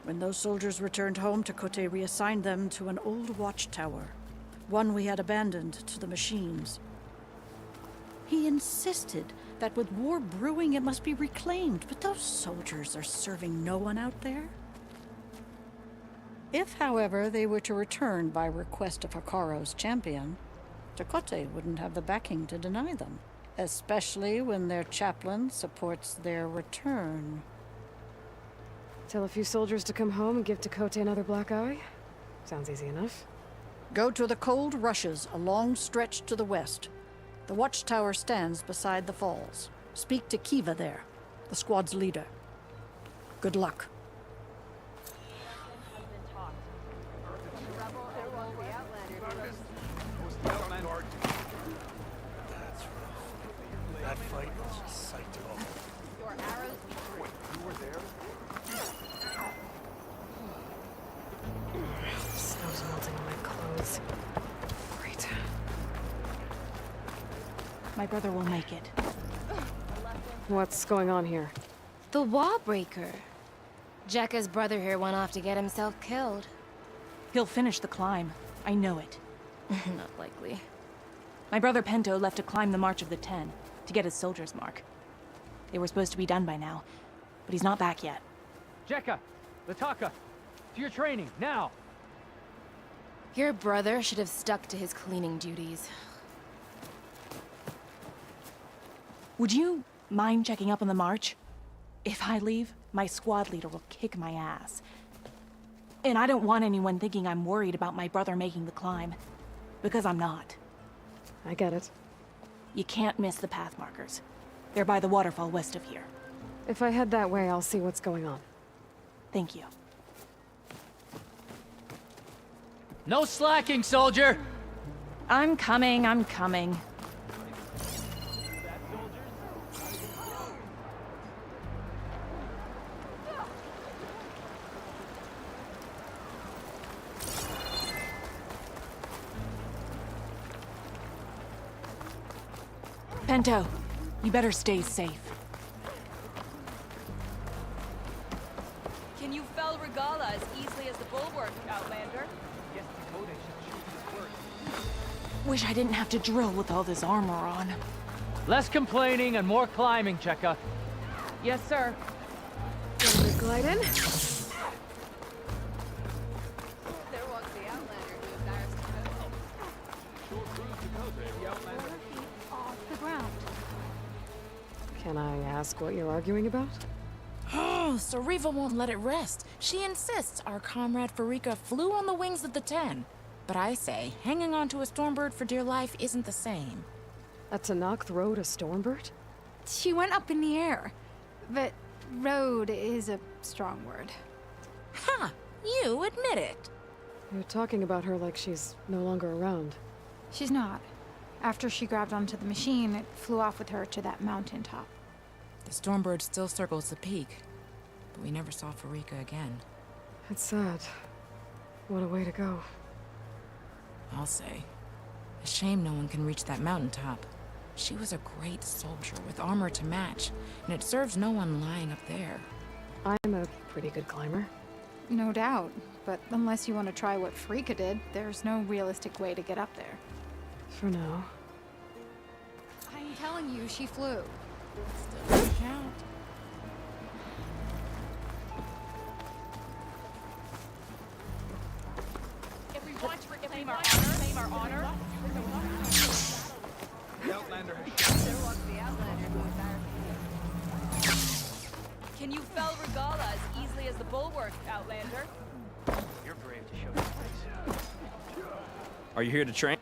When those soldiers returned home, Tekote reassigned them to an old watchtower, one we had abandoned to the machines. He insisted that with war brewing it must be reclaimed, but those soldiers are serving no one out there. If, however, they were to return by request of Hikaru's champion, Tekote wouldn't have the backing to deny them, especially when their chaplain supports their return. Tell a few soldiers to come home and give Tekote another black eye? Sounds easy enough. Go to the cold rushes, a long stretch to the west. The watchtower stands beside the falls. Speak to Kiva there, the squad's leader. Good luck. That fight was a sight to behold. Your arrows. Wait, you were there? The snow's melting on my clothes. Great. My brother will make it. What's going on here? The wall breaker. Jekka's brother here went off to get himself killed. He'll finish the climb. I know it. Not likely. My brother Pento left to climb the March of the Ten, to get his soldier's mark. They were supposed to be done by now, but he's not back yet. Jekka! Lataka! To your training, now! Your brother should have stuck to his cleaning duties. Would you mind checking up on the march? If I leave, my squad leader will kick my ass. And I don't want anyone thinking I'm worried about my brother making the climb. Because I'm not. I get it. You can't miss the path markers. They're by the waterfall west of here. If I head that way, I'll see what's going on. Thank you. No slacking, soldier! I'm coming, I'm coming. Pento, you better stay safe. Can you fell Regala as easily as the bulwark, Outlander? Yes, Decode should shoot his word. Wish I didn't have to drill with all this armor on. Less complaining and more climbing, Cheka. Yes, sir. Glide in. There walks the Outlander who embarrassed Decode. 4 feet off the ground. Can I ask what you're arguing about? Oh, Sariva won't let it rest. She insists our comrade Farika flew on the wings of the 10. But I say, hanging onto a Stormbird for dear life isn't the same. A Tanakh rode a Stormbird? She went up in the air. But road is a strong word. Ha! You admit it. You're talking about her like she's no longer around. She's not. After she grabbed onto the machine, it flew off with her to that mountaintop. The Stormbird still circles the peak, but we never saw Farika again. It's sad. What a way to go. I'll say. A shame no one can reach that mountaintop. She was a great soldier with armor to match, and it serves no one lying up there. I'm a pretty good climber. No doubt, but unless you want to try what Farika did, there's no realistic way to get up there. For now. I'm telling you, she flew. Still doesn't count. If we want to reclaim our honor, The Outlander has shot. there walks the Outlander who embarrassed. Can you fell Regala as easily as the bulwark, Outlander? You're brave to show your face. Are you here to train?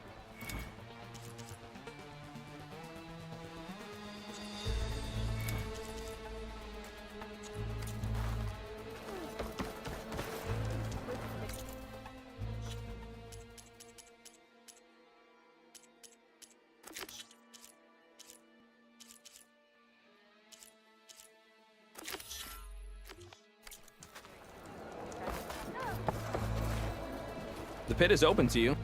The pit is open to you.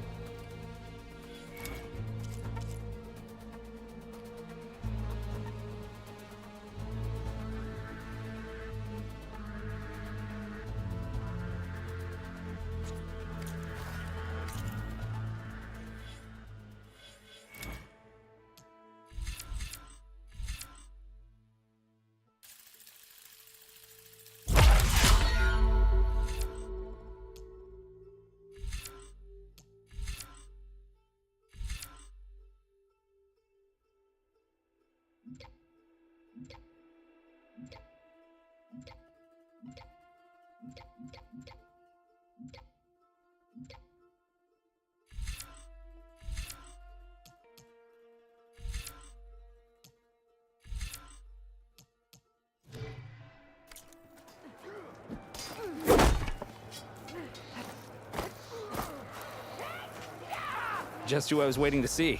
Just who I was waiting to see.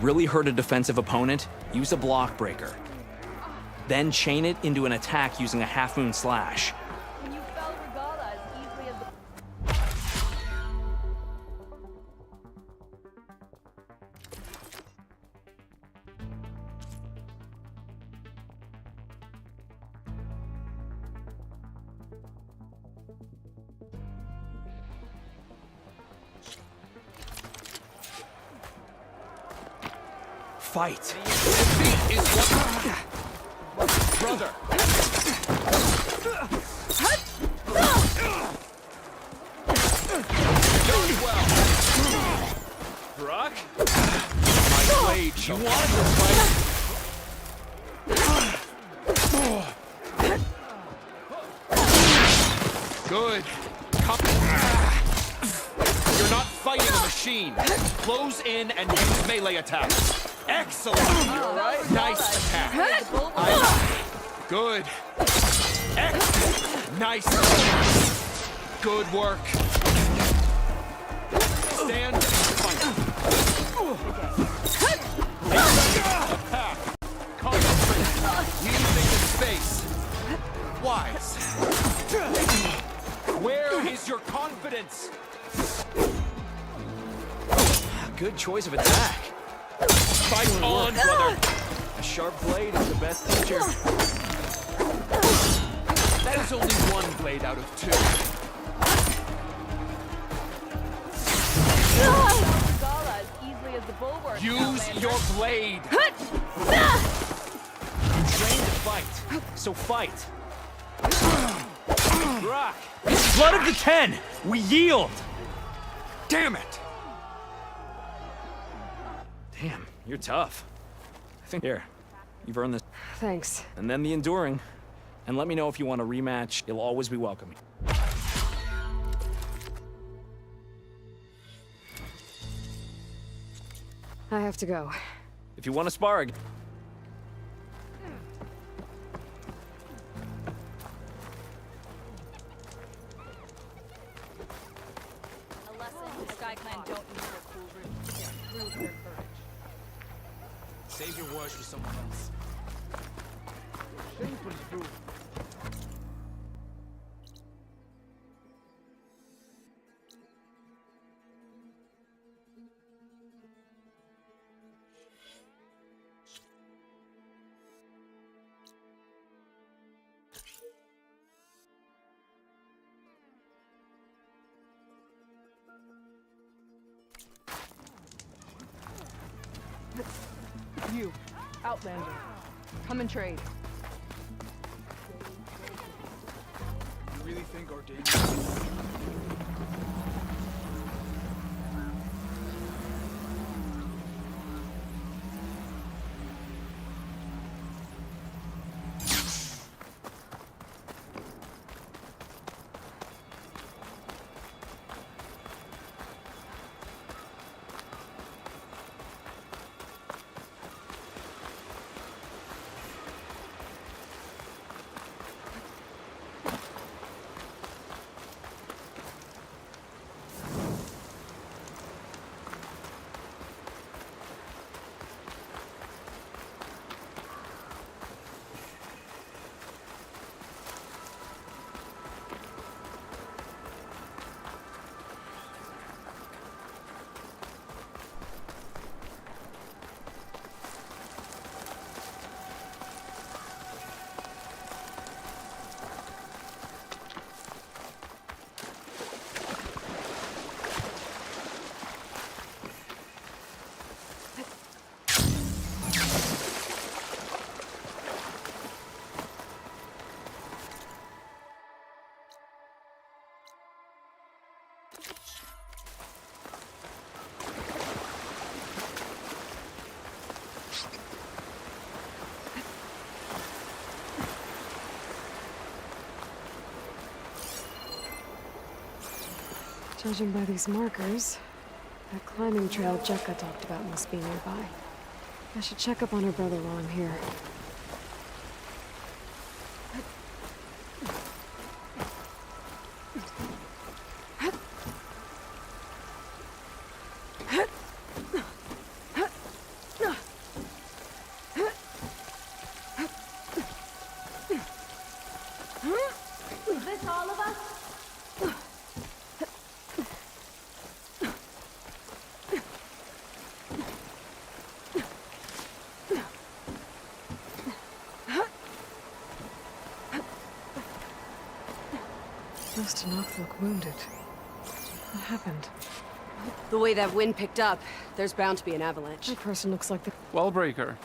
really hurt a defensive opponent, use a block breaker. Then chain it into an attack using a half-moon slash. Can you fell Regala as easily as the... Fight. Defeat is what... Brother! Done well! Brock? My blade, you wanted this fight? Good. You're not fighting a machine. Close in and use melee attacks. Excellent! You're right. Nice attack. Good. Excellent. Nice. Good work. Stand and fight. Attack. Concentrate. Using the space. Wise. Where is your confidence? Good choice of attack. Fight on, brother. A sharp blade is the best teacher. That is only one blade out of two. Regala as easily as the bulwark. Use your blade. You train to fight, so fight. Brock, blood of the 10. We yield. Damn it. Damn, you're tough. I think here, you've earned this. Thanks. And then the enduring. And let me know if you want a rematch. You'll always be welcome. I have to go. If you want to spar again. A lesson the Sky Clan don't use their cool roots to prove their courage. Save your words for someone else. Shameful fool. You, Outlander. Come and trade. You really think our danger... Judging by these markers, that climbing trail Jekka talked about must be nearby. I should check up on her brother while I'm here. close to not look wounded. What happened? The way that wind picked up, there's bound to be an avalanche. That person looks like the... Wallbreaker.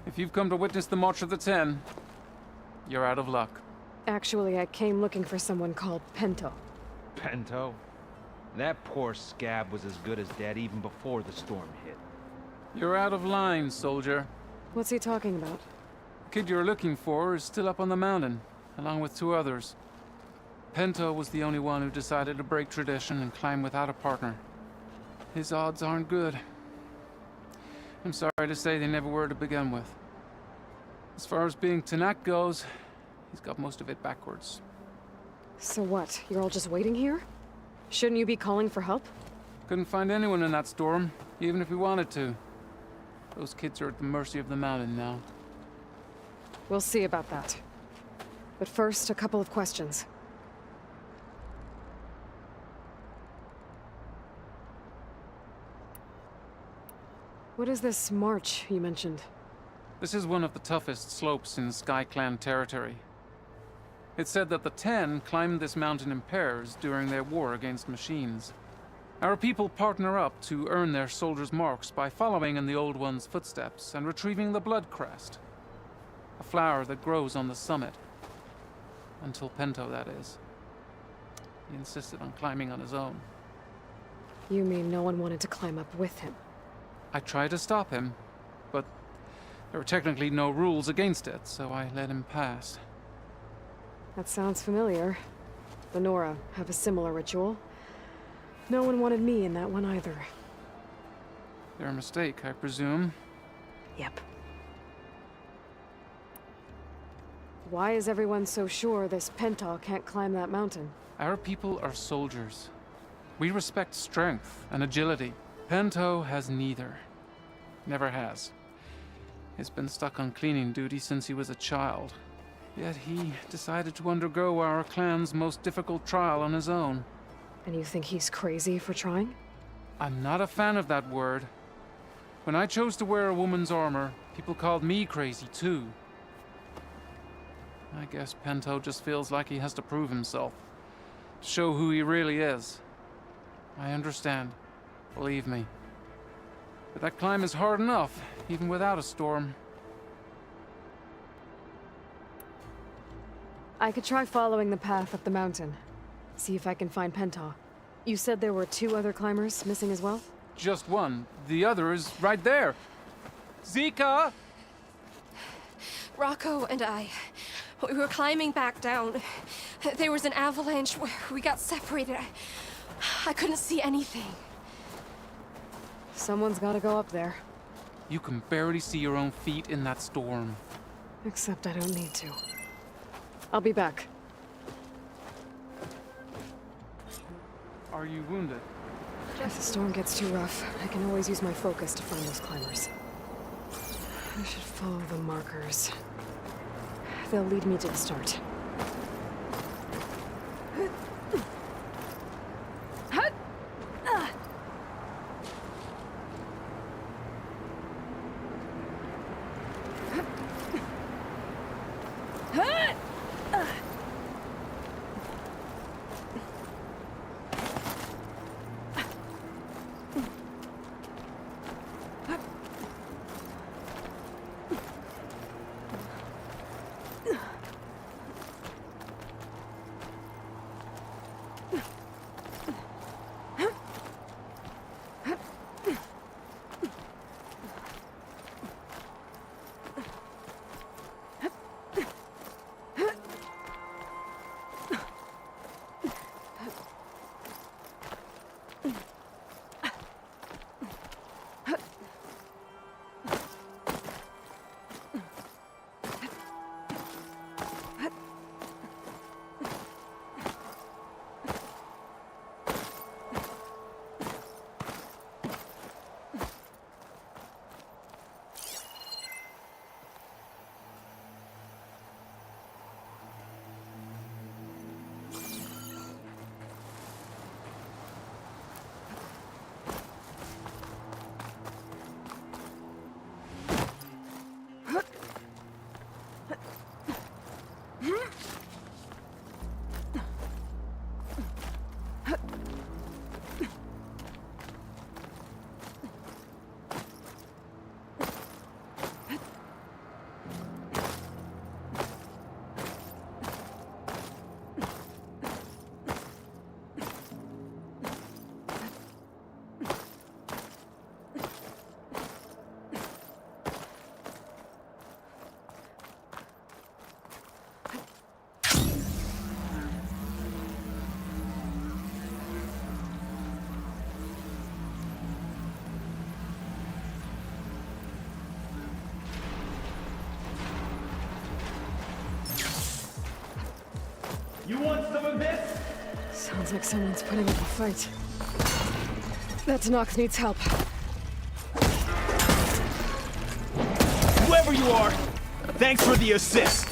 If you've come to witness the March of the Ten, you're out of luck. Actually, I came looking for someone called Pento. Pento? That poor scab was as good as dead even before the storm hit. You're out of line, soldier. What's he talking about? The kid you're looking for is still up on the mountain, along with 2 others. Pento was the only one who decided to break tradition and climb without a partner. His odds aren't good. I'm sorry to say they never were to begin with. As far as being Tanak goes, he's got most of it backwards. So what? You're all just waiting here? Shouldn't you be calling for help? Couldn't find anyone in that storm, even if we wanted to. Those kids are at the mercy of the mountain now. We'll see about that. But first, a couple of questions. What is this march you mentioned? This is one of the toughest slopes in Sky Clan territory. It's said that the Ten climbed this mountain in pairs during their war against machines. Our people partner up to earn their soldiers' marks by following in the Old One's footsteps and retrieving the Blood Crest, a flower that grows on the summit. Until Pento, that is. He insisted on climbing on his own. You mean no one wanted to climb up with him? I tried to stop him, but there were technically no rules against it, so I let him pass. That sounds familiar. The Nora have a similar ritual. No one wanted me in that one either. Their mistake, I presume. Yep. Why is everyone so sure this Pento can't climb that mountain? Our people are soldiers. We respect strength and agility. Pento has neither. Never has. He's been stuck on cleaning duty since he was a child. Yet he decided to undergo our clan's most difficult trial on his own. And you think he's crazy for trying? I'm not a fan of that word. When I chose to wear a woman's armor, people called me crazy too. I guess Pento just feels like he has to prove himself, to show who he really is. I understand. Believe me. But that climb is hard enough, even without a storm. I could try following the path up the mountain. See if I can find Pento. You said there were 2 other climbers missing as well? Just one. The other is right there. Zika! Rocco and I, we were climbing back down. There was an avalanche where we got separated. I couldn't see anything. Someone's gotta go up there. You can barely see your own feet in that storm. Except I don't need to. I'll be back. Are you wounded? If the storm gets too rough, I can always use my focus to find those climbers. I should follow the markers. They'll lead me to the start. You want some of this? Sounds like someone's putting up a fight. That Nox needs help. Whoever you are, thanks for the assist.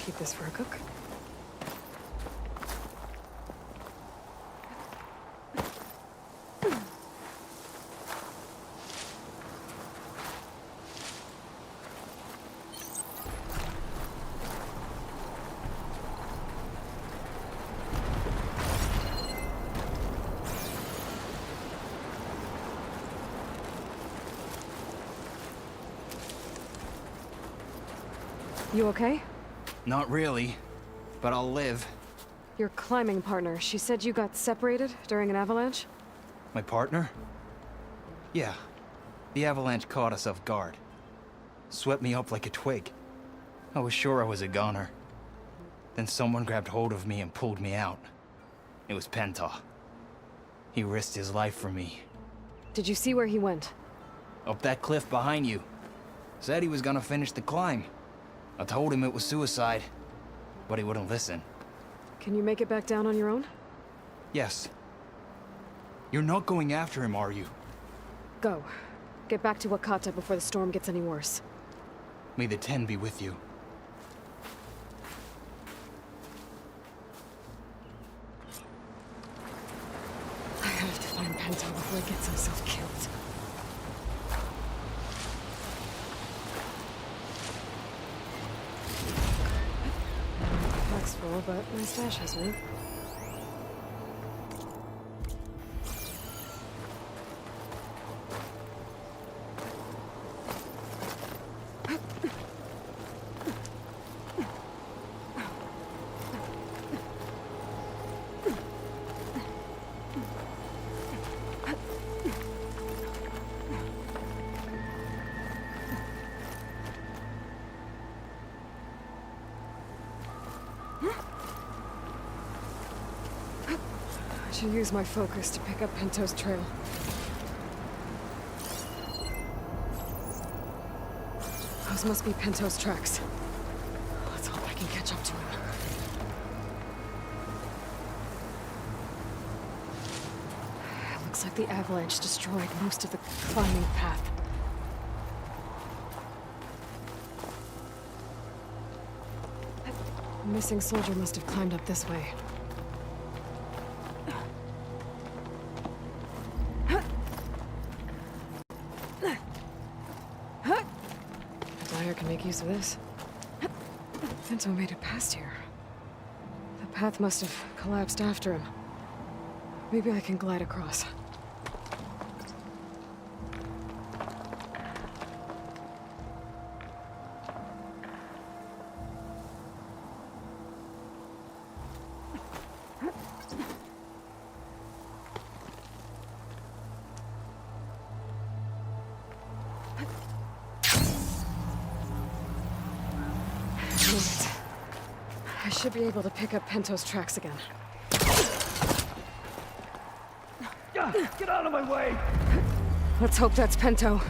Keep this for a cook. You okay? Not really, but I'll live. Your climbing partner, she said you got separated during an avalanche? My partner? Yeah. The avalanche caught us off guard. Swept me up like a twig. I was sure I was a goner. Then someone grabbed hold of me and pulled me out. It was Penta. He risked his life for me. Did you see where he went? Up that cliff behind you. Said he was gonna finish the climb. I told him it was suicide, but he wouldn't listen. Can you make it back down on your own? Yes. You're not going after him, are you? Go. Get back to Wakata before the storm gets any worse. May the Ten be with you. I have to find Penta before he gets himself killed. Box full, but my stash has room. I should use my focus to pick up Pento's trail. Those must be Pento's tracks. Let's hope I can catch up to him. It looks like the avalanche destroyed most of the climbing path. The missing soldier must have climbed up this way. Can make use of this. Pento made it past here. The path must have collapsed after him. Maybe I can glide across. I should be able to pick up Pento's tracks again. Get out of my way! Let's hope that's Pento.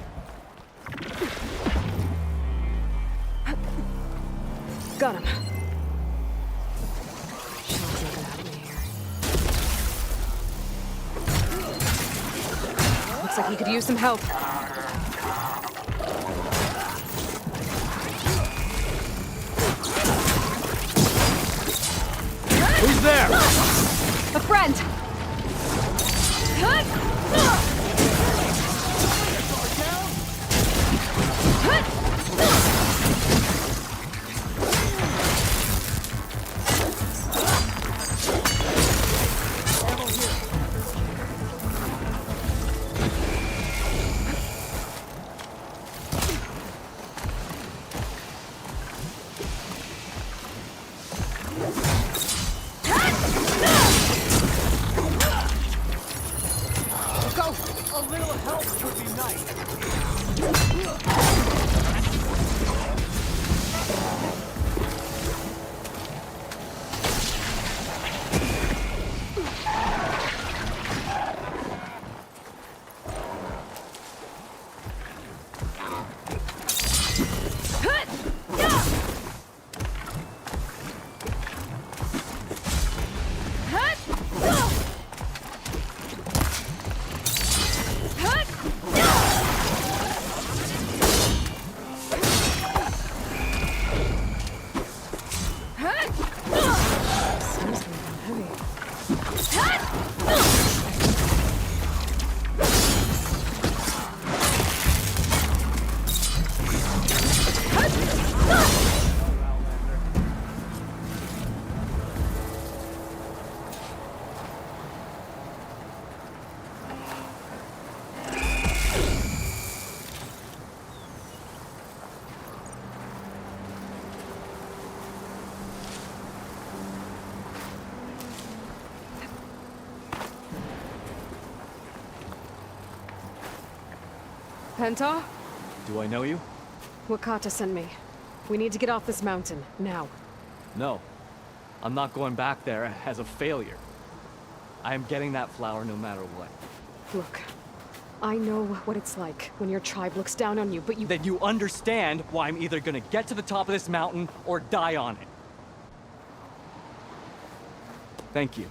Got him. Shot's not gonna help me here. Looks like he could use some help. Who's there? A friend! Pento? Do I know you? Wakata sent me. We need to get off this mountain, now. No. I'm not going back there as a failure. I am getting that flower no matter what. Look, I know what it's like when your tribe looks down on you, but you— Then you understand why I'm either gonna get to the top of this mountain or die on it. Thank you.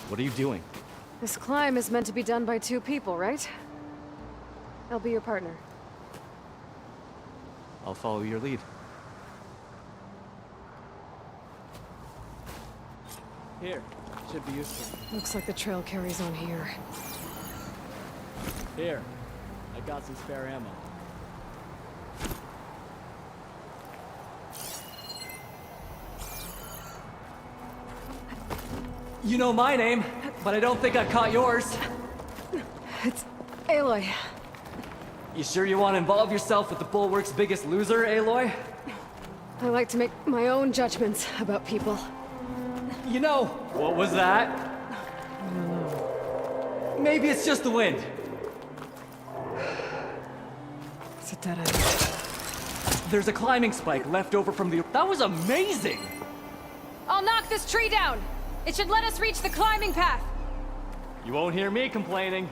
What are you doing? This climb is meant to be done by two people, right? I'll be your partner. I'll follow your lead. Here, should be useful. Looks like the trail carries on here. Here, I got some spare ammo. You know my name, but I don't think I caught yours. It's Aloy. You sure you want to involve yourself with the Bulwark's biggest loser, Aloy? I like to make my own judgments about people. You know, what was that? Maybe it's just the wind. It's a dead end. There's a climbing spike left over from the— That was amazing! I'll knock this tree down! It should let us reach the climbing path! You won't hear me complaining.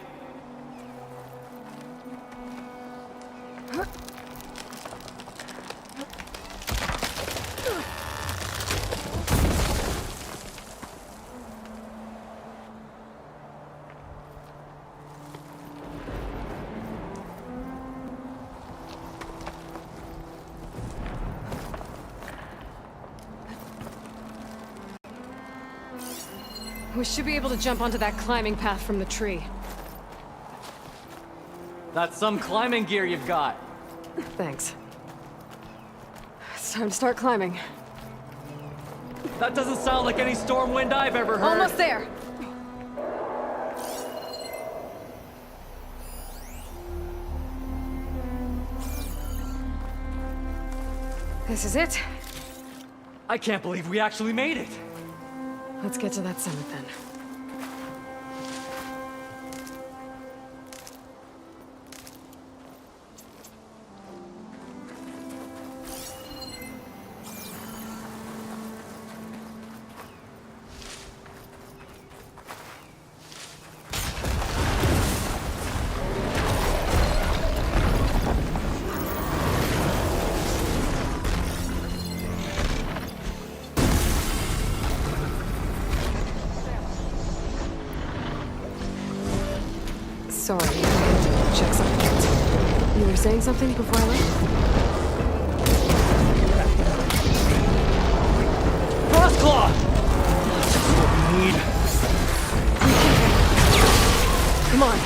We should be able to jump onto that climbing path from the tree. That's some climbing gear you've got. Thanks. It's time to start climbing. That doesn't sound like any storm wind I've ever heard. Almost there. This is it. I can't believe we actually made it. Let's get to that summit then. Sorry, I had to check something out. You were saying something before I left? Frostclaw! Just what we need. Come on.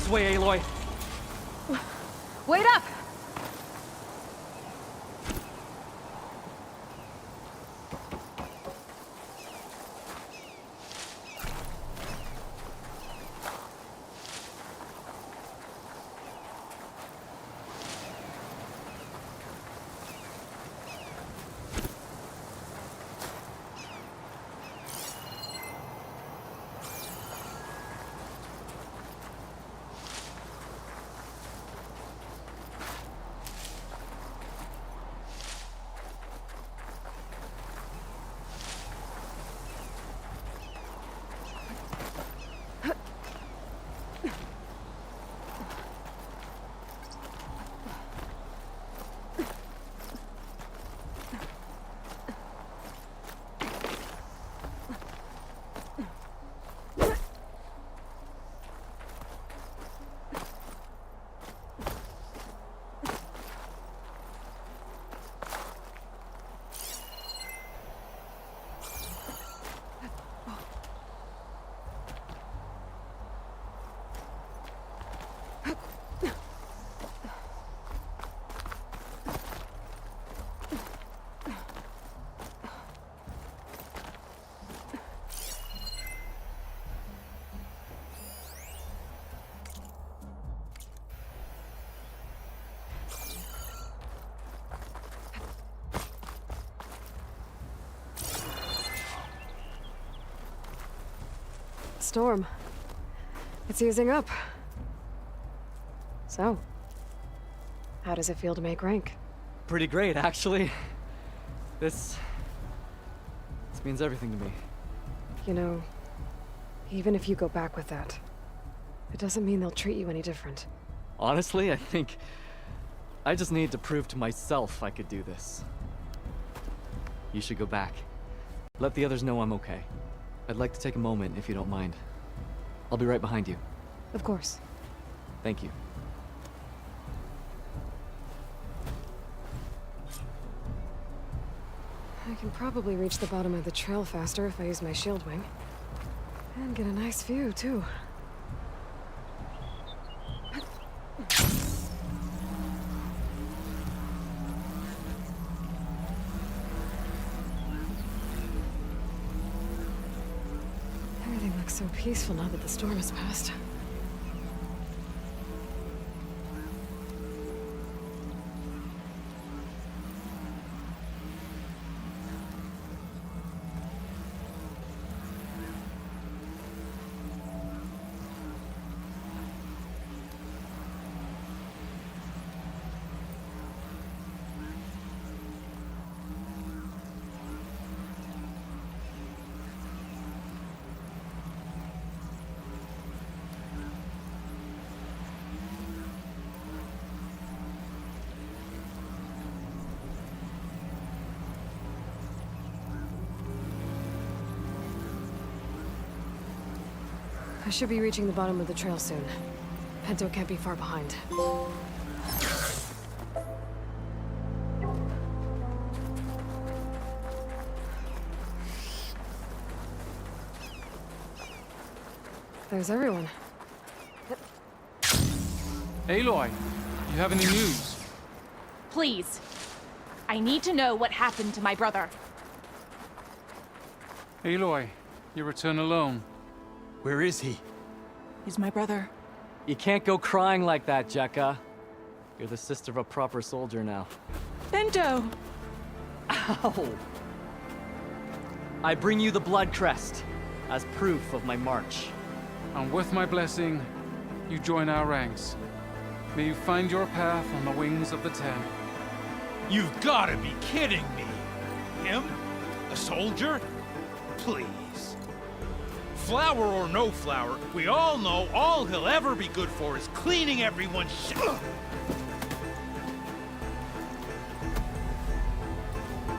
This way, Aloy. Wait up! Storm. It's easing up. So, how does it feel to make rank? Pretty great, actually. This means everything to me. You know, even if you go back with that, it doesn't mean they'll treat you any different. Honestly, I think I just need to prove to myself I could do this. You should go back. Let the others know I'm okay. I'd like to take a moment, if you don't mind. I'll be right behind you. Of course. Thank you. I can probably reach the bottom of the trail faster if I use my shield wing. And get a nice view, too. Everything looks so peaceful now that the storm has passed. I should be reaching the bottom of the trail soon. Pento can't be far behind. There's everyone. Aloy, you have any news? Please. I need to know what happened to my brother. Aloy, you return alone. Where is he? He's my brother. You can't go crying like that, Jekka. You're the sister of a proper soldier now. Bento! Ow! I bring you the blood crest as proof of my march. And with my blessing, you join our ranks. May you find your path on the wings of the Ten. You've got to be kidding me! Him? A soldier? Please. Flower or no flower, we all know all he'll ever be good for is cleaning everyone's shit.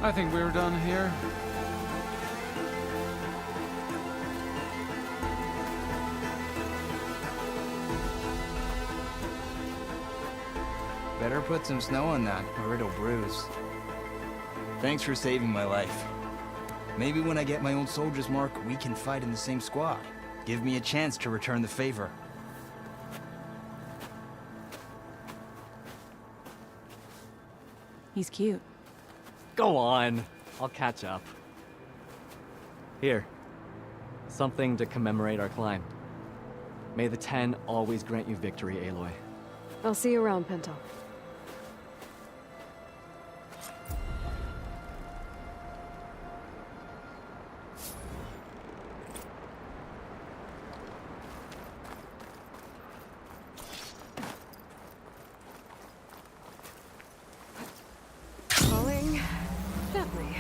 I think we're done here. Better put some snow on that, or it'll bruise. Thanks for saving my life. Maybe when I get my old soldier's mark, we can fight in the same squad. Give me a chance to return the favor. He's cute. Go on. I'll catch up. Here. Something to commemorate our climb. May the 10 always grant you victory, Aloy. I'll see you around, Pinto. Falling gently.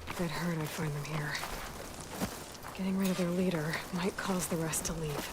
If I'd heard I'd find them here. Getting rid of their leader might cause the rest to leave.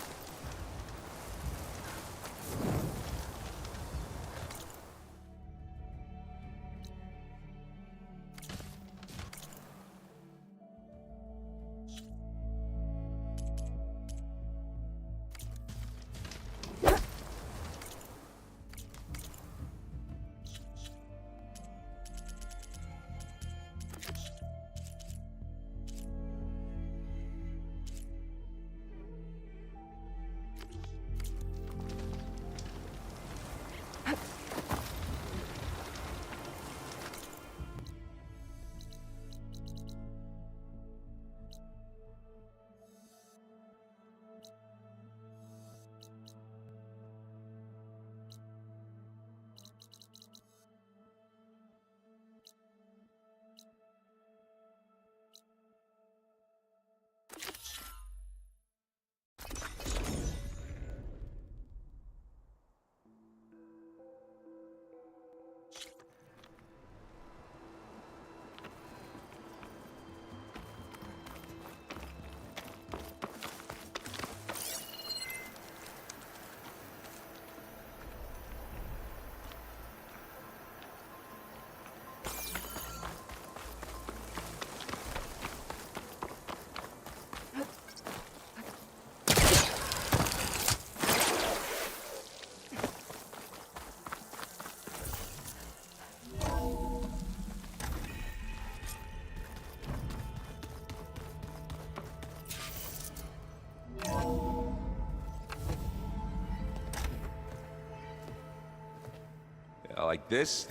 Like this?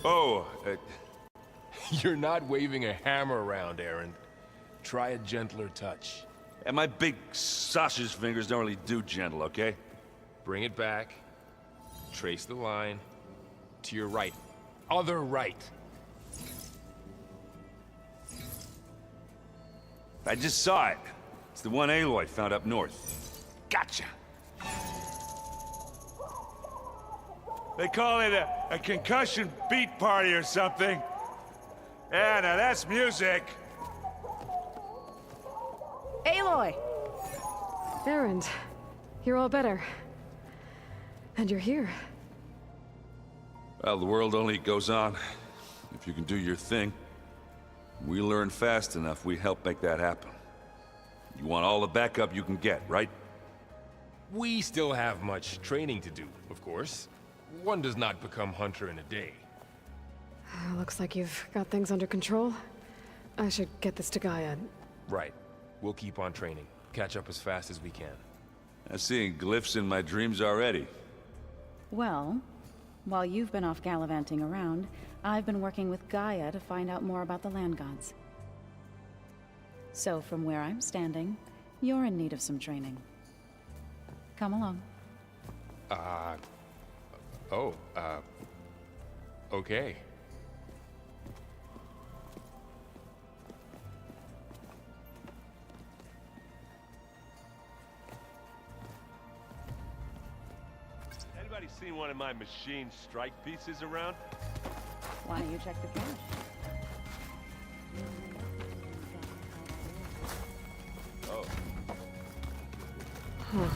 Oh, you're not waving a hammer around, Erend. Try a gentler touch. And my big sausage fingers don't really do gentle, okay? Bring it back. Trace the line. To your right. Other right. I just saw it. It's the one Aloy found up north. Gotcha! They call it a concussion beat party or something. Yeah, now that's music. Aloy! Erend, you're all better. And you're here. Well, the world only goes on if you can do your thing. We learn fast enough, we help make that happen. You want all the backup you can get, right? We still have much training to do, of course. One does not become hunter in a day. Looks like you've got things under control. I should get this to GAIA. Right. We'll keep on training. Catch up as fast as we can. I'm seeing glyphs in my dreams already. Well, while you've been off gallivanting around, I've been working with GAIA to find out more about the land gods. So from where I'm standing, you're in need of some training. Come along. Okay. Anybody seen one of my machine strike pieces around? Why don't you check the cache? Oh. Huh.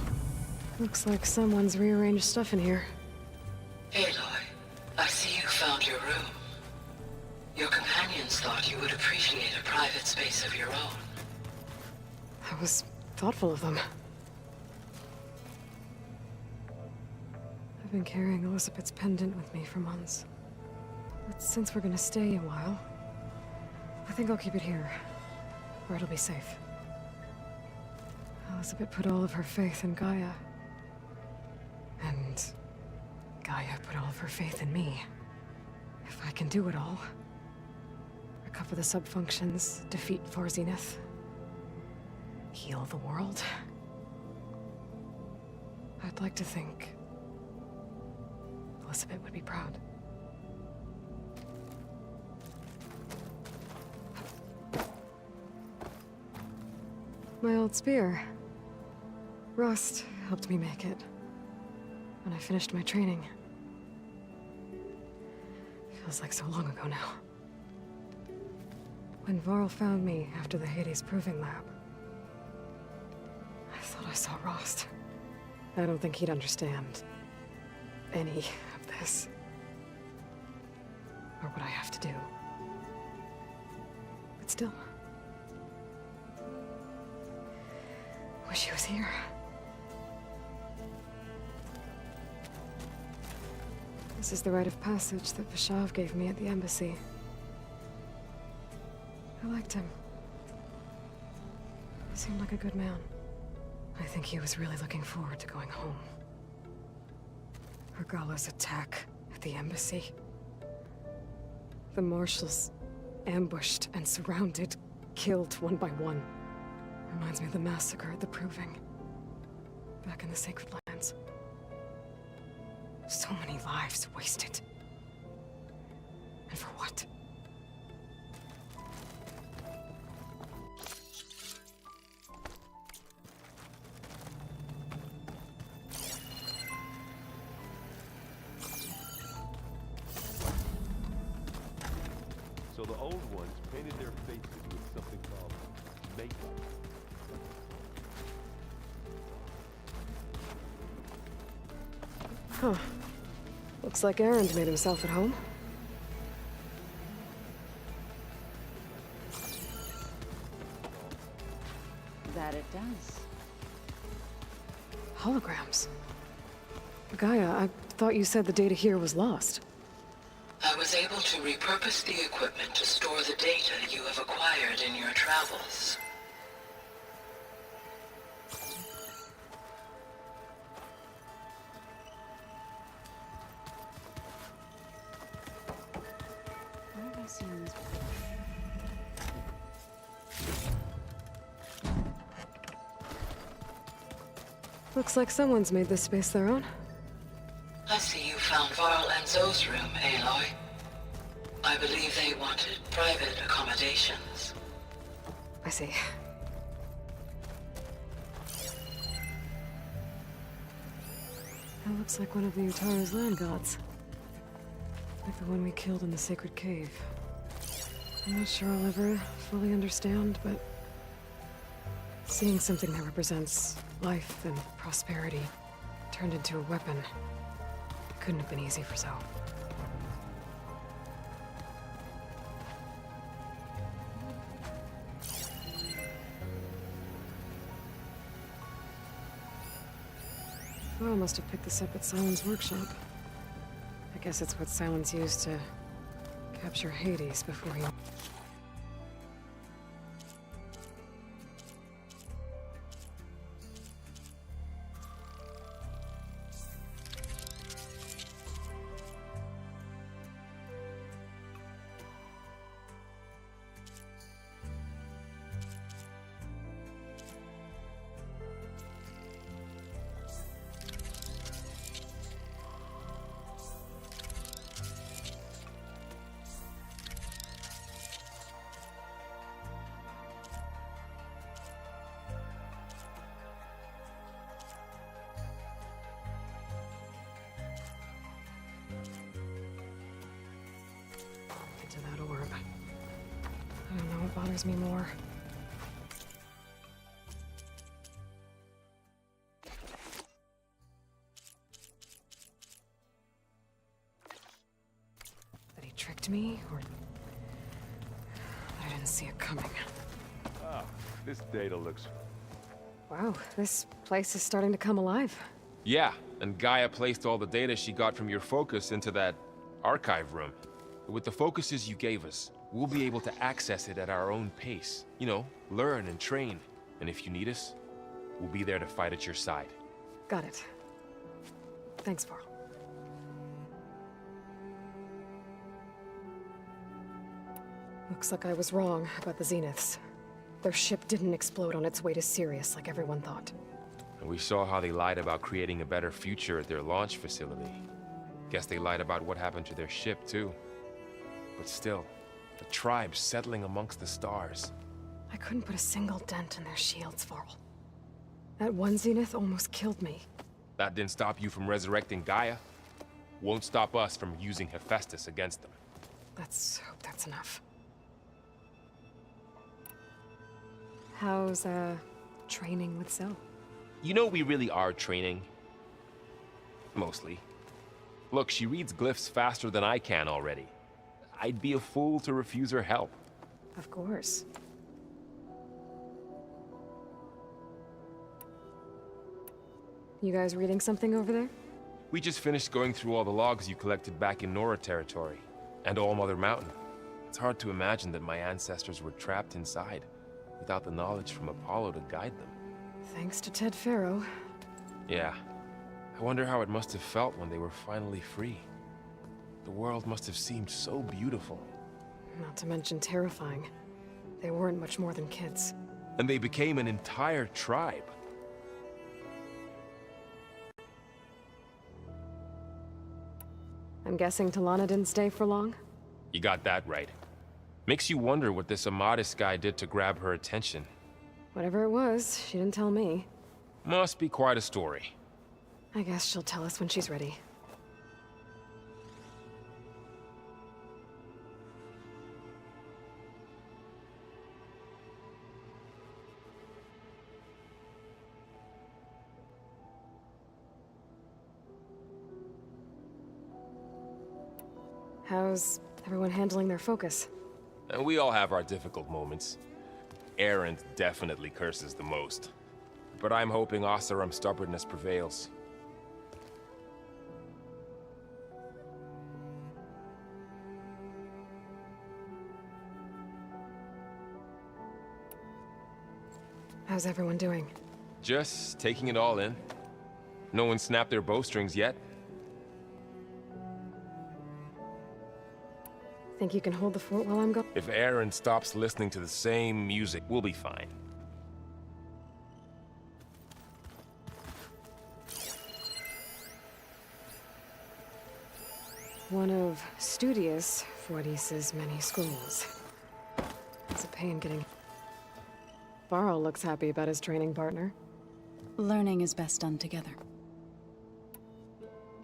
Looks like someone's rearranged stuff in here. Aloy, I see you found your room. Your companions thought you would appreciate a private space of your own. That was thoughtful of them. I've been carrying Elizabeth's pendant with me for months. But since we're gonna stay a while, I think I'll keep it here, where it'll be safe. Elizabeth put all of her faith in GAIA. And GAIA put all of her faith in me. If I can do it all, recover the subfunctions, defeat Far Zenith, heal the world, I'd like to think Elizabeth would be proud. My old spear. Rust helped me make it when I finished my training. Feels like so long ago now. When Varl found me after the Hades Proving Lab, I thought I saw Rost. I don't think he'd understand any of this, or what I have to do. But still, wish he was here. This is the rite of passage that Vashav gave me at the embassy. I liked him. He seemed like a good man. I think he was really looking forward to going home. Regala's attack at the embassy. The marshals ambushed and surrounded, killed one by one. Reminds me of the massacre at the Proving. Back in the Sacred Lands. So many lives wasted. And for what? So the old ones painted their faces with something called makeup. Huh. Looks like Erend made himself at home. That it does. Holograms. GAIA, I thought you said the data here was lost. I was able to repurpose the equipment to store the data you have acquired in your travels. Where have I seen this before? Looks like someone's made this space their own. I see you found Varl and Zoe's room, Aloy. I believe they wanted private accommodations. I see. That looks like one of the Utaro's land gods. Like the one we killed in the sacred cave. I'm not sure I'll ever fully understand, but seeing something that represents life and prosperity turned into a weapon couldn't have been easy for Zoe. Varl must have picked this up at Silent's workshop. I guess it's what Silence used to capture Hades before he... bothers me more. That he tricked me, or I didn't see it coming. Ah, this data looks... Wow, this place is starting to come alive. Yeah, and Gaia placed all the data she got from your focus into that archive room. With the focuses you gave us, we'll be able to access it at our own pace. You know, learn and train. And if you need us, we'll be there to fight at your side. Got it. Thanks, Varl. Looks like I was wrong about the Zeniths. Their ship didn't explode on its way to Sirius like everyone thought. And we saw how they lied about creating a better future at their launch facility. Guess they lied about what happened to their ship, too. But still, the tribe's settling amongst the stars. I couldn't put a single dent in their shields, Varl. That one Zenith almost killed me. That didn't stop you from resurrecting Gaia. Won't stop us from using Hephaestus against them. Let's hope that's enough. How's, training with Zoe? You know we really are training. Mostly. Look, she reads glyphs faster than I can already. I'd be a fool to refuse her help. Of course. You guys reading something over there? We just finished going through all the logs you collected back in Nora territory, and All Mother Mountain. It's hard to imagine that my ancestors were trapped inside, without the knowledge from Apollo to guide them. Thanks to Ted Faro. Yeah. I wonder how it must have felt when they were finally free. The world must have seemed so beautiful. Not to mention terrifying. They weren't much more than kids. And they became an entire tribe. I'm guessing Talana didn't stay for long? You got that right. Makes you wonder what this Amadis guy did to grab her attention. Whatever it was, she didn't tell me. Must be quite a story. I guess she'll tell us when she's ready. How's everyone handling their focus? And we all have our difficult moments. Erend definitely curses the most. But I'm hoping Oseram's stubbornness prevails. How's everyone doing? Just taking it all in. No one snapped their bowstrings yet. Think you can hold the fort while I'm gone? If Erend stops listening to the same music, we'll be fine. One of Studious Fuadis's many schools. It's a pain getting... Varl looks happy about his training partner. Learning is best done together.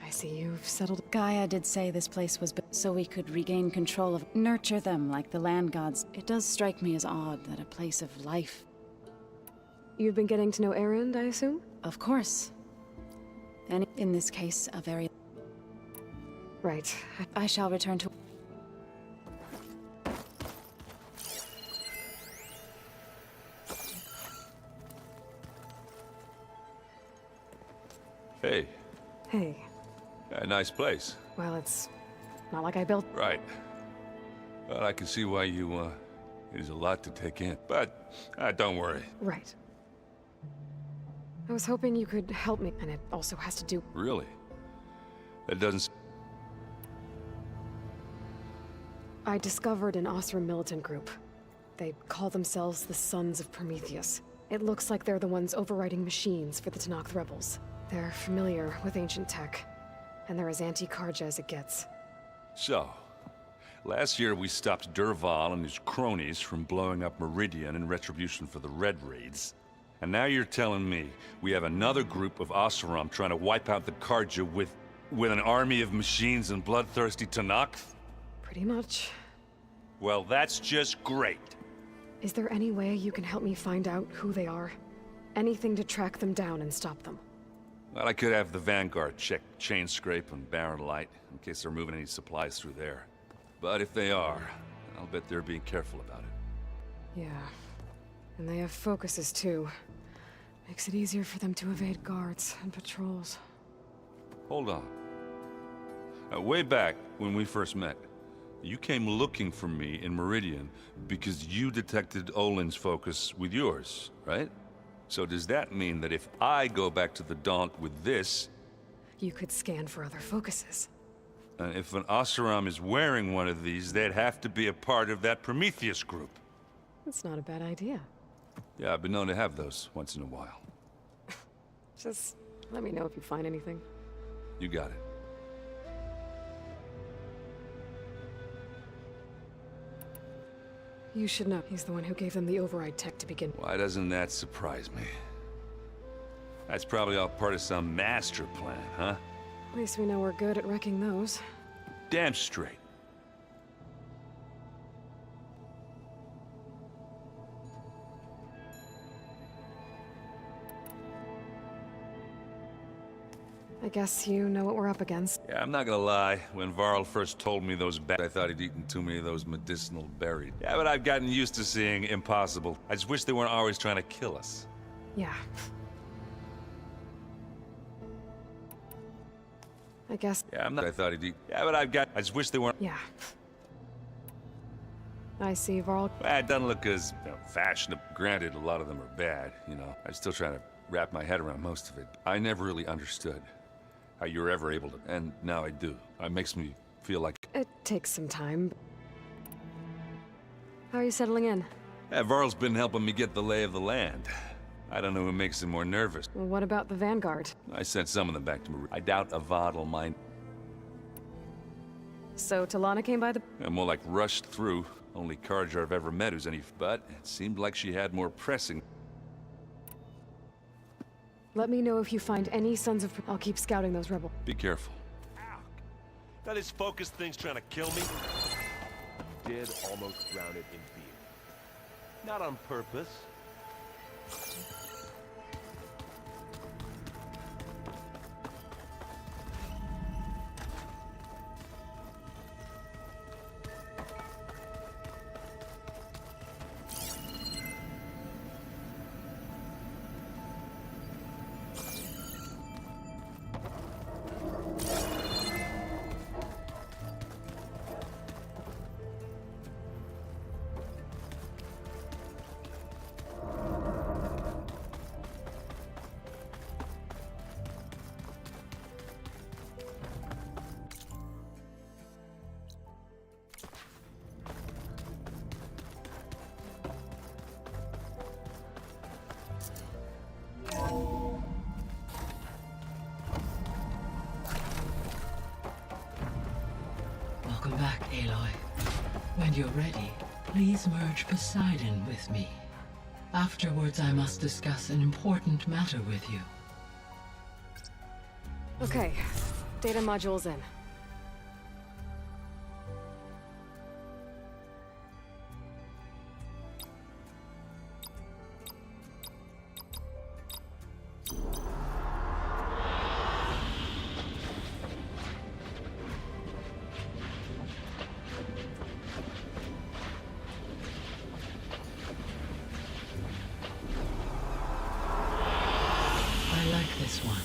I see you've settled... Gaia did say this place was built so we could regain control of... nurture them like the land gods. It does strike me as odd that a place of life... You've been getting to know Erend, I assume? Of course. And in this case, a very... Right. I shall return to... Hey. Hey. A nice place. Well, it's not like I built... Right. Well, I can see why you, there's a lot to take in. But, don't worry. Right. I was hoping you could help me, and it also has to do... Really? That doesn't... I discovered an Osram militant group. They call themselves the Sons of Prometheus. It looks like they're the ones overriding machines for the Tenakth rebels. They're familiar with ancient tech, and they're as anti-Karja as it gets. So, last year we stopped Dervahl and his cronies from blowing up Meridian in retribution for the Red Raids. And now you're telling me we have another group of Oseram trying to wipe out the Karja with an army of machines and bloodthirsty Tenakth? Pretty much. Well, that's just great. Is there any way you can help me find out who they are? Anything to track them down and stop them. Well, I could have the Vanguard check Chain Scrape and Barren Light, in case they're moving any supplies through there. But if they are, I'll bet they're being careful about it. Yeah. And they have focuses too. Makes it easier for them to evade guards and patrols. Hold on. Way back, when we first met, you came looking for me in Meridian because you detected Olin's focus with yours, right? So does that mean that if I go back to the Daunt with this... You could scan for other focuses. And if an Oseram is wearing one of these, they'd have to be a part of that Prometheus group. That's not a bad idea. Yeah, I've been known to have those once in a while. Just let me know if you find anything. You got it. You should know. He's the one who gave them the override tech to begin. Why doesn't that surprise me? That's probably all part of some master plan, huh? At least we know we're good at wrecking those. Damn straight. I guess you know what we're up against. Yeah, I'm not gonna lie. When Varl first told me those I thought he'd eaten too many of those medicinal berries. Yeah, but I've gotten used to seeing impossible. I just wish they weren't always trying to kill us. Yeah. I guess... Yeah, I thought he'd eat... Yeah, but I just wish they weren't... Yeah. I see, Varl. Well, it doesn't look as fashionable. Granted, a lot of them are bad, you know. I'm still trying to wrap my head around most of it. I never really understood how you were ever able to, and now I do. It makes me feel like... It takes some time. How are you settling in? Yeah, Varl's been helping me get the lay of the land. I don't know who makes him more nervous. Well, what about the Vanguard? I sent some of them back to Marie. I doubt Avad will mind. So Talana came by the... Yeah, more like rushed through. Only Carja I've ever met who's any... But it seemed like she had more pressing. Let me know if you find any sons of... I'll keep scouting those rebels. Be careful. Now this focus thing's trying to kill me. You did almost drown it in beer. Not on purpose. Welcome back, Aloy. When you're ready, please merge Poseidon with me. Afterwards, I must discuss an important matter with you. Okay. Data module's in. I like this one.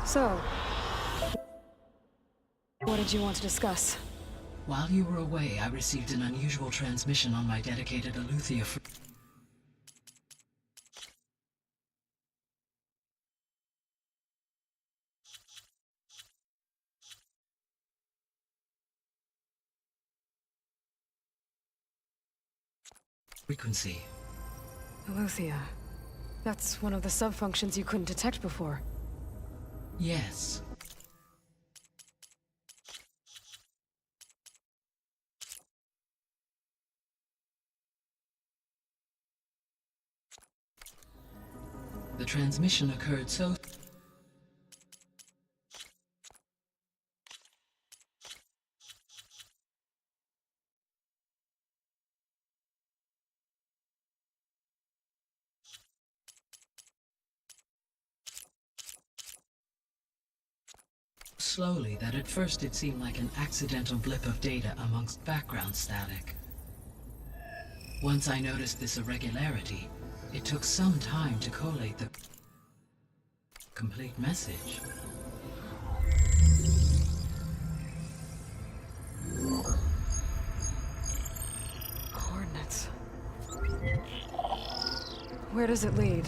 So, what did you want to discuss? While you were away, I received an unusual transmission on my dedicated Aletheia frequency. Aletheia. That's one of the sub-functions you couldn't detect before. Yes. The transmission occurred so slowly that at first it seemed like an accidental blip of data amongst background static. Once I noticed this irregularity, it took some time to collate the complete message. Coordinates. Where does it lead?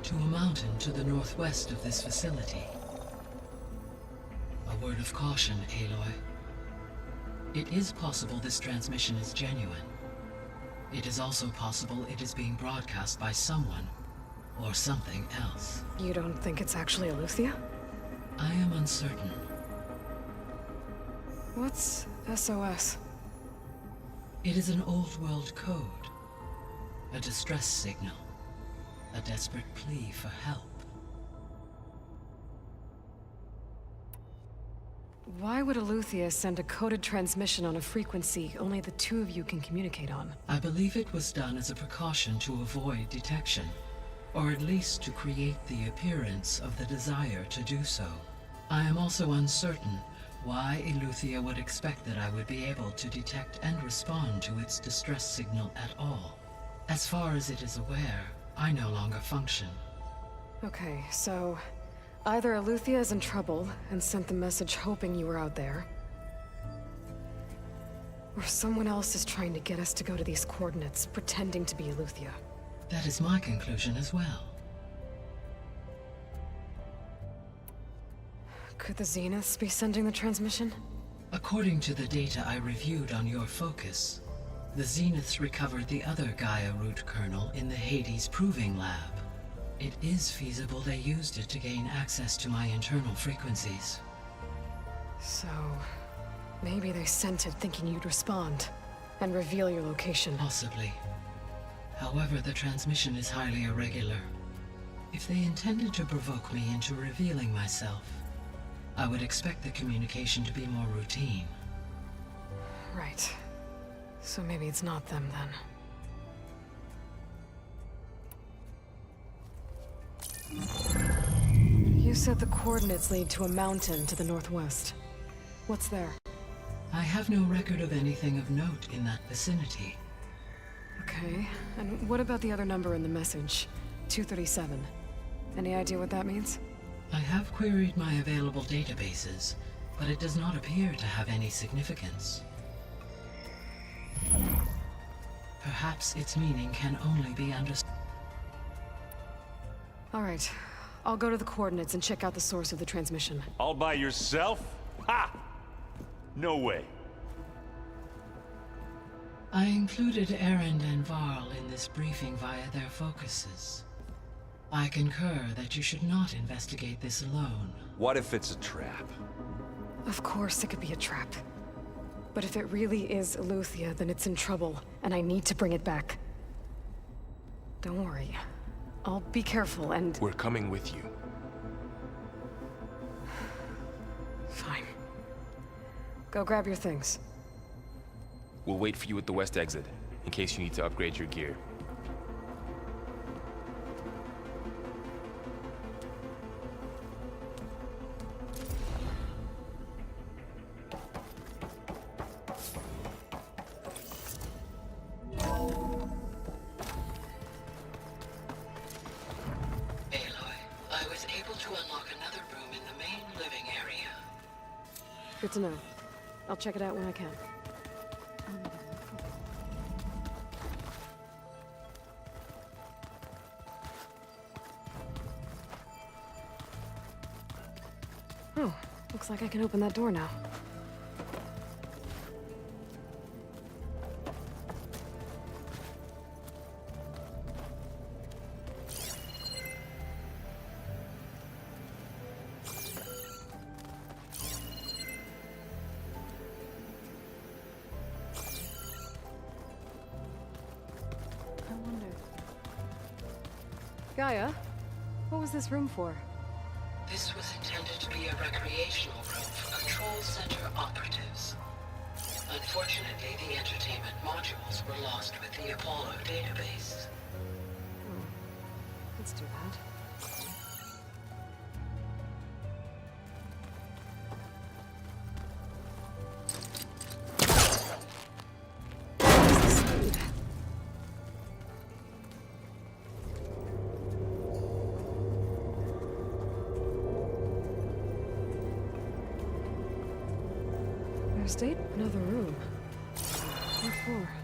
To a mountain to the northwest of this facility. A word of caution, Aloy. It is possible this transmission is genuine. It is also possible it is being broadcast by someone or something else. You don't think it's actually Aletheia? I am uncertain. What's SOS? It is an old world code. A distress signal. A desperate plea for help. Why would Aletheia send a coded transmission on a frequency only the two of you can communicate on? I believe it was done as a precaution to avoid detection, or at least to create the appearance of the desire to do so. I am also uncertain why Aletheia would expect that I would be able to detect and respond to its distress signal at all. As far as it is aware, I no longer function. Okay, so either Aletheia is in trouble and sent the message hoping you were out there, or someone else is trying to get us to go to these coordinates, pretending to be Aletheia. That is my conclusion as well. Could the Zeniths be sending the transmission? According to the data I reviewed on your focus, the Zeniths recovered the other GAIA root kernel in the Hades Proving Lab. It is feasible they used it to gain access to my internal frequencies. So, maybe they sent it thinking you'd respond and reveal your location. Possibly. However, the transmission is highly irregular. If they intended to provoke me into revealing myself, I would expect the communication to be more routine. Right. So maybe it's not them then. You said the coordinates lead to a mountain to the northwest. What's there? I have no record of anything of note in that vicinity. Okay, and what about the other number in the message? 237. Any idea what that means? I have queried my available databases, but it does not appear to have any significance. Perhaps its meaning can only be understood. All right, I'll go to the coordinates and check out the source of the transmission. All by yourself? Ha! No way. I included Erend and Varl in this briefing via their focuses. I concur that you should not investigate this alone. What if it's a trap? Of course it could be a trap. But if it really is Aletheia, then it's in trouble, and I need to bring it back. Don't worry. I'll be careful and... We're coming with you. Fine. Go grab your things. We'll wait for you at the west exit, in case you need to upgrade your gear. Good to know. I'll check it out when I can. Oh, looks like I can open that door now. Gaia, what was this room for? This was intended to be a recreational room for control center operatives. Unfortunately, the entertainment modules were lost with the Apollo database. Let's do that. State? Another room. What for?